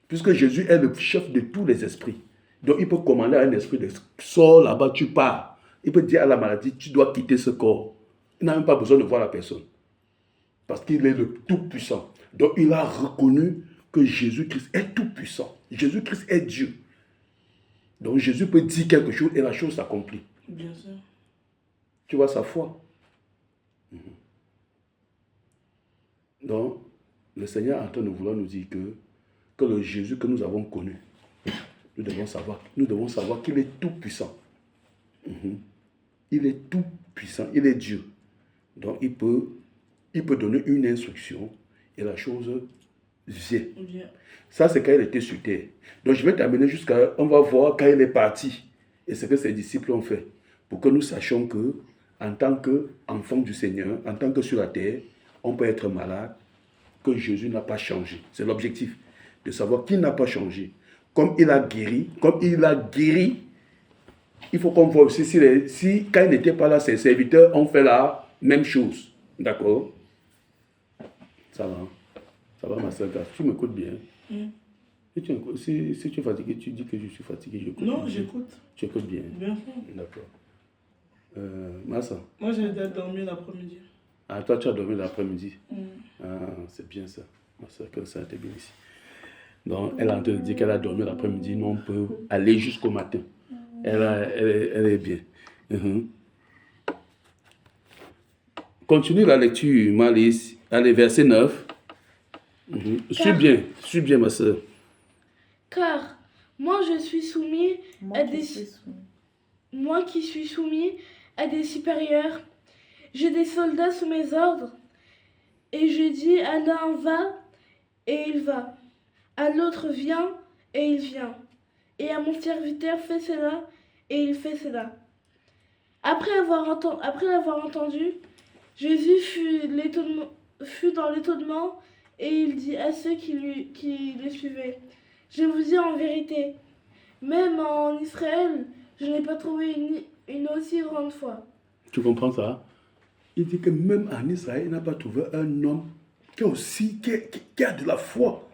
puisque Jésus est le chef de tous les esprits. Donc il peut commander à un esprit de sors là-bas, tu pars. Il peut dire à la maladie, tu dois quitter ce corps. Il n'a même pas besoin de voir la personne. Parce qu'il est le tout-puissant. Donc il a reconnu que Jésus-Christ est tout-puissant. Jésus-Christ est Dieu. Donc Jésus peut dire quelque chose et la chose s'accomplit. Bien sûr. Tu vois sa foi. Donc, le Seigneur est en train de vouloir nous dire que le Jésus que nous avons connu, nous devons savoir qu'il est tout-puissant. Il est tout-puissant, il est Dieu. Donc, il peut donner une instruction et la chose vient. Ça, c'est quand il était sur terre. Donc, je vais t'amener jusqu'à... On va voir quand il est parti et ce que ses disciples ont fait pour que nous sachions que en tant qu'enfant du Seigneur, en tant que sur la terre, on peut être malade, que Jésus n'a pas changé. C'est l'objectif, de savoir qu'il n'a pas changé. Comme il a guéri, il faut qu'on voit aussi si quand il n'était pas là, ses serviteurs ont fait la même chose. D'accord? Ça va? Ça va, ma soeur? Tu m'écoutes bien? Si tu es fatigué, tu dis que je suis fatigué. J'écoute. Non, j'écoute. Tu écoutes bien? Bien sûr. D'accord. Massa? Moi, j'ai dormi l'après-midi. Ah, toi, tu as dormi l'après-midi? Ah, c'est bien ça. Ma soeur, que ça a été bien ici. Donc, elle a en train de dire qu'elle a dormi l'après-midi. Nous, on peut aller jusqu'au matin. Elle est bien. Continue la lecture, Malice. Allez, verset 9. Suis bien, ma soeur. Car moi je suis soumis moi qui suis soumis à des supérieurs, j'ai des soldats sous mes ordres, et je dis à l'un va, et il va, à l'autre viens, et il vient, et à mon serviteur fais cela, et il fait cela. Après l'avoir entendu, Jésus fut dans l'étonnement, et il dit à ceux qui le suivaient, je vous dis en vérité, même en Israël, je n'ai pas trouvé une aussi grande foi. Tu comprends ça? Il dit que même en Israël, il n'a pas trouvé un homme qui a de la foi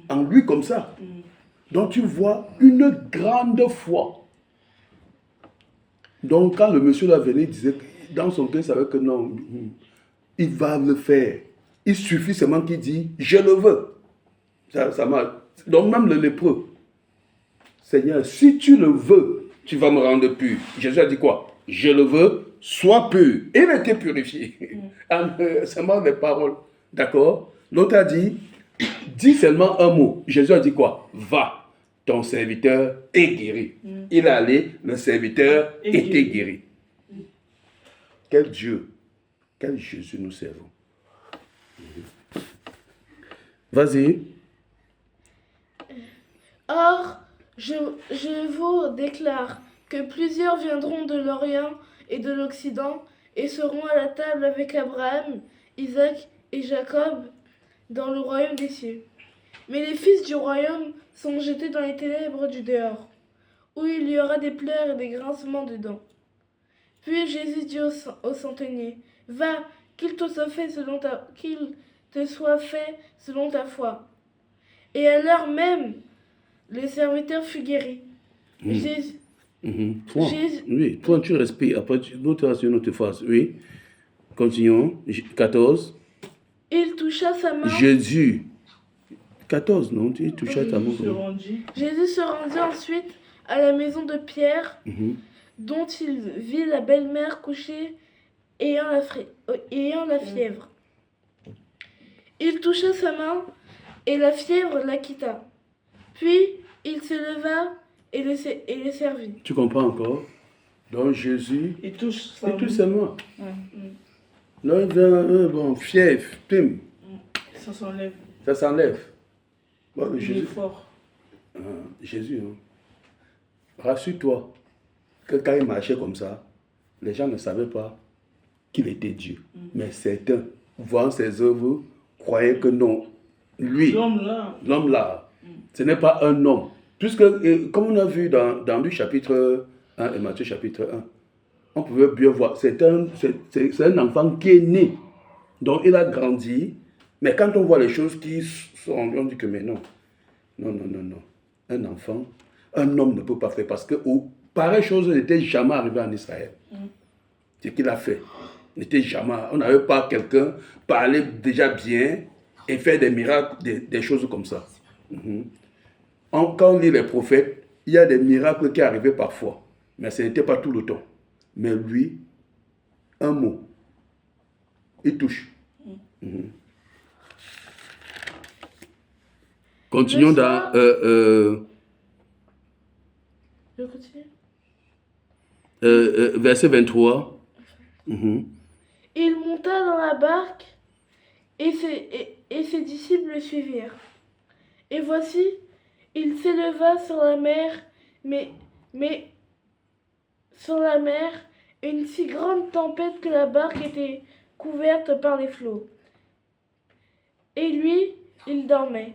en lui comme ça. Donc tu vois une grande foi. Donc quand le monsieur là venait, il disait, dans son cœur, il savait que non, il va le faire. Il suffit seulement qu'il dit, je le veux. Ça marche. Donc même le lépreux, Seigneur, si tu le veux, tu vas me rendre pur. Jésus a dit quoi? Je le veux, sois pur. Il était purifié. Seulement les paroles. D'accord? L'autre a dit, dis seulement un mot. Jésus a dit quoi? Va, ton serviteur est guéri. Il est allé, le serviteur était guéri. Quel Dieu, quel Jésus nous servons. Vas-y. Or, je vous déclare que plusieurs viendront de l'Orient et de l'Occident et seront à la table avec Abraham, Isaac et Jacob dans le royaume des cieux. Mais les fils du royaume sont jetés dans les ténèbres du dehors, où il y aura des pleurs et des grincements de dents. Puis Jésus dit au centenier, va, qu'il te soit fait selon ta foi. Et à l'heure même, le serviteur fut guéri. Point. Jésus- Oui, point, tu respires. Après, l'autre sur notre face. Oui. Continuons. 14. Il toucha sa main. Jésus. 14, non? Tu touches à ta main. Jésus se rendit. Jésus se rendit ensuite à la maison de Pierre, dont il vit la belle-mère couchée ayant la fièvre. Il toucha sa main et la fièvre la quitta. Puis il se leva et le servit. Tu comprends encore? Donc Jésus, Il touche il touche sa main. Ouais. Là, il vient, bon, fièvre, pim, Ça s'enlève. ça s'enlève. Bon, Il est Jésus, fort. Jésus, hein. Rassure-toi que quand il marchait comme ça, les gens ne savaient pas qu'il était Dieu. Mais certains, voyant ses œuvres, croyaient que non. Lui, l'homme là, ce n'est pas un homme. Puisque, comme on a vu dans Luc chapitre 1 et Matthieu chapitre 1, on pouvait bien voir, c'est un enfant qui est né. Donc il a grandi. Mais quand on voit les choses qui sont, on dit que mais non. Non. Un enfant, un homme ne peut pas faire. Parce que pareille chose n'était jamais arrivée en Israël. Ce qu'il a fait n'était jamais. On n'avait pas quelqu'un parler déjà bien et faire des miracles, des choses comme ça. Quand on lit les prophètes, il y a des miracles qui arrivaient parfois. Mais ce n'était pas tout le temps. Mais lui, un mot, il touche. Continuons dans... Je continue. Verset 23. Il monta dans la barque et ses disciples le suivirent. Et voici, il s'éleva sur la mer, mais sur la mer, une si grande tempête que la barque était couverte par les flots. Et lui, il dormait.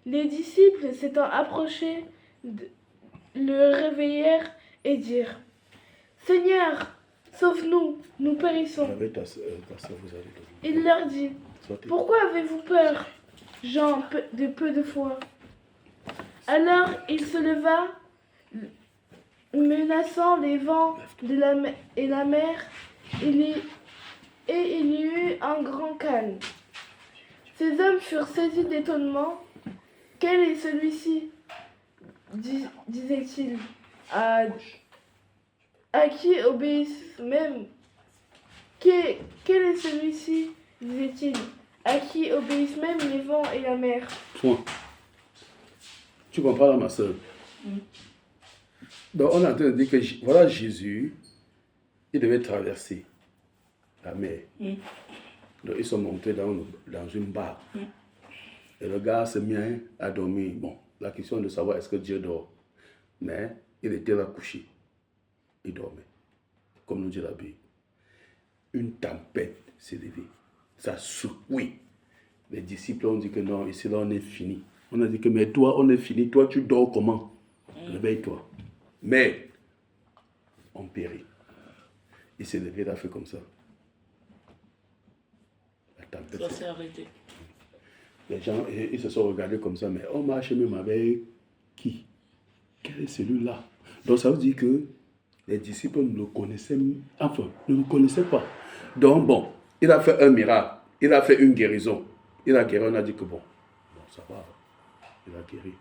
Les disciples s'étant approchés, le réveillèrent et dirent: Seigneur, sauve-nous, nous périssons. Il leur dit: Pourquoi avez-vous peur, gens de peu de foi? Alors il se leva, menaçant les vents et la mer, et il y eut un grand calme. Ces hommes furent saisis d'étonnement. Quel est celui-ci, disait-il, à qui obéissent même? Quel est celui-ci, disait-il, à qui obéissent même les vents et la mer? Point. Tu comprends là, ma soeur? Donc on est en train de dire que voilà Jésus, il devait traverser la mer. Donc ils sont montés dans une barque. Et le gars se mit à dormir. Bon, la question est de savoir est-ce que Dieu dort. Mais il était là couché. Il dormait. Comme nous dit la Bible. Une tempête s'est levée. Ça secouait. Les disciples ont dit que non, ici là on est fini. On a dit que mais toi on est fini. Toi tu dors comment? Réveille-toi. Mais on périt. Il s'est levé, il a fait comme ça. La tempête. Ça s'est arrêté. Les gens, ils se sont regardés comme ça, mais on marche même avec qui? Quel est celui-là? Donc ça veut dire que les disciples ne le connaissaient, ne le connaissaient pas. Donc bon, il a fait un miracle, il a fait une guérison. Il a guéri, on a dit que bon ça va, il a guéri.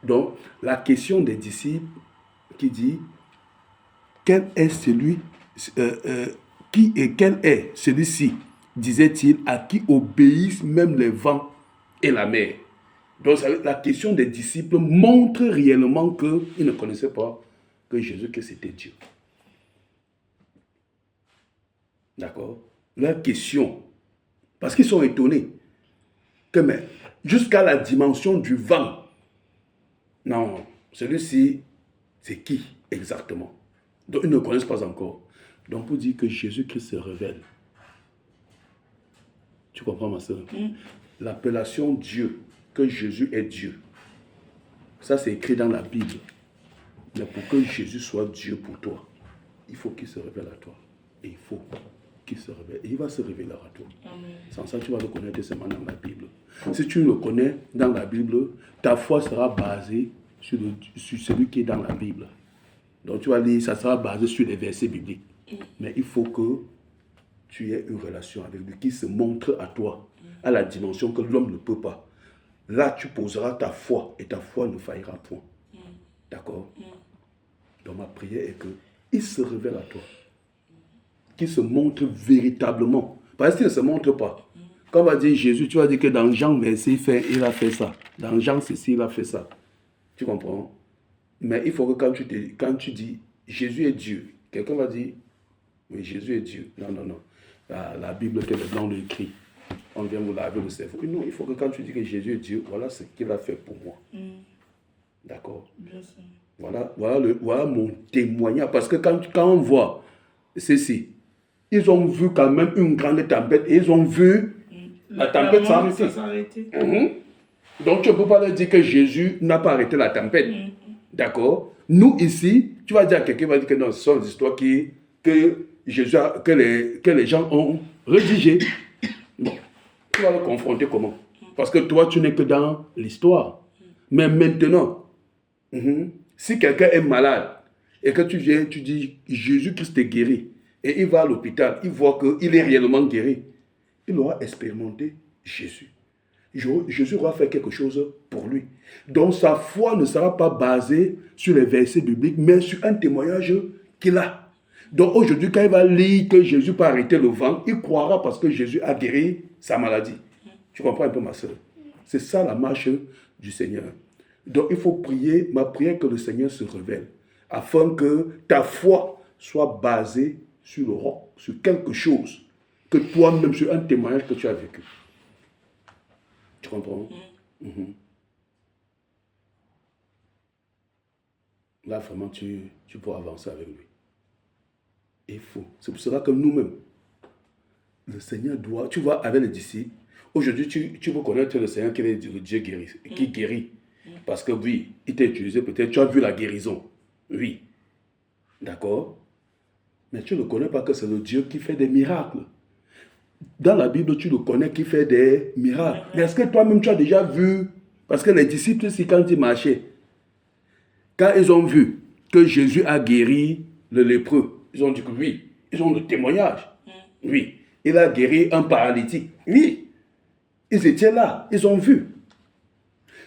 Donc la question des disciples qui dit, quel est celui, quel est celui-ci, disait-il, à qui obéissent même les vents et la mer? Donc la question des disciples montre réellement qu'ils ne connaissaient pas que Jésus, que c'était Dieu. D'accord? La question, parce qu'ils sont étonnés, que mais jusqu'à la dimension du vent, non, celui-ci, c'est qui exactement? Donc ils ne connaissent pas encore. Donc pour dire que Jésus-Christ se révèle. Tu comprends ma soeur? L'appellation Dieu, que Jésus est Dieu. Ça c'est écrit dans la Bible. Mais pour que Jésus soit Dieu pour toi, il faut qu'il se révèle à toi. Et il faut qu'il se révèle. Et il va se révéler à toi. Amen. Sans ça, tu vas le connaître seulement dans la Bible. Si tu le connais dans la Bible, ta foi sera basée sur celui qui est dans la Bible. Donc tu vas lire, ça sera basé sur les versets bibliques. Mais il faut que tu aies une relation avec lui qui se montre à toi, à la dimension que l'homme ne peut pas. Là, tu poseras ta foi et ta foi ne faillira point. D'accord? Donc ma prière est qu'il se révèle à toi. Qu'il se montre véritablement. Parce qu'il ne se montre pas. Quand on va dire Jésus, tu vas dire que dans Jean, il a fait ça. Dans Jean, ceci, il a fait ça. Tu comprends? Mais il faut que quand tu dis Jésus est Dieu, quelqu'un va dire, oui, Jésus est Dieu. Non, non, non. La Bible, que le blanc le écrit. On vient vous laver le cerveau. Non, il faut que quand tu dis que Jésus est Dieu, voilà ce qu'il a fait pour moi. D'accord? Bien sûr. Voilà mon témoignage. Parce que quand on voit ceci, ils ont vu quand même une grande tempête et ils ont vu la tempête s'arrêter. Donc tu ne peux pas leur dire que Jésus n'a pas arrêté la tempête. D'accord? Nous ici, tu vas dire à quelqu'un, va dire que non, ce sont des histoires que les gens ont rédigées. Bon, tu vas le confronter comment? Parce que toi, tu n'es que dans l'histoire. Mais maintenant, si quelqu'un est malade et que tu viens, tu dis Jésus-Christ est guéri et il va à l'hôpital, il voit qu'il est réellement guéri, il aura expérimenté Jésus. Jésus aura fait quelque chose pour lui. Donc sa foi ne sera pas basée sur les versets bibliques, mais sur un témoignage qu'il a. Donc aujourd'hui, quand il va lire que Jésus peut arrêter le vent, il croira parce que Jésus a guéri sa maladie. Tu comprends un peu, ma soeur? C'est ça la marche du Seigneur. Donc il faut prier, ma prière, que le Seigneur se révèle, afin que ta foi soit basée sur le roc, sur quelque chose, que toi-même, sur un témoignage que tu as vécu. Tu comprends? Là, vraiment, tu pourras avancer avec lui. Il faut. C'est pour cela que nous-mêmes, le Seigneur doit... Tu vois, avec les disciples, aujourd'hui, tu veux connaître le Seigneur qui est le Dieu qui guérit. Parce que oui, il t'a utilisé peut-être, tu as vu la guérison. Oui. D'accord? Mais tu ne connais pas que c'est le Dieu qui fait des miracles. Dans la Bible, tu le connais qui fait des miracles. Mais est-ce que toi-même, tu as déjà vu? Parce que les disciples, aussi, quand ils marchaient, quand ils ont vu que Jésus a guéri le lépreux, ils ont dit que oui, ils ont le témoignage. Oui, il a guéri un paralytique. Oui, ils étaient là, ils ont vu.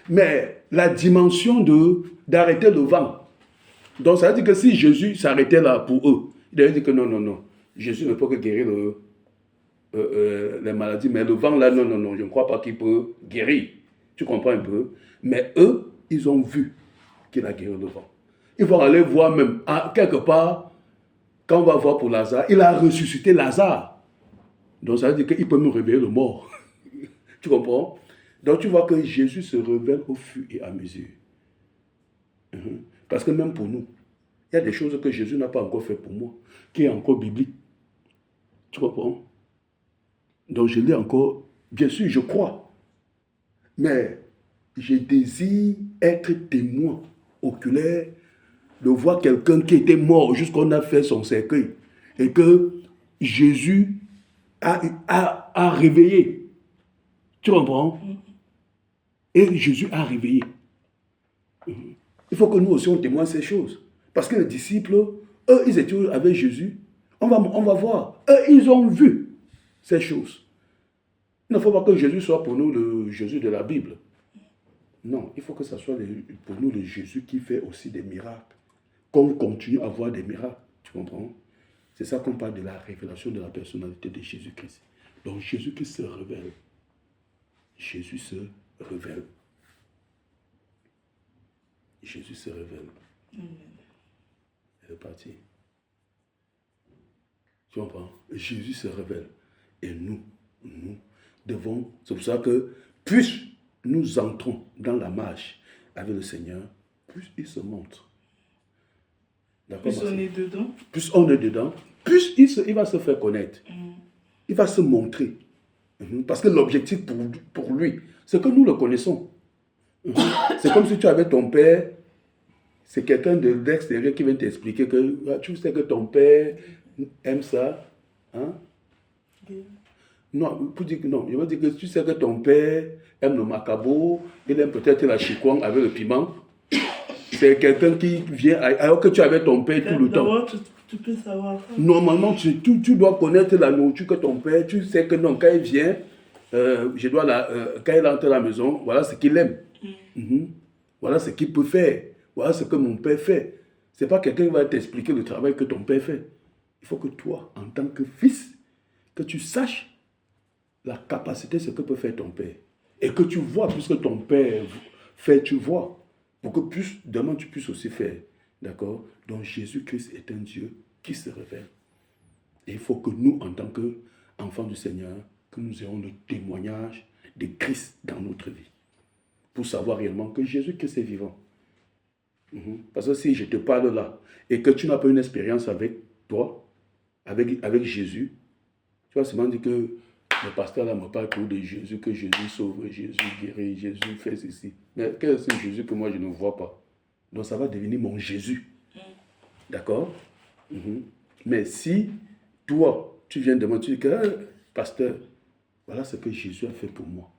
Mais la dimension d'arrêter le vent. Donc ça veut dire que si Jésus s'arrêtait là pour eux, il avait dit que non, non, non, Jésus ne peut que guérir les maladies, mais le vent là, non, non, non, je ne crois pas qu'il peut guérir. Tu comprends un peu? Mais eux, ils ont vu qu'il a guéri le vent. Ils vont aller voir même, quelque part, quand on va voir pour Lazare, il a ressuscité Lazare. Donc ça veut dire qu'il peut nous réveiller le mort. Tu comprends? Donc tu vois que Jésus se révèle au fur et à mesure. Parce que même pour nous, il y a des choses que Jésus n'a pas encore fait pour moi, qui est encore biblique. Tu comprends? Donc je l'ai encore, bien sûr, je crois. Mais je désire être témoin oculaire de voir quelqu'un qui était mort jusqu'à ce qu'on a fait son cercueil. Et que Jésus a réveillé. Tu comprends? Et Jésus a réveillé. Il faut que nous aussi on témoigne ces choses. Parce que les disciples, eux, ils étaient avec Jésus. On va voir. Eux, ils ont vu ces choses. Il ne faut pas que Jésus soit pour nous le Jésus de la Bible. Non, il faut que ça soit pour nous le Jésus qui fait aussi des miracles. Qu'on continue à voir des miracles. Tu comprends? C'est ça qu'on parle de la révélation de la personnalité de Jésus-Christ. Donc Jésus-Christ se révèle. Jésus se révèle. Jésus se révèle. Elle est partie. Tu comprends? Jésus se révèle. Et nous devons... C'est pour ça que plus nous entrons dans la marche avec le Seigneur, plus il se montre. Plus on est dedans. Plus on est dedans, plus il va se faire connaître. Il va se montrer. Parce que l'objectif pour lui, c'est que nous le connaissons. C'est comme si tu avais ton père, c'est quelqu'un de l'extérieur qui vient t'expliquer que tu sais que ton père aime ça. Hein? Non, pour dire que non, je veux dire que tu sais que ton père aime le macabo, il aime peut-être la chikwang avec le piment. c'est quelqu'un qui vient alors que tu es avec ton père tout le temps. D'abord, tu peux savoir ça. Normalement, tu dois connaître la nourriture que ton père, tu sais que non, quand il vient, quand il entre à la maison, voilà ce qu'il aime. Voilà ce qu'il peut faire. Voilà ce que mon père fait. Ce n'est pas quelqu'un qui va t'expliquer le travail que ton père fait. Il faut que toi, en tant que fils, que tu saches la capacité, ce que peut faire ton père. Et que tu vois, puisque ton père fait, tu vois. Pour que demain tu puisses aussi faire. D'accord? Donc Jésus-Christ est un Dieu qui se révèle. Et il faut que nous, en tant qu'enfants du Seigneur, que nous ayons le témoignage de Christ dans notre vie. Pour savoir réellement que Jésus-Christ est vivant. Parce que si je te parle là, et que tu n'as pas une expérience avec toi, avec Jésus, tu vas seulement dire que le pasteur là me parle toujours de Jésus, que Jésus sauve, Jésus guérit, Jésus fait ceci. Mais quel est ce Jésus que moi je ne vois pas? Donc ça va devenir mon Jésus. D'accord? Mais si toi, tu viens de moi, tu dis que pasteur, voilà ce que Jésus a fait pour moi.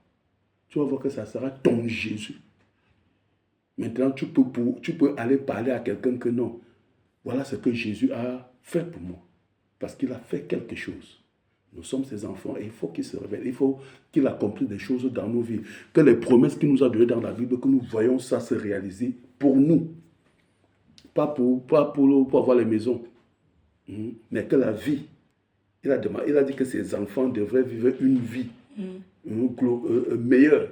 Tu vas voir que ça sera ton Jésus. Maintenant, tu peux aller parler à quelqu'un que non. Voilà ce que Jésus a fait pour moi. Parce qu'il a fait quelque chose. Nous sommes ses enfants et il faut qu'il se révèle. Il faut qu'il accomplisse des choses dans nos vies. Que les promesses qu'il nous a données dans la Bible, que nous voyons ça se réaliser pour nous. Pas pour avoir les maisons. Mais que la vie. Il a dit que ses enfants devraient vivre une vie meilleure.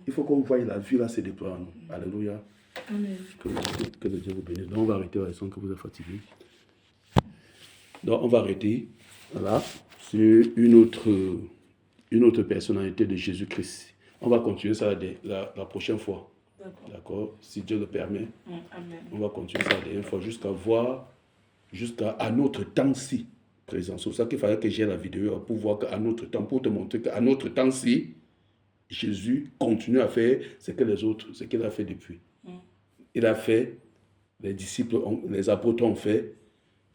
Il faut qu'on voie la vie là se déployer en nous. Alléluia. Amen. Que le Dieu vous bénisse. Donc on va arrêter la leçon que vous êtes fatigué. Donc on va arrêter là sur une autre personnalité de Jésus-Christ. On va continuer ça la prochaine fois. D'accord? Si Dieu le permet. Amen. On va continuer ça la dernière fois jusqu'à notre temps-ci présent. C'est pour ça qu'il fallait que j'ai la vidéo pour voir qu'à notre temps, pour te montrer qu'à notre temps-ci, Jésus continue à faire ce qu'il a fait depuis. Il a fait, les apôtres ont fait,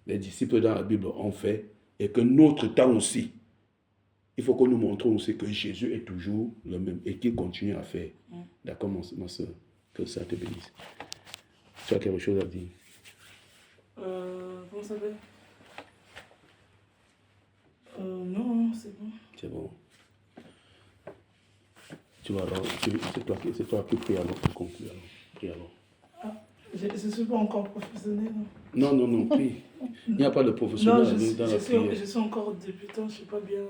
les disciples dans la Bible ont fait, et que notre temps aussi, il faut que nous montrons aussi que Jésus est toujours le même et qu'il continue à faire. D'accord, ma soeur? Que ça te bénisse. Tu as quelque chose à dire? Comment ça s'appelle? Non, c'est bon. C'est bon. Tu vois, alors, c'est toi qui prie alors pour conclure. Prie alors. Je ne suis pas encore professionnel. Non, prie. Il n'y a pas de professionnel dans la prière. Je suis encore débutant, je ne sais pas bien.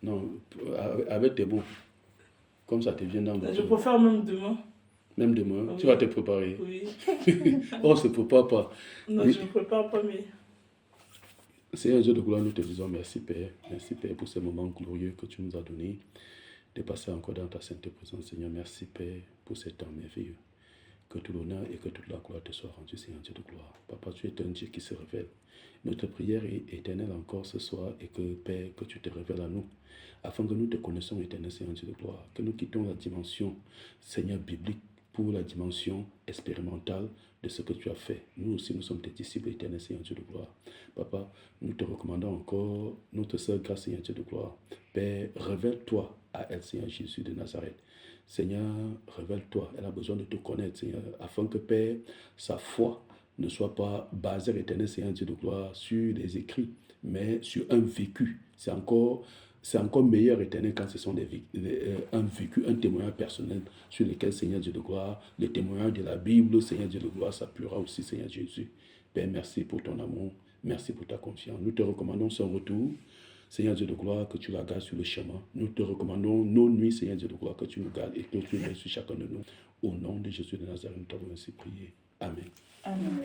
Non, avec tes mots. Comme ça te vient dans le Je préfère même demain. Même demain, oui. Tu vas te préparer. Oui. On ne se prépare pas. Non, je ne me prépare pas, mais... Seigneur Dieu de gloire, nous te disons merci Père. Merci Père pour ces moments glorieux que tu nous as donnés. De passer encore dans ta sainte présence, Seigneur. Merci Père pour ces temps merveilleux. Que tout l'honneur et que toute la gloire te soit rendue, Seigneur Dieu de gloire. Papa, tu es un Dieu qui se révèle. Notre prière est éternelle encore ce soir et que Père, que tu te révèles à nous. Afin que nous te connaissions éternel, Seigneur Dieu de gloire. Que nous quittons la dimension, Seigneur, biblique pour la dimension expérimentale de ce que tu as fait. Nous aussi, nous sommes tes disciples éternels, Seigneur Dieu de gloire. Papa, nous te recommandons encore notre sœur grâce, Seigneur Dieu de gloire. Père, révèle-toi à elle, Seigneur Jésus de Nazareth. Seigneur, révèle-toi. Elle a besoin de te connaître, Seigneur, afin que, Père, sa foi ne soit pas basée, éternel, Seigneur Dieu de gloire, sur les écrits, mais sur un vécu. C'est encore meilleur, éternel, quand ce sont un vécu, un témoignage personnel sur lequel, Seigneur Dieu de gloire, le témoignage de la Bible, Seigneur Dieu de gloire, s'appuiera aussi, Seigneur Jésus. Père, merci pour ton amour, merci pour ta confiance. Nous te recommandons son retour, Seigneur Dieu de gloire, que tu la gardes sur le chemin. Nous te recommandons nos nuits, Seigneur Dieu de gloire, que tu nous gardes et que tu veilles sur chacun de nous. Au nom de Jésus de Nazareth, nous t'avons ainsi prié. Amen. Amen.